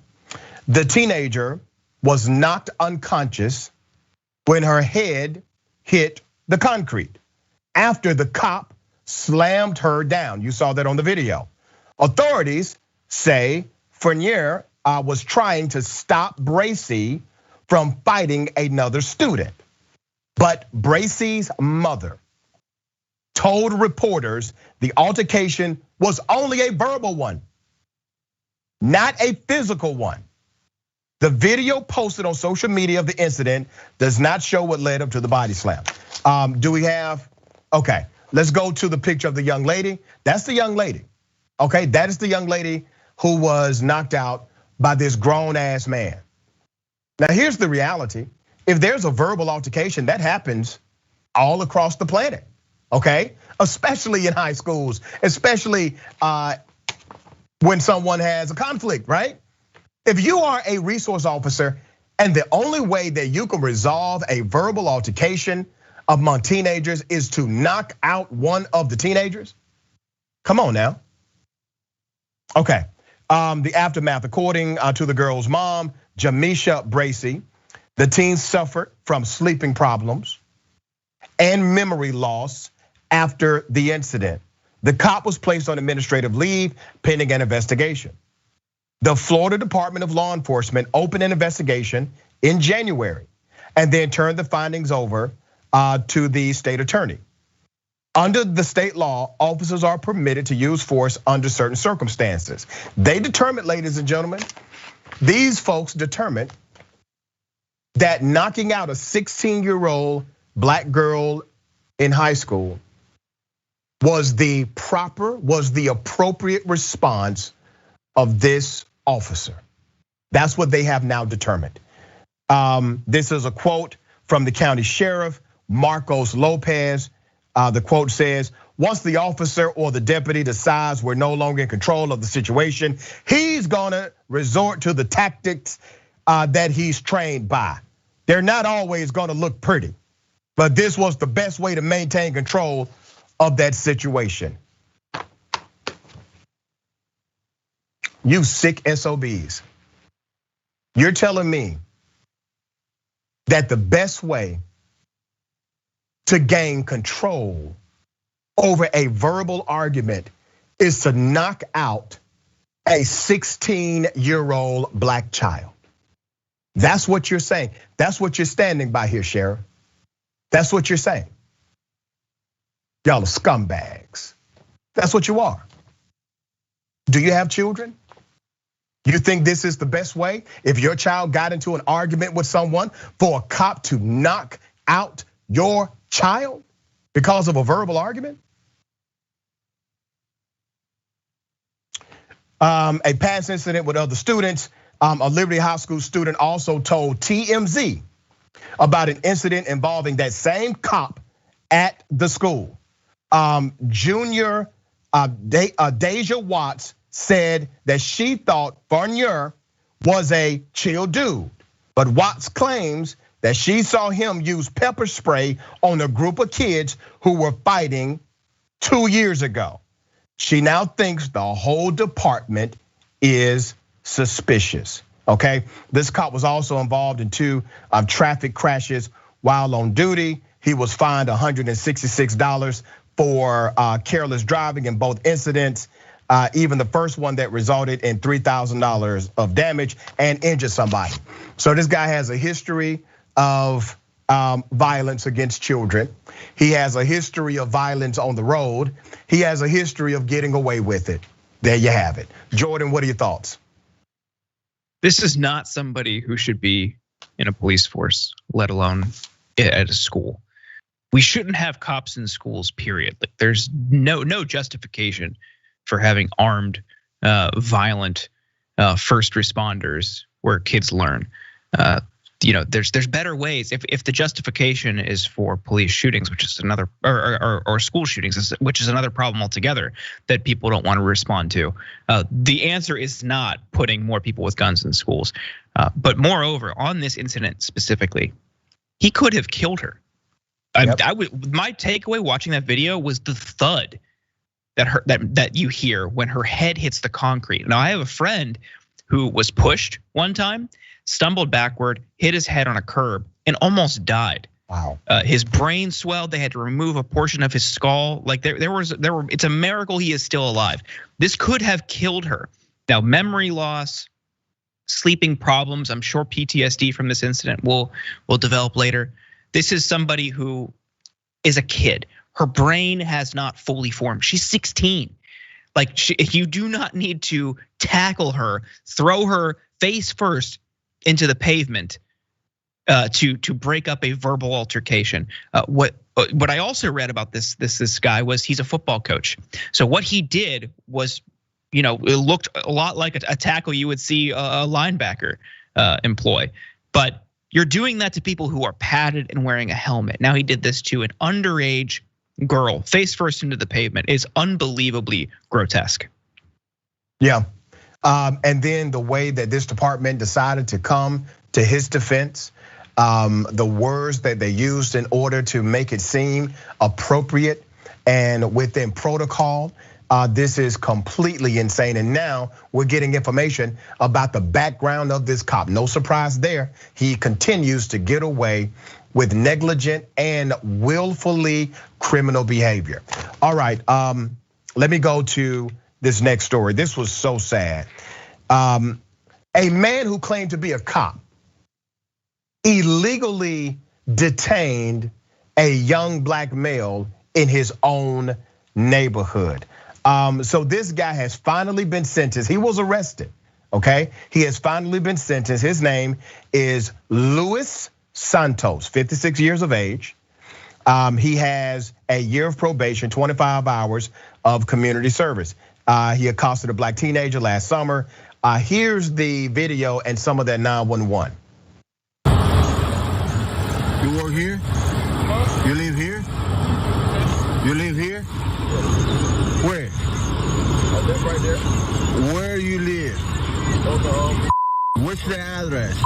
The teenager was knocked unconscious when her head hit the concrete after the cop slammed her down. You saw that on the video. Authorities say Fournier was trying to stop Bracey from fighting another student. But Bracey's mother told reporters the altercation was only a verbal one, not a physical one. The video posted on social media of the incident does not show what led up to the body slam. Do we have, okay, let's go to the picture of the young lady. That's the young lady, okay? That is the young lady who was knocked out by this grown ass man. Now here's the reality. If there's a verbal altercation, that happens all across the planet, okay? Especially in high schools, especially when someone has a conflict, right? If you are a resource officer and the only way that you can resolve a verbal altercation among teenagers is to knock out one of the teenagers, come on now. Okay, the aftermath, according to the girl's mom, Jamisha Bracey, the teen suffered from sleeping problems and memory loss after the incident. The cop was placed on administrative leave pending an investigation. The Florida Department of Law Enforcement opened an investigation in January and then turned the findings over to the state attorney. Under the state law, officers are permitted to use force under certain circumstances. They determined, ladies and gentlemen, these folks determined that knocking out a 16-year-old black girl in high school was the appropriate response of this officer. That's what they have now determined. This is a quote from the county sheriff, Marcos Lopez. The quote says, once the officer or the deputy decides we're no longer in control of the situation, he's gonna resort to the tactics that he's trained by. They're not always gonna look pretty, but this was the best way to maintain control of that situation. You sick SOBs. You're telling me that the best way to gain control over a verbal argument is to knock out a 16-year-old black child. That's what you're saying. That's what you're standing by here, Sheriff. That's what you're saying. Y'all are scumbags. That's what you are. Do you have children? You think this is the best way? If your child got into an argument with someone, for a cop to knock out your child because of a verbal argument? A past incident with other students, a Liberty High School student also told TMZ about an incident involving that same cop at the school. Junior Deja Watts said that she thought Fournier was a chill dude, but Watts claims that she saw him use pepper spray on a group of kids who were fighting 2 years ago. She now thinks the whole department is suspicious, okay? This cop was also involved in 2 traffic crashes while on duty. He was fined $166 for careless driving in both incidents. Even the first one that resulted in $3,000 of damage and injured somebody. So this guy has a history of violence against children. He has a history of violence on the road. He has a history of getting away with it. There you have it. Jordan, what are your thoughts? This is not somebody who should be in a police force, let alone at a school. We shouldn't have cops in schools, period. Like, there's no justification for having armed, violent first responders where kids learn. There's better ways. If the justification is for police shootings, which is another, or school shootings, which is another problem altogether that people don't want to respond to. The answer is not putting more people with guns in schools. But moreover, on this incident specifically, he could have killed her. Yep. My takeaway watching that video was the thud that you hear when her head hits the concrete. Now, I have a friend who was pushed one time, stumbled backward, hit his head on a curb, and almost died. Wow. His brain swelled. They had to remove a portion of his skull. Like it's a miracle he is still alive. This could have killed her. Now, memory loss, sleeping problems. I'm sure PTSD from this incident will develop later. This is somebody who is a kid. Her brain has not fully formed. She's 16. Like, you do not need to tackle her, throw her face first into the pavement to break up a verbal altercation. What I also read about this guy was he's a football coach. So what he did was, it looked a lot like a tackle you would see a linebacker employ, but you're doing that to people who are padded and wearing a helmet. Now he did this to an underage girl, face first into the pavement. Is unbelievably grotesque. Yeah, and then the way that this department decided to come to his defense, the words that they used in order to make it seem appropriate and within protocol. This is completely insane. And now we're getting information about the background of this cop. No surprise there. He continues to get away with negligent and willfully criminal behavior. All right, let me go to this next story. This was so sad. A man who claimed to be a cop illegally detained a young black male in his own neighborhood. So this guy has finally been sentenced. He was arrested, okay? He has finally been sentenced. His name is Luis Santos, 56 years of age. He has a year of probation, 25 hours of community service. He accosted a black teenager last summer. Here's the video and some of that 911. You work here? You live here? You live here? Where? I live right there. Where you live? What's the address?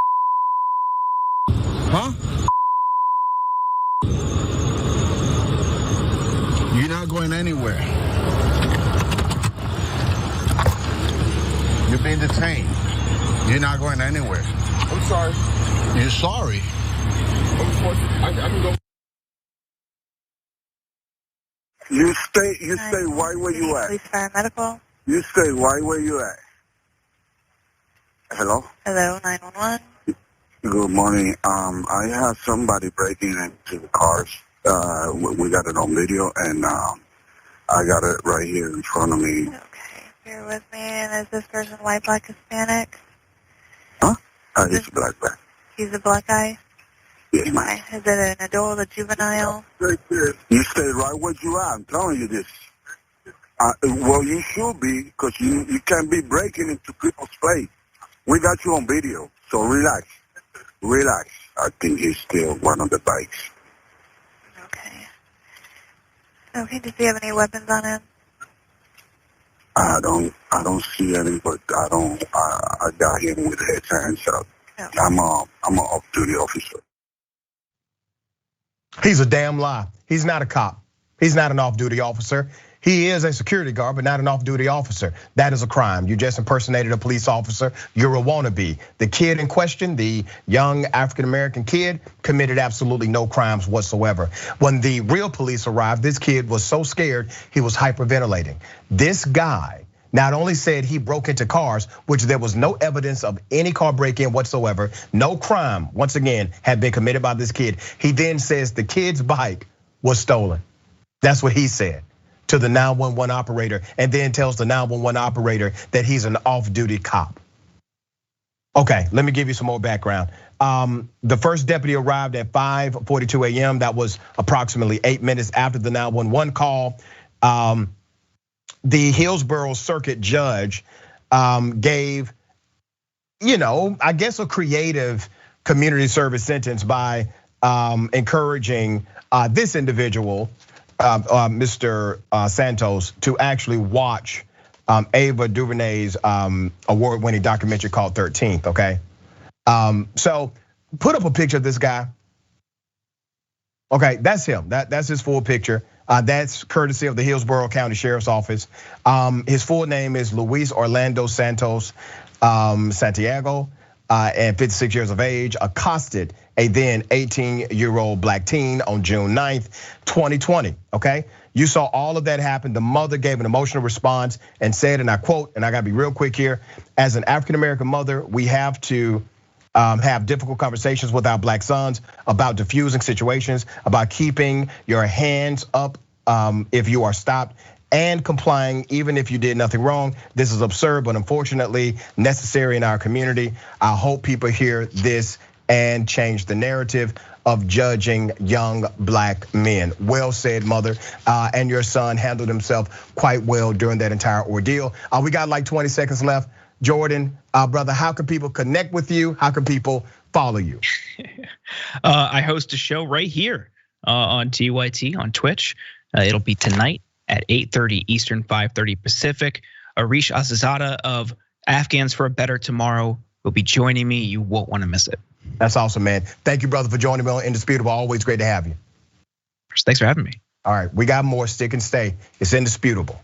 Huh? You're not going anywhere. You're being detained. You're not going anywhere. I'm sorry. You're sorry? I can go. You stay right where you at. Police paramedical. You stay right where you at. Hello? Hello, 911. Good morning. I have somebody breaking into the cars. We got it on video, and I got it right here in front of me. Okay, bear with me. And is this person white, black, Hispanic? Huh? He's a black guy. He's a black guy? Yes, ma'am. Is it an adult, a juvenile? You stay right where you are. I'm telling you this. Well, you should be, because you can't be breaking into people's place. We got you on video, so relax. Relax. I think he's still one of the bikes. Okay, does he have any weapons on him? I don't see any, but I got him with his hands up. I'm an off-duty officer. He's a damn lie. He's not a cop. He's not an off-duty officer. He is a security guard, but not an off-duty officer. That is a crime. You just impersonated a police officer. You're a wannabe. The kid in question, the young African-American kid, committed absolutely no crimes whatsoever. When the real police arrived, this kid was so scared, he was hyperventilating. This guy not only said he broke into cars, which there was no evidence of any car break-in whatsoever, no crime, once again, had been committed by this kid. He then says the kid's bike was stolen. That's what he said to the 911 operator, and then tells the 911 operator that he's an off-duty cop. Okay, let me give you some more background. The first deputy arrived at 5:42 a.m. That was approximately 8 minutes after the 911 call. The Hillsborough Circuit judge gave, I guess a creative community service sentence by encouraging this individual, Mr. Santos, to actually watch Ava DuVernay's award-winning documentary called 13th, okay? So put up a picture of this guy. Okay, that's him, that's his full picture. That's courtesy of the Hillsborough County Sheriff's Office. His full name is Luis Orlando Santos Santiago, and 56 years of age, accosted a then 18-year-old black teen on June 9th, 2020, okay? You saw all of that happen. The mother gave an emotional response and said, and I quote, and I gotta be real quick here, as an African-American mother, we have to have difficult conversations with our black sons about diffusing situations, about keeping your hands up if you are stopped, and complying even if you did nothing wrong. This is absurd, but unfortunately necessary in our community. I hope people hear this and change the narrative of judging young black men. Well said, mother. And your son handled himself quite well during that entire ordeal. We got like 20 seconds left. Jordan, brother, how can people connect with you? How can people follow you? I host a show right here on TYT on Twitch. It'll be tonight at 8:30 Eastern, 5:30 Pacific. Arish Azizada of Afghans for a Better Tomorrow will be joining me. You won't want to miss it. That's awesome, man. Thank you, brother, for joining me on Indisputable. Always great to have you. Thanks for having me. All right, we got more. Stick and stay. It's Indisputable.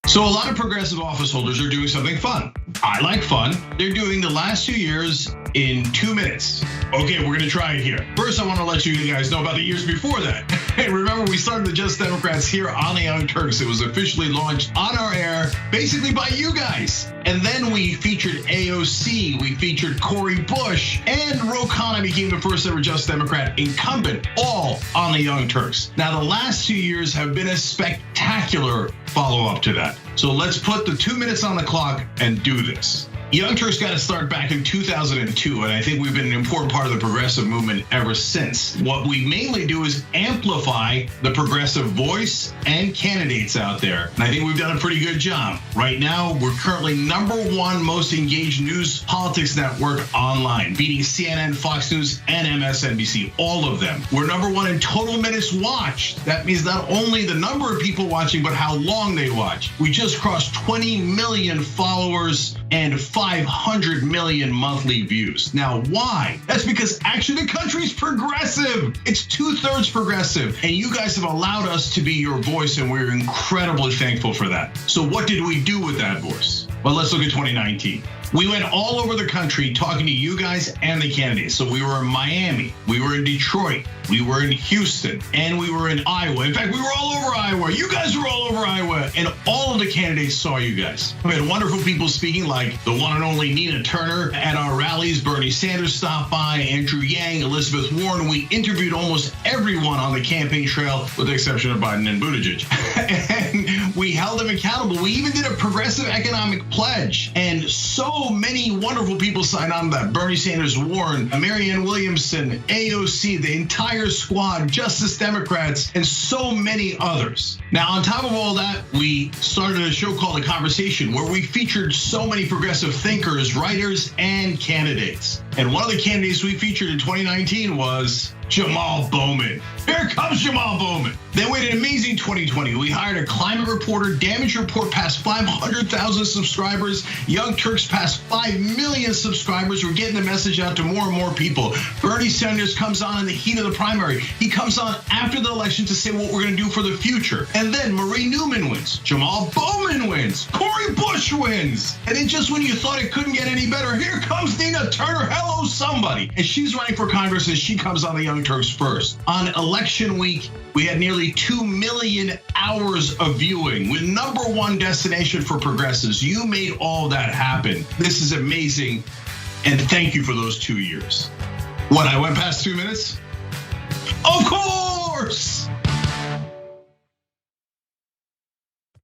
So a lot of progressive office holders are doing something fun. I like fun. They're doing the last 2 years in 2 minutes. Okay, we're gonna try it here. First, I wanna let you guys know about the years before that. Hey, remember we started the Just Democrats here on the Young Turks. It was officially launched on our air, basically by you guys. And then we featured AOC, we featured Cori Bush, and Ro Khanna became the first ever Just Democrat incumbent, all on the Young Turks. Now, the last 2 years have been a spectacular follow-up to that. So let's put the 2 minutes on the clock and do this. Young Turks got to start back in 2002, and I think we've been an important part of the progressive movement ever since. What we mainly do is amplify the progressive voice and candidates out there, and I think we've done a pretty good job. Right now, we're currently #1 most engaged news politics network online, beating CNN, Fox News, and MSNBC, all of them. We're #1 in total minutes watched. That means not only the number of people watching, but how long they watch. We just crossed 20 million followers and 500 million monthly views. Now, why? That's because actually the country's progressive. It's 2/3 progressive. And you guys have allowed us to be your voice, and we're incredibly thankful for that. So what did we do with that voice? Well, let's look at 2019. We went all over the country talking to you guys and the candidates. So we were in Miami, we were in Detroit, we were in Houston, and we were in Iowa. In fact, we were all over Iowa. You guys were all over Iowa, and all of the candidates saw you guys. We had wonderful people speaking, like the one and only Nina Turner at our rallies. Bernie Sanders stopped by, Andrew Yang, Elizabeth Warren. We interviewed almost everyone on the campaign trail, with the exception of Biden and Buttigieg. And we held them accountable. We even did a progressive economic pledge, and so many wonderful people signed on to that. Bernie Sanders, Warren, Marianne Williamson, AOC, the entire squad, Justice Democrats, and so many others. Now, on top of all that, we started a show called The Conversation, where we featured so many progressive thinkers, writers, and candidates. And one of the candidates we featured in 2019 was Jamal Bowman. Here comes Jamal Bowman. Then we had an amazing 2020. We hired a climate reporter. Damage Report passed 500,000 subscribers. Young Turks passed 5 million subscribers. We're getting the message out to more and more people. Bernie Sanders comes on in the heat of the primary. He comes on after the election to say what we're going to do for the future. And then Marie Newman wins. Jamal Bowman wins. Cori Bush wins. And then just when you thought it couldn't get any better, here comes Nina Turner. Hello, somebody. And she's running for Congress, and she comes on the Young Turks first. On election week, we had nearly 2 million hours of viewing. With #1 destination for progressives. You made all that happen. This is amazing. And thank you for those 2 years. What, I went past 2 minutes? Of course!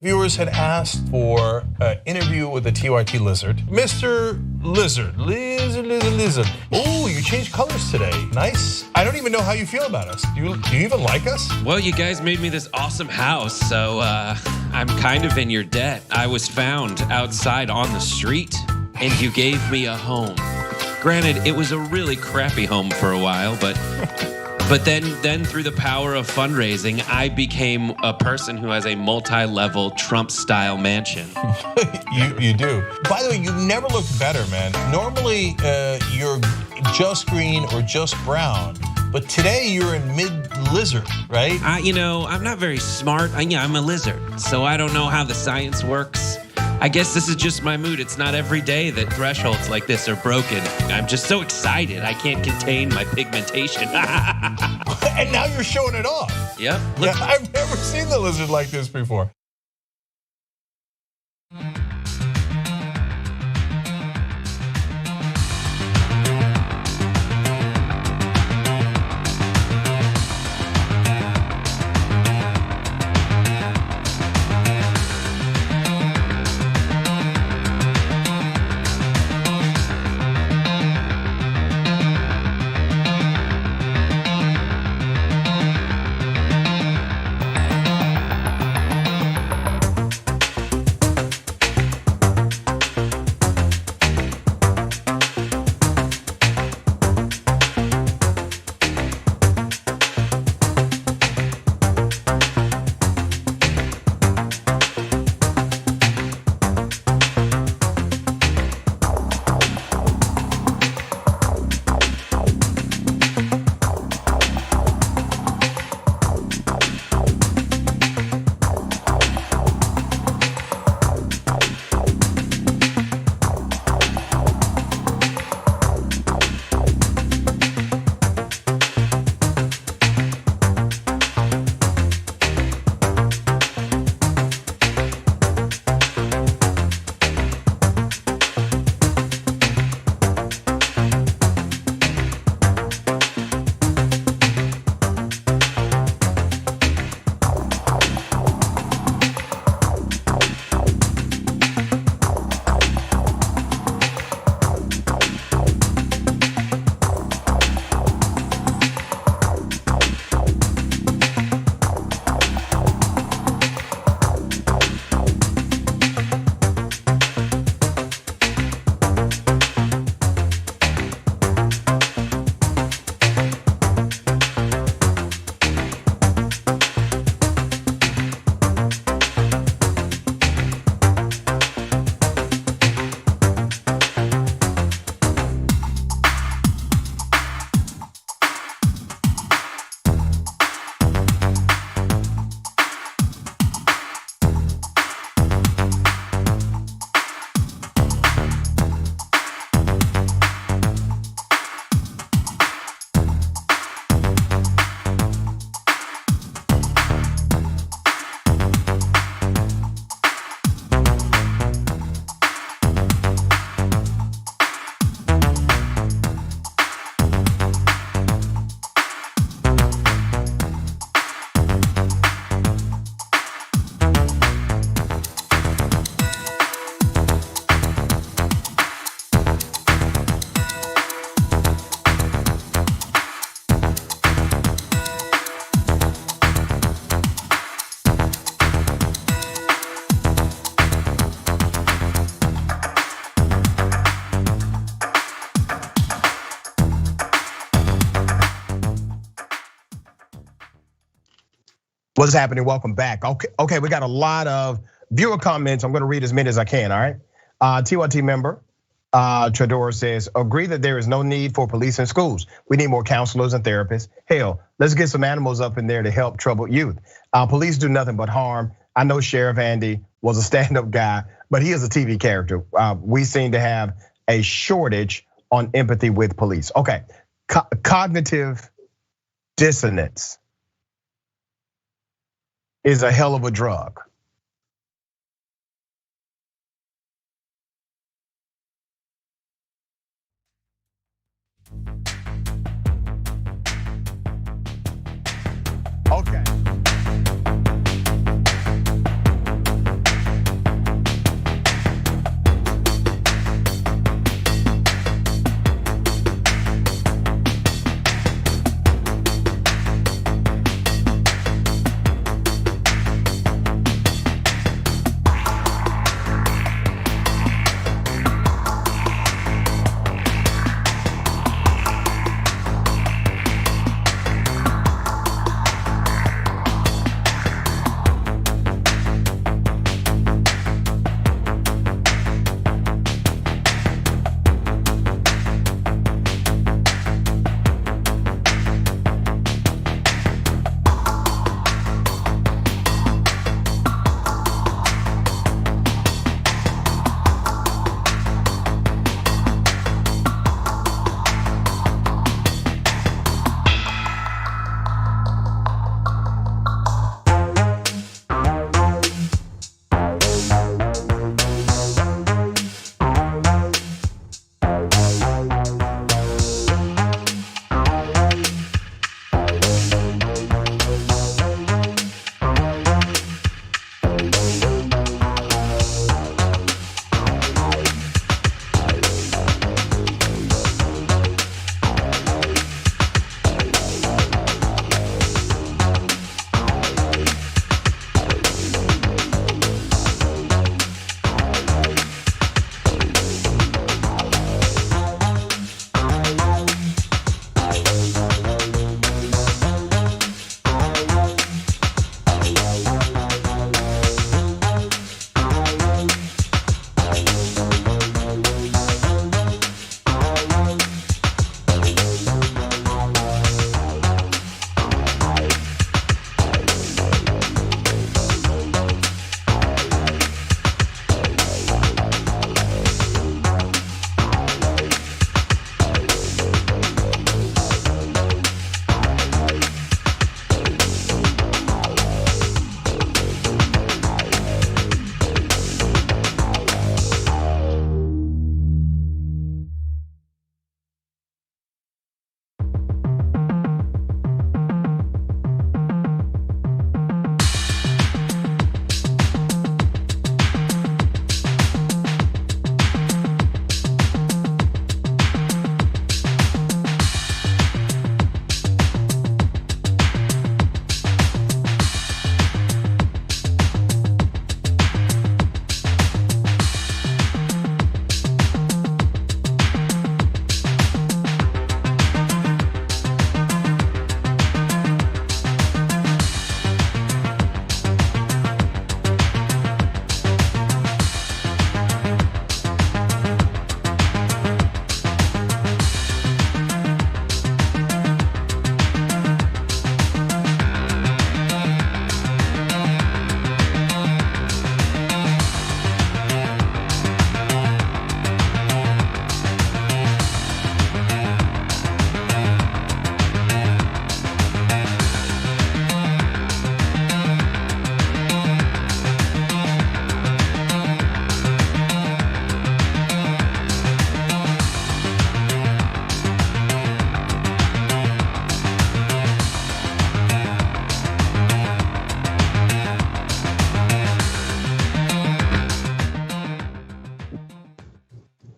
Viewers had asked for an interview with the TYT Lizard. Mr. Lizard. Oh, you changed colors today. Nice. I don't even know how you feel about us. Do you even like us? Well, you guys made me this awesome house, so I'm kind of in your debt. I was found outside on the street, and you gave me a home. Granted, it was a really crappy home for a while, but then through the power of fundraising, I became a person who has a multi-level Trump-style mansion. You do. By the way, you've never looked better, man. Normally, you're just green or just brown, but today you're in mid-lizard, right? I'm not very smart. I'm a lizard, so I don't know how the science works. I guess this is just my mood. It's not every day that thresholds like this are broken. I'm just so excited. I can't contain my pigmentation. And now you're showing it off. Yep. Yeah, I've never seen the lizard like this before. What's happening? Welcome back. Okay, we got a lot of viewer comments. I'm gonna read as many as I can, all right? TYT member, Trador says, agree that there is no need for police in schools. We need more counselors and therapists. Hell, let's get some animals up in there to help troubled youth. Police do nothing but harm. I know Sheriff Andy was a stand-up guy, but he is a TV character. We seem to have a shortage on empathy with police. Okay, cognitive dissonance is a hell of a drug. Okay.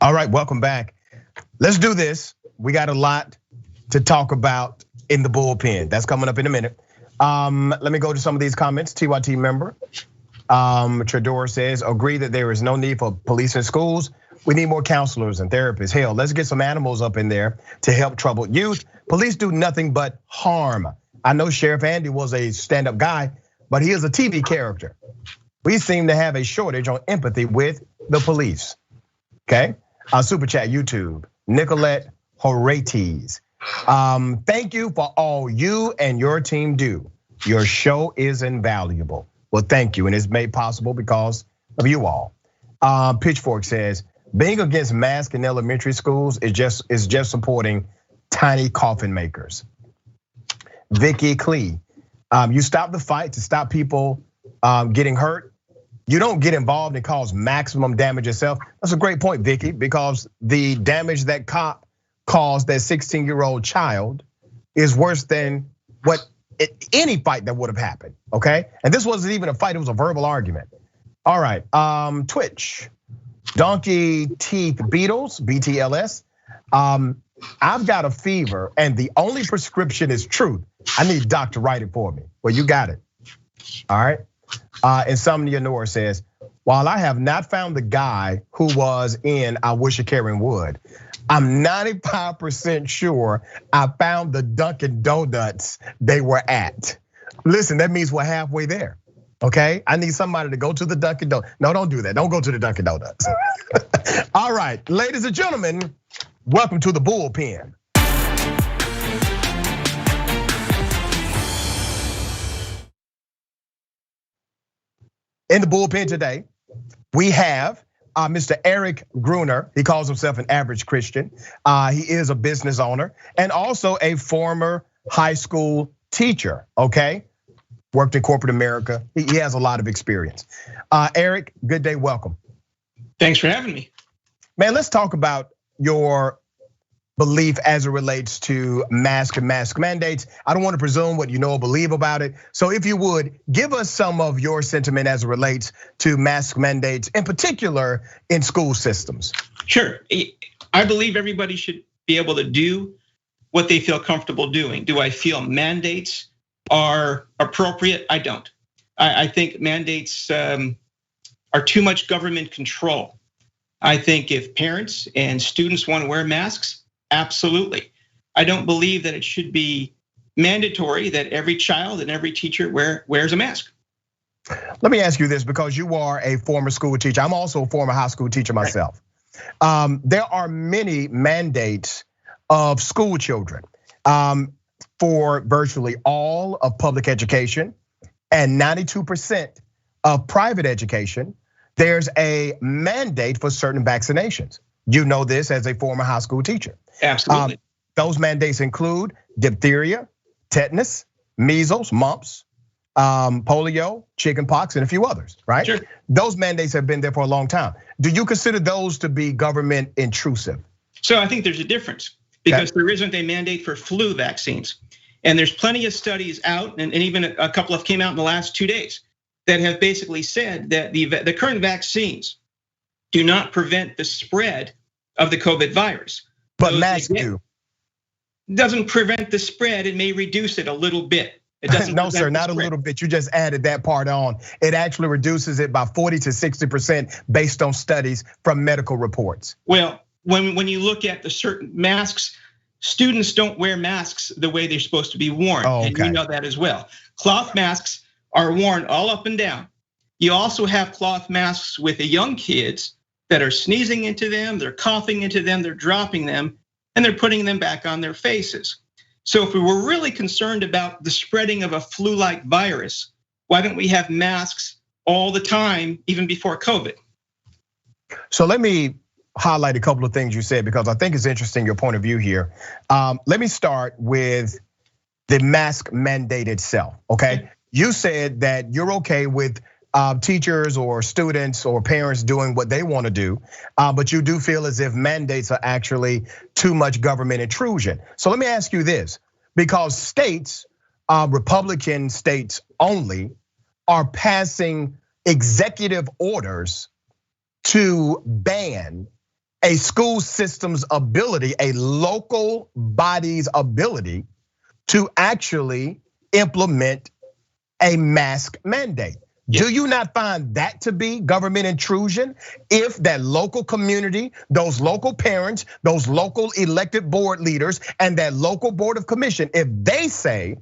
All right, welcome back. Let's do this. We got a lot to talk about in the bullpen. That's coming up in a minute. Let me go to some of these comments. TYT member, Trador says, agree that there is no need for police in schools. We need more counselors and therapists. Hell, let's get some animals up in there to help troubled youth. Police do nothing but harm. I know Sheriff Andy was a stand-up guy, but he is a TV character. We seem to have a shortage on empathy with the police. Okay, super chat YouTube, Nicolette Horates. Thank you for all you and your team do. Your show is invaluable. Well, thank you, and it's made possible because of you all. Pitchfork says, being against masks in elementary schools is just supporting tiny coffin makers. Vicky Klee, you stop the fight to stop people getting hurt. You don't get involved and cause maximum damage yourself. That's a great point, Vicky, because the damage that cop caused that 16-year-old child is worse than what any fight that would have happened, okay? And this wasn't even a fight, it was a verbal argument. All right, Twitch, Donkey Teeth Beatles, BTLS. I've got a fever and the only prescription is truth. I need a doctor to write it for me. Well, you got it, all right? Insomnia Nora says, while I have not found the guy who was in I Wish a Karen Would, I'm 95% sure I found the Dunkin' Donuts they were at. Listen, that means we're halfway there, okay? I need somebody to go to the Dunkin' Donuts. No, don't do that, don't go to the Dunkin' Donuts. All right, ladies and gentlemen, welcome to the bullpen. In the bullpen today, we have Mr. Eric Gruner. He calls himself an average Christian. He is a business owner and also a former high school teacher, okay? Worked in corporate America. He has a lot of experience. Eric, good day, welcome. Thanks for having me. Man, let's talk about your belief as it relates to mask and mask mandates. I don't want to presume what you know or believe about it. So if you would, give us some of your sentiment as it relates to mask mandates, in particular in school systems. Sure, I believe everybody should be able to do what they feel comfortable doing. Do I feel mandates are appropriate? I don't. I think mandates are too much government control. I think if parents and students want to wear masks, absolutely. I don't believe that it should be mandatory that every child and every teacher wears a mask. Let me ask you this, because you are a former school teacher. I'm also a former high school teacher myself. There are many mandates of school children for virtually all of public education and 92% of private education. There's a mandate for certain vaccinations. You know this as a former high school teacher. Absolutely. Those mandates include diphtheria, tetanus, measles, mumps, polio, chickenpox, and a few others, right? Sure. Those mandates have been there for a long time. Do you consider those to be government intrusive? So I think there's a difference, because there isn't a mandate for flu vaccines. And there's plenty of studies out, and even a couple have came out in the last 2 days, that have basically said that the current vaccines do not prevent the spread of the COVID virus. But masks do. Doesn't prevent the spread, it may reduce it a little bit. It doesn't. No, sir, not a little bit. You just added that part on. It actually reduces it by 40 to 60% based on studies from medical reports. Well, when you look at the certain masks, students don't wear masks the way they're supposed to be worn. Oh, okay. And you know that as well. Cloth masks are worn all up and down. You also have cloth masks with the young kids that are sneezing into them, they're coughing into them, they're dropping them, and they're putting them back on their faces. So if we were really concerned about the spreading of a flu-like virus, why don't we have masks all the time, even before COVID? So let me highlight a couple of things you said, because I think it's interesting, your point of view here. Let me start with the mask mandate itself, okay? You said that you're okay with teachers or students or parents doing what they want to do, but you do feel as if mandates are actually too much government intrusion. So let me ask you this, because states, Republican states only, are passing executive orders to ban a school system's ability, a local body's ability to actually implement a mask mandate. Do you not find that to be government intrusion? If that local community, those local parents, those local elected board leaders, and that local board of commission, if they say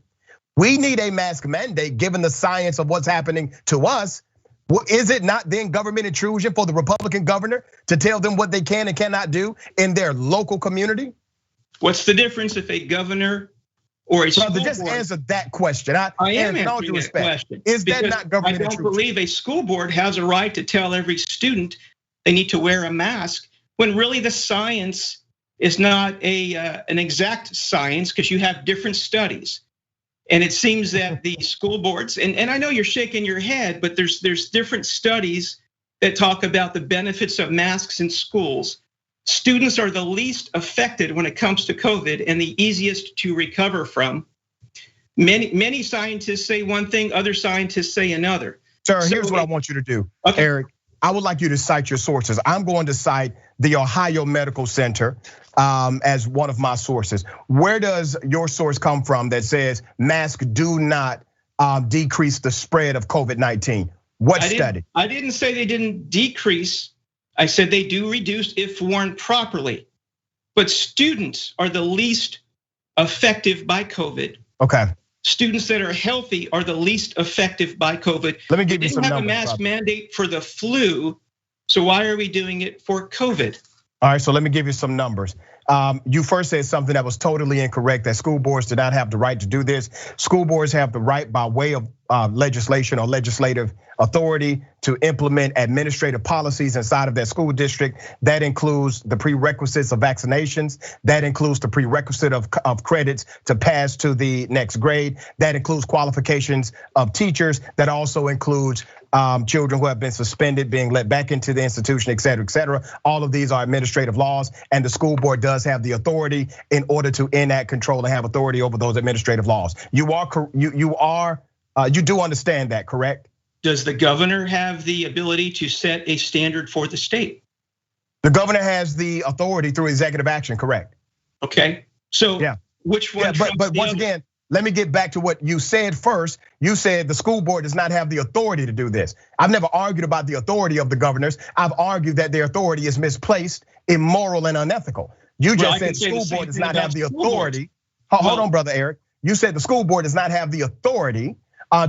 We need a mask mandate given the science of what's happening to us. Well, is it not then government intrusion for the Republican governor to tell them what they can and cannot do in their local community? What's the difference if a governor or a school board? Just answer that question. I am answering that question. Is that not government intrusion? I don't believe a school board has a right to tell every student they need to wear a mask when really the science is not an exact science, because you have different studies. And it seems that the school boards, and I know you're shaking your head, but there's different studies that talk about the benefits of masks in schools. Students are the least affected when it comes to COVID and the easiest to recover from. Many scientists say one thing, other scientists say another. Sir, here's what I want you to do, okay. Eric. I would like you to cite your sources. I'm going to cite the Ohio Medical Center as one of my sources. Where does your source come from that says masks do not decrease the spread of COVID-19? What study? I didn't say they didn't decrease. I said they do reduce if worn properly. But students are the least effective by COVID. Okay. Students that are healthy are the least effective by COVID. Let me give you some numbers. We didn't have a mask mandate for the flu, so why are we doing it for COVID? All right, so let me give you some numbers. You first said something that was totally incorrect, that school boards do not have the right to do this. School boards have the right by way of legislation or legislative authority to implement administrative policies inside of their school district. That includes the prerequisites of vaccinations. That includes the prerequisite of credits to pass to the next grade. That includes qualifications of teachers. That also includes children who have been suspended being let back into the institution, et cetera, et cetera. All of these are administrative laws, and the school board does have the authority in order to enact control and have authority over those administrative laws. You do understand that, correct? Does the governor have the ability to set a standard for the state? The governor has the authority through executive action, correct? Okay, so yeah. Which one? Yeah, but once again, let me get back to what you said first. You said the school board does not have the authority to do this. I've never argued about the authority of the governors. I've argued that their authority is misplaced, immoral, and unethical. You just said the school board does not have the authority. Hold on, brother Eric. You said the school board does not have the authority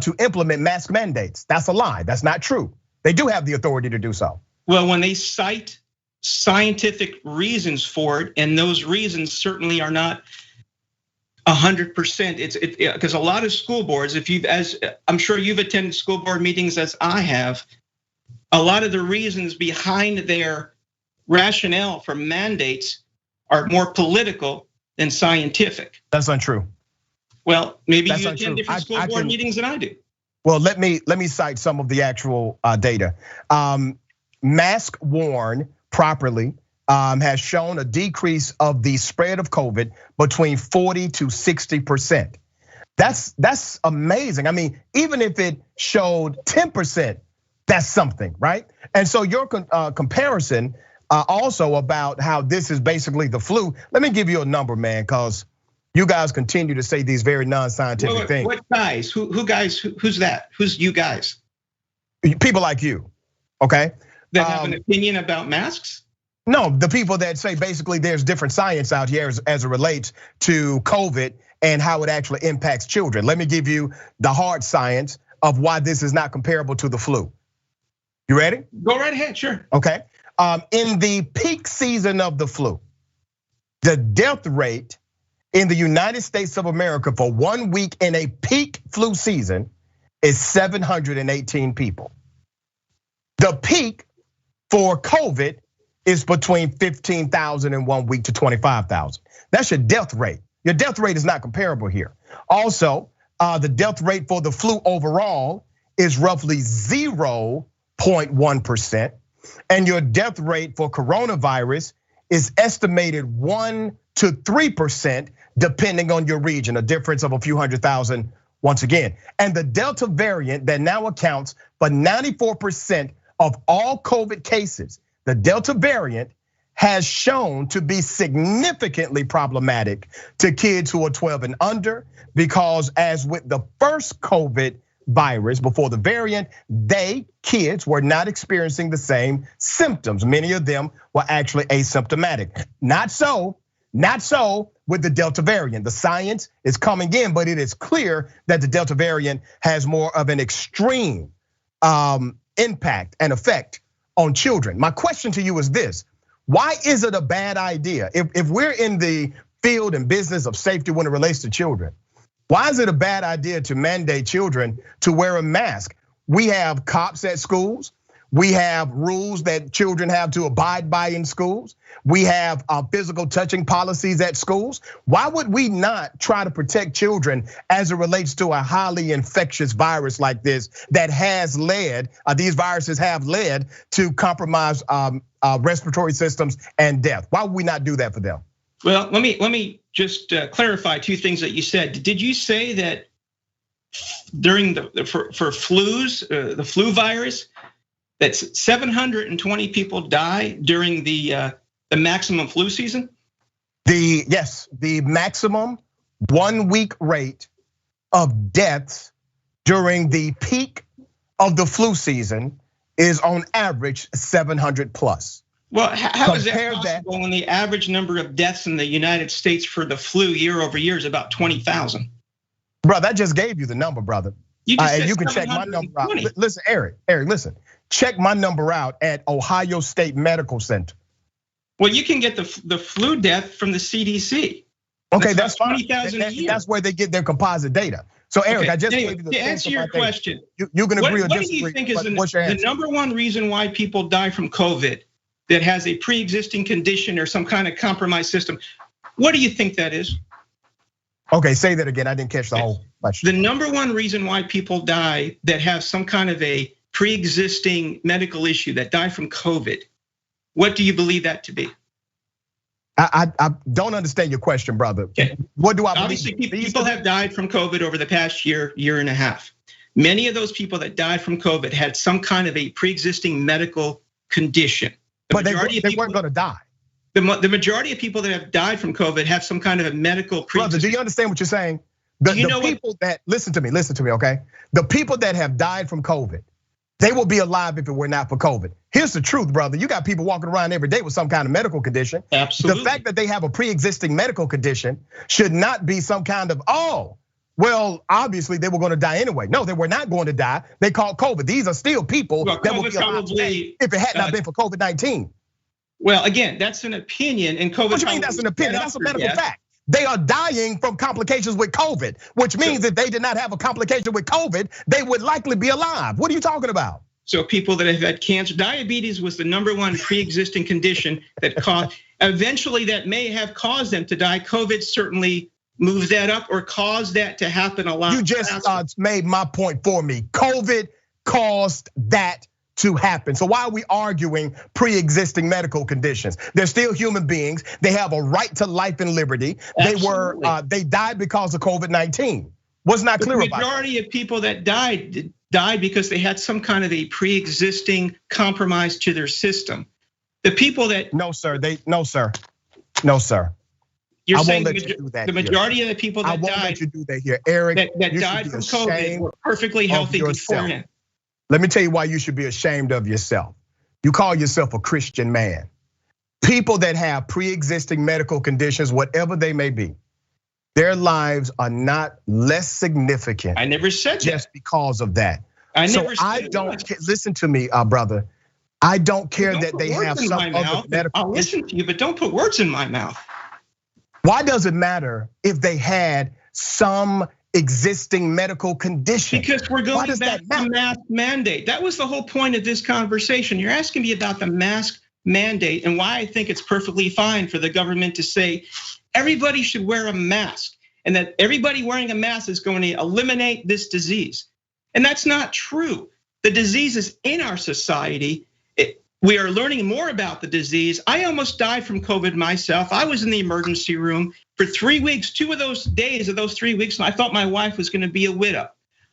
to implement mask mandates. That's a lie. That's not true. They do have the authority to do so. Well, when they cite scientific reasons for it, and those reasons certainly are not 100%. It's because a lot of school boards, as I'm sure you've attended school board meetings as I have, a lot of the reasons behind their rationale for mandates are more political than scientific. That's untrue. Well, maybe you attend different school board meetings than I do. Well, let me cite some of the actual data. Mask worn properly has shown a decrease of the spread of COVID between 40 to 60%. That's amazing. I mean, even if it showed 10%, that's something, right? And so your comparison also about how this is basically the flu. Let me give you a number, man, because you guys continue to say these very non-scientific things. What guys? Who guys? Who's that? Who's you guys? People like you, okay? That have an opinion about masks? No, the people that say basically there's different science out here as it relates to COVID and how it actually impacts children. Let me give you the hard science of why this is not comparable to the flu. You ready? Go right ahead, sure. Okay. In the peak season of the flu, the death rate in the United States of America for 1 week in a peak flu season is 718 people. The peak for COVID is between 15,000 in 1 week to 25,000. That's your death rate. Your death rate is not comparable here. Also, the death rate for the flu overall is roughly 0.1%. And your death rate for coronavirus is estimated 1 to 3%, depending on your region, a difference of a few 100,000 once again. And the Delta variant that now accounts for 94% of all COVID cases, the Delta variant has shown to be significantly problematic to kids who are 12 and under, because as with the first COVID virus before the variant, kids were not experiencing the same symptoms. Many of them were actually asymptomatic. Not so with the Delta variant. The science is coming in, but it is clear that the Delta variant has more of an extreme impact and effect on children. My question to you is this: why is it a bad idea if we're in the field and business of safety when it relates to children? Why is it a bad idea to mandate children to wear a mask? We have cops at schools. We have rules that children have to abide by in schools. We have physical touching policies at schools. Why would we not try to protect children as it relates to a highly infectious virus like this that has led, these viruses have led to compromised respiratory systems and death? Why would we not do that for them? Well, let me just clarify two things that you said. Did you say that during for flus, the flu virus, that 720 people die during the maximum flu season? Yes, the maximum 1 week rate of deaths during the peak of the flu season is on average 700 plus. Well, how is that possible when the average number of deaths in the United States for the flu year over year is about 20,000? Brother, I just gave you the number, brother. You just said you can check my number out. Listen, Eric, listen. Check my number out at Ohio State Medical Center. Well, you can get the flu death from the CDC. Okay, that's fine. 20,000 a year. That's where they get their composite data. So, Eric, I just anyway, gave you the to answer your question. You can agree or disagree. What do you think is the number one reason why people die from COVID that has a pre-existing condition or some kind of compromised system? What do you think that is? Okay, say that again. I didn't catch the whole question. The number one reason why people die that have some kind of a pre-existing medical issue that die from COVID, what do you believe that to be? I don't understand your question, brother. Okay. What do I believe? Obviously, people have died from COVID over the past year and a half. Many of those people that died from COVID had some kind of a pre-existing medical condition. But they weren't going to die. The majority of people that have died from COVID have some kind of a medical pre-existing. Brother, do you understand what you're saying? The people that, listen to me, okay? The people that have died from COVID, they will be alive if it were not for COVID. Here's the truth, brother. You got people walking around every day with some kind of medical condition. Absolutely. The fact that they have a pre-existing medical condition should not be some kind of, well, obviously they were going to die anyway. No, they were not going to die. They called COVID. These are still people that will be alive today if it had not been for COVID-19. Well, again, that's an opinion, and COVID. What do you mean that's an opinion? That's a medical fact. They are dying from complications with COVID, which means if they did not have a complication with COVID, they would likely be alive. What are you talking about? So people that have had cancer, diabetes was the number one pre-existing condition that caused, eventually that may have caused them to die. COVID certainly moved that up or caused that to happen a lot. You just made my point for me. COVID caused that to happen. So why are we arguing pre-existing medical conditions? They're still human beings. They have a right to life and liberty. They died because of COVID-19. What's not clear about that? The majority of people that died because they had some kind of a pre-existing compromise to their system. The people that no sir. You're I saying won't let you do that the majority of the people that I won't died let you do that here, Eric. That died from COVID were perfectly healthy beforehand. Let me tell you why you should be ashamed of yourself. You call yourself a Christian man. People that have pre-existing medical conditions, whatever they may be, their lives are not less significant. I never said just because of that. I never said I don't listen to me, brother. I don't care that they have some other medical. I'll listen to you, but don't put words in my mouth. Why does it matter if they had some existing medical condition? Because we're going back to mask mandate. That was the whole point of this conversation. You're asking me about the mask mandate and why I think it's perfectly fine for the government to say everybody should wear a mask and that everybody wearing a mask is going to eliminate this disease. And that's not true. The disease is in our society. We are learning more about the disease. I almost died from COVID myself. I was in the emergency room for 3 weeks, 2 of those days of those 3 weeks, and I thought my wife was gonna be a widow.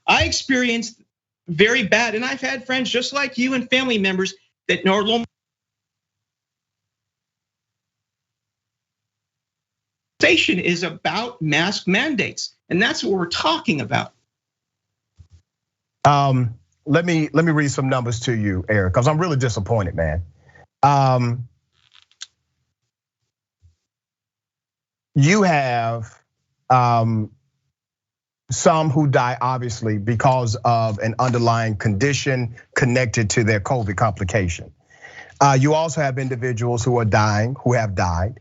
I experienced very bad, and I've had friends just like you and family members that normal conversation is about mask mandates, and that's what we're talking about. Let me read some numbers to you, Eric, because I'm really disappointed, man. you have some who die obviously because of an underlying condition connected to their COVID complication. You also have individuals who are dying, who have died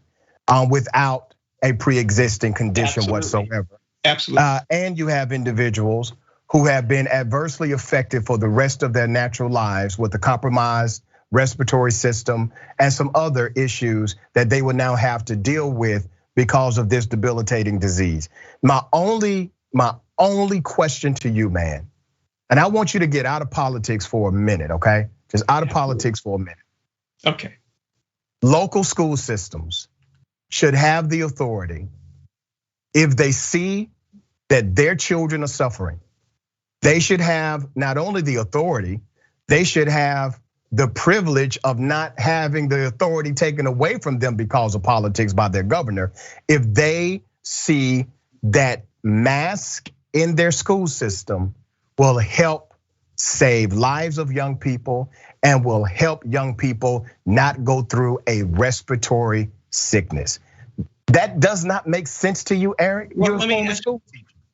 without a pre-existing condition whatsoever. Absolutely. And you have individuals who have been adversely affected for the rest of their natural lives with a compromised respiratory system and some other issues that they will now have to deal with because of this debilitating disease. My only question to you, man, and I want you to get out of politics for a minute, okay? Just out of politics for a minute. Okay. Local school systems should have the authority, if they see that their children are suffering, they should have not only the authority, they should have the privilege of not having the authority taken away from them because of politics by their governor. If they see that mask in their school system will help save lives of young people and will help young people not go through a respiratory sickness. That does not make sense to you, Eric? Well, let me ask you,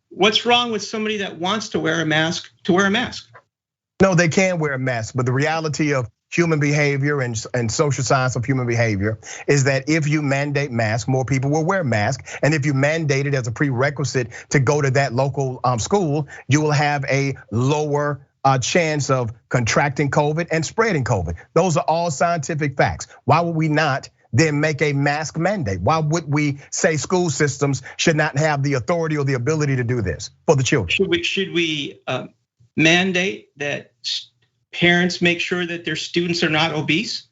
what's wrong with somebody that wants to wear a mask to wear a mask? No, they can wear a mask, but the reality of human behavior and social science of human behavior is that if you mandate masks, more people will wear masks. And if you mandate it as a prerequisite to go to that local school, you will have a lower chance of contracting COVID and spreading COVID. Those are all scientific facts. Why would we not then make a mask mandate? Why would we say school systems should not have the authority or the ability to do this for the children? Should we mandate that parents make sure that their students are not obese?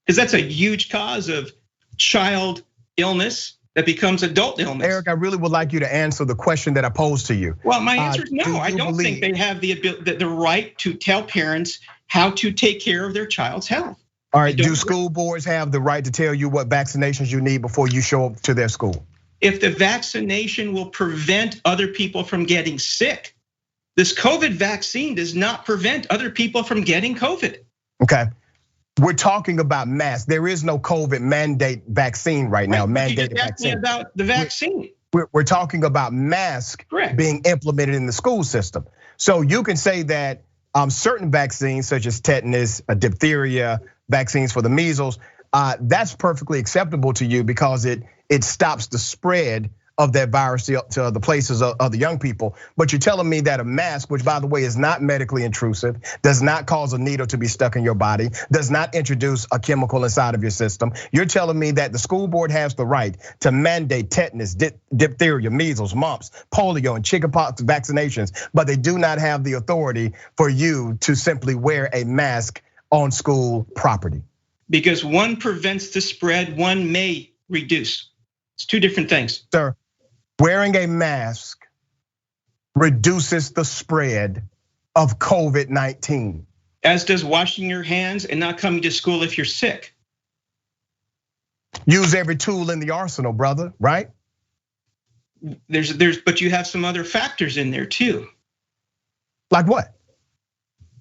Because that's a huge cause of child illness that becomes adult illness. Eric, I really would like you to answer the question that I posed to you. Well, my answer is no. I don't think they have the right to tell parents how to take care of their child's health. All right, do school boards have the right to tell you what vaccinations you need before you show up to their school? If the vaccination will prevent other people from getting sick, this COVID vaccine does not prevent other people from getting COVID. Okay, we're talking about masks. There is no COVID mandate vaccine right now. Mandated vaccine. About the vaccine. We're talking about masks being implemented in the school system. So you can say that certain vaccines, such as tetanus, diphtheria, vaccines for the measles, that's perfectly acceptable to you because it stops the spread of that virus to the places of the young people. But you're telling me that a mask, which by the way is not medically intrusive, does not cause a needle to be stuck in your body, does not introduce a chemical inside of your system. You're telling me that the school board has the right to mandate tetanus, diphtheria, measles, mumps, polio, and chickenpox vaccinations, but they do not have the authority for you to simply wear a mask on school property. Because one prevents the spread, one may reduce. It's two different things. Sir, wearing a mask reduces the spread of COVID-19. As does washing your hands and not coming to school if you're sick. Use every tool in the arsenal, brother, right? But you have some other factors in there too. Like what?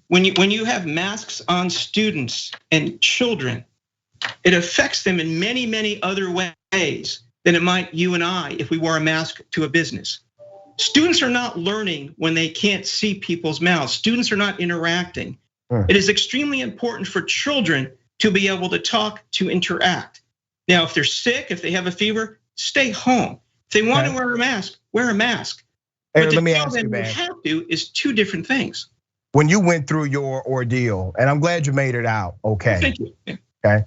When you have masks on students and children, it affects them in many, many other ways than it might you and I if we wore a mask to a business. Students are not learning when they can't see people's mouths. Students are not interacting. It is extremely important for children to be able to talk, to interact. Now, if they're sick, if they have a fever, stay home. If they want to wear a mask, wear a mask. Hey, but let me to tell ask you, them man. you have to is two different things. When you went through your ordeal, and I'm glad you made it out okay. Thank you. Okay,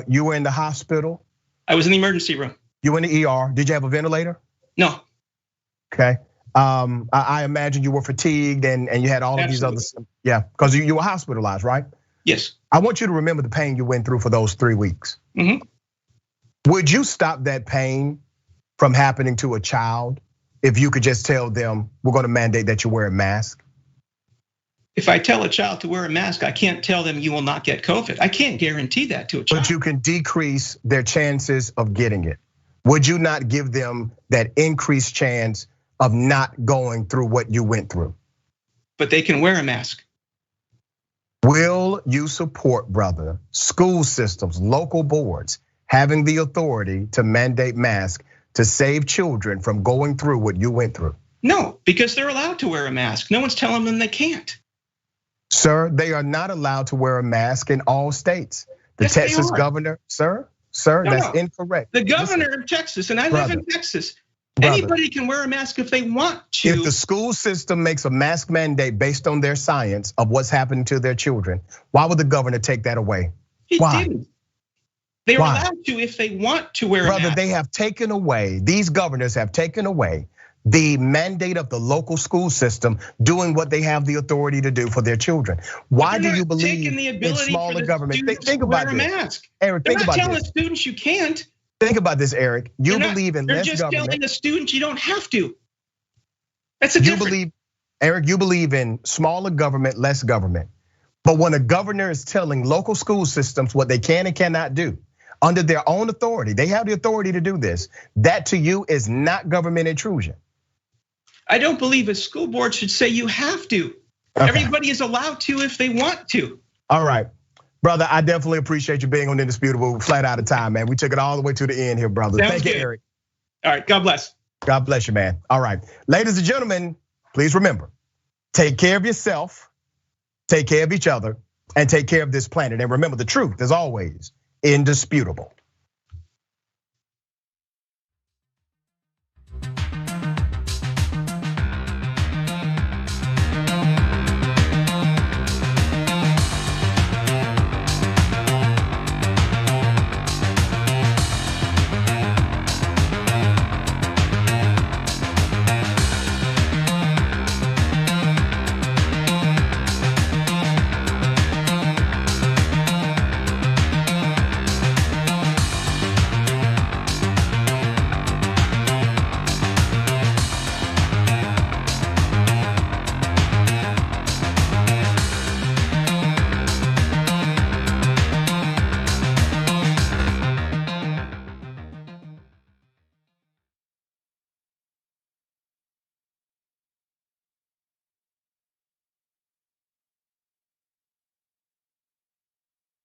you were in the hospital? I was in the emergency room. You were in the ER, did you have a ventilator? No. Okay, I imagine you were fatigued and you had all of these other, yeah, because you were hospitalized, right? Yes. I want you to remember the pain you went through for those 3 weeks. Would you stop that pain from happening to a child if you could just tell them, we're gonna mandate that you wear a mask? If I tell a child to wear a mask, I can't tell them you will not get COVID. I can't guarantee that to a child. But you can decrease their chances of getting it. Would you not give them that increased chance of not going through what you went through? But they can wear a mask. Will you support, brother, school systems, local boards having the authority to mandate masks to save children from going through what you went through? No, because they're allowed to wear a mask. No one's telling them they can't. Sir, they are not allowed to wear a mask in all states. The Yes, Texas they are. governor, sir, No, that's incorrect. The governor of Texas, and I live in Texas. Brother. Anybody can wear a mask if they want to. If the school system makes a mask mandate based on their science of what's happening to their children, why would the governor take that away? He Why? didn't. They are Why? allowed to if they want to wear a Brother, mask. they have taken away, these governors have taken away the mandate of the local school system doing what they have the authority to do for their children. Why do you believe in smaller government? Think about wear a this. mask. Eric, They're think not about telling this. students you can't. Think about this, Eric. You believe in They're less just government. telling a student you don't have to. That's a You difference. believe, Eric, you believe in smaller government, less government. But when a governor is telling local school systems what they can and cannot do under their own authority, they have the authority to do this. That to you is not government intrusion. I don't believe a school board should say you have to. Okay. Everybody is allowed to if they want to. All right. Brother, I definitely appreciate you being on Indisputable. Flat out of time, man. We took it all the way to the end here, brother. Sounds Thank you, good. Eric. All right, God bless. God bless you, man. All right. Ladies and gentlemen, please remember, take care of yourself, take care of each other, and take care of this planet. And remember, the truth is always indisputable.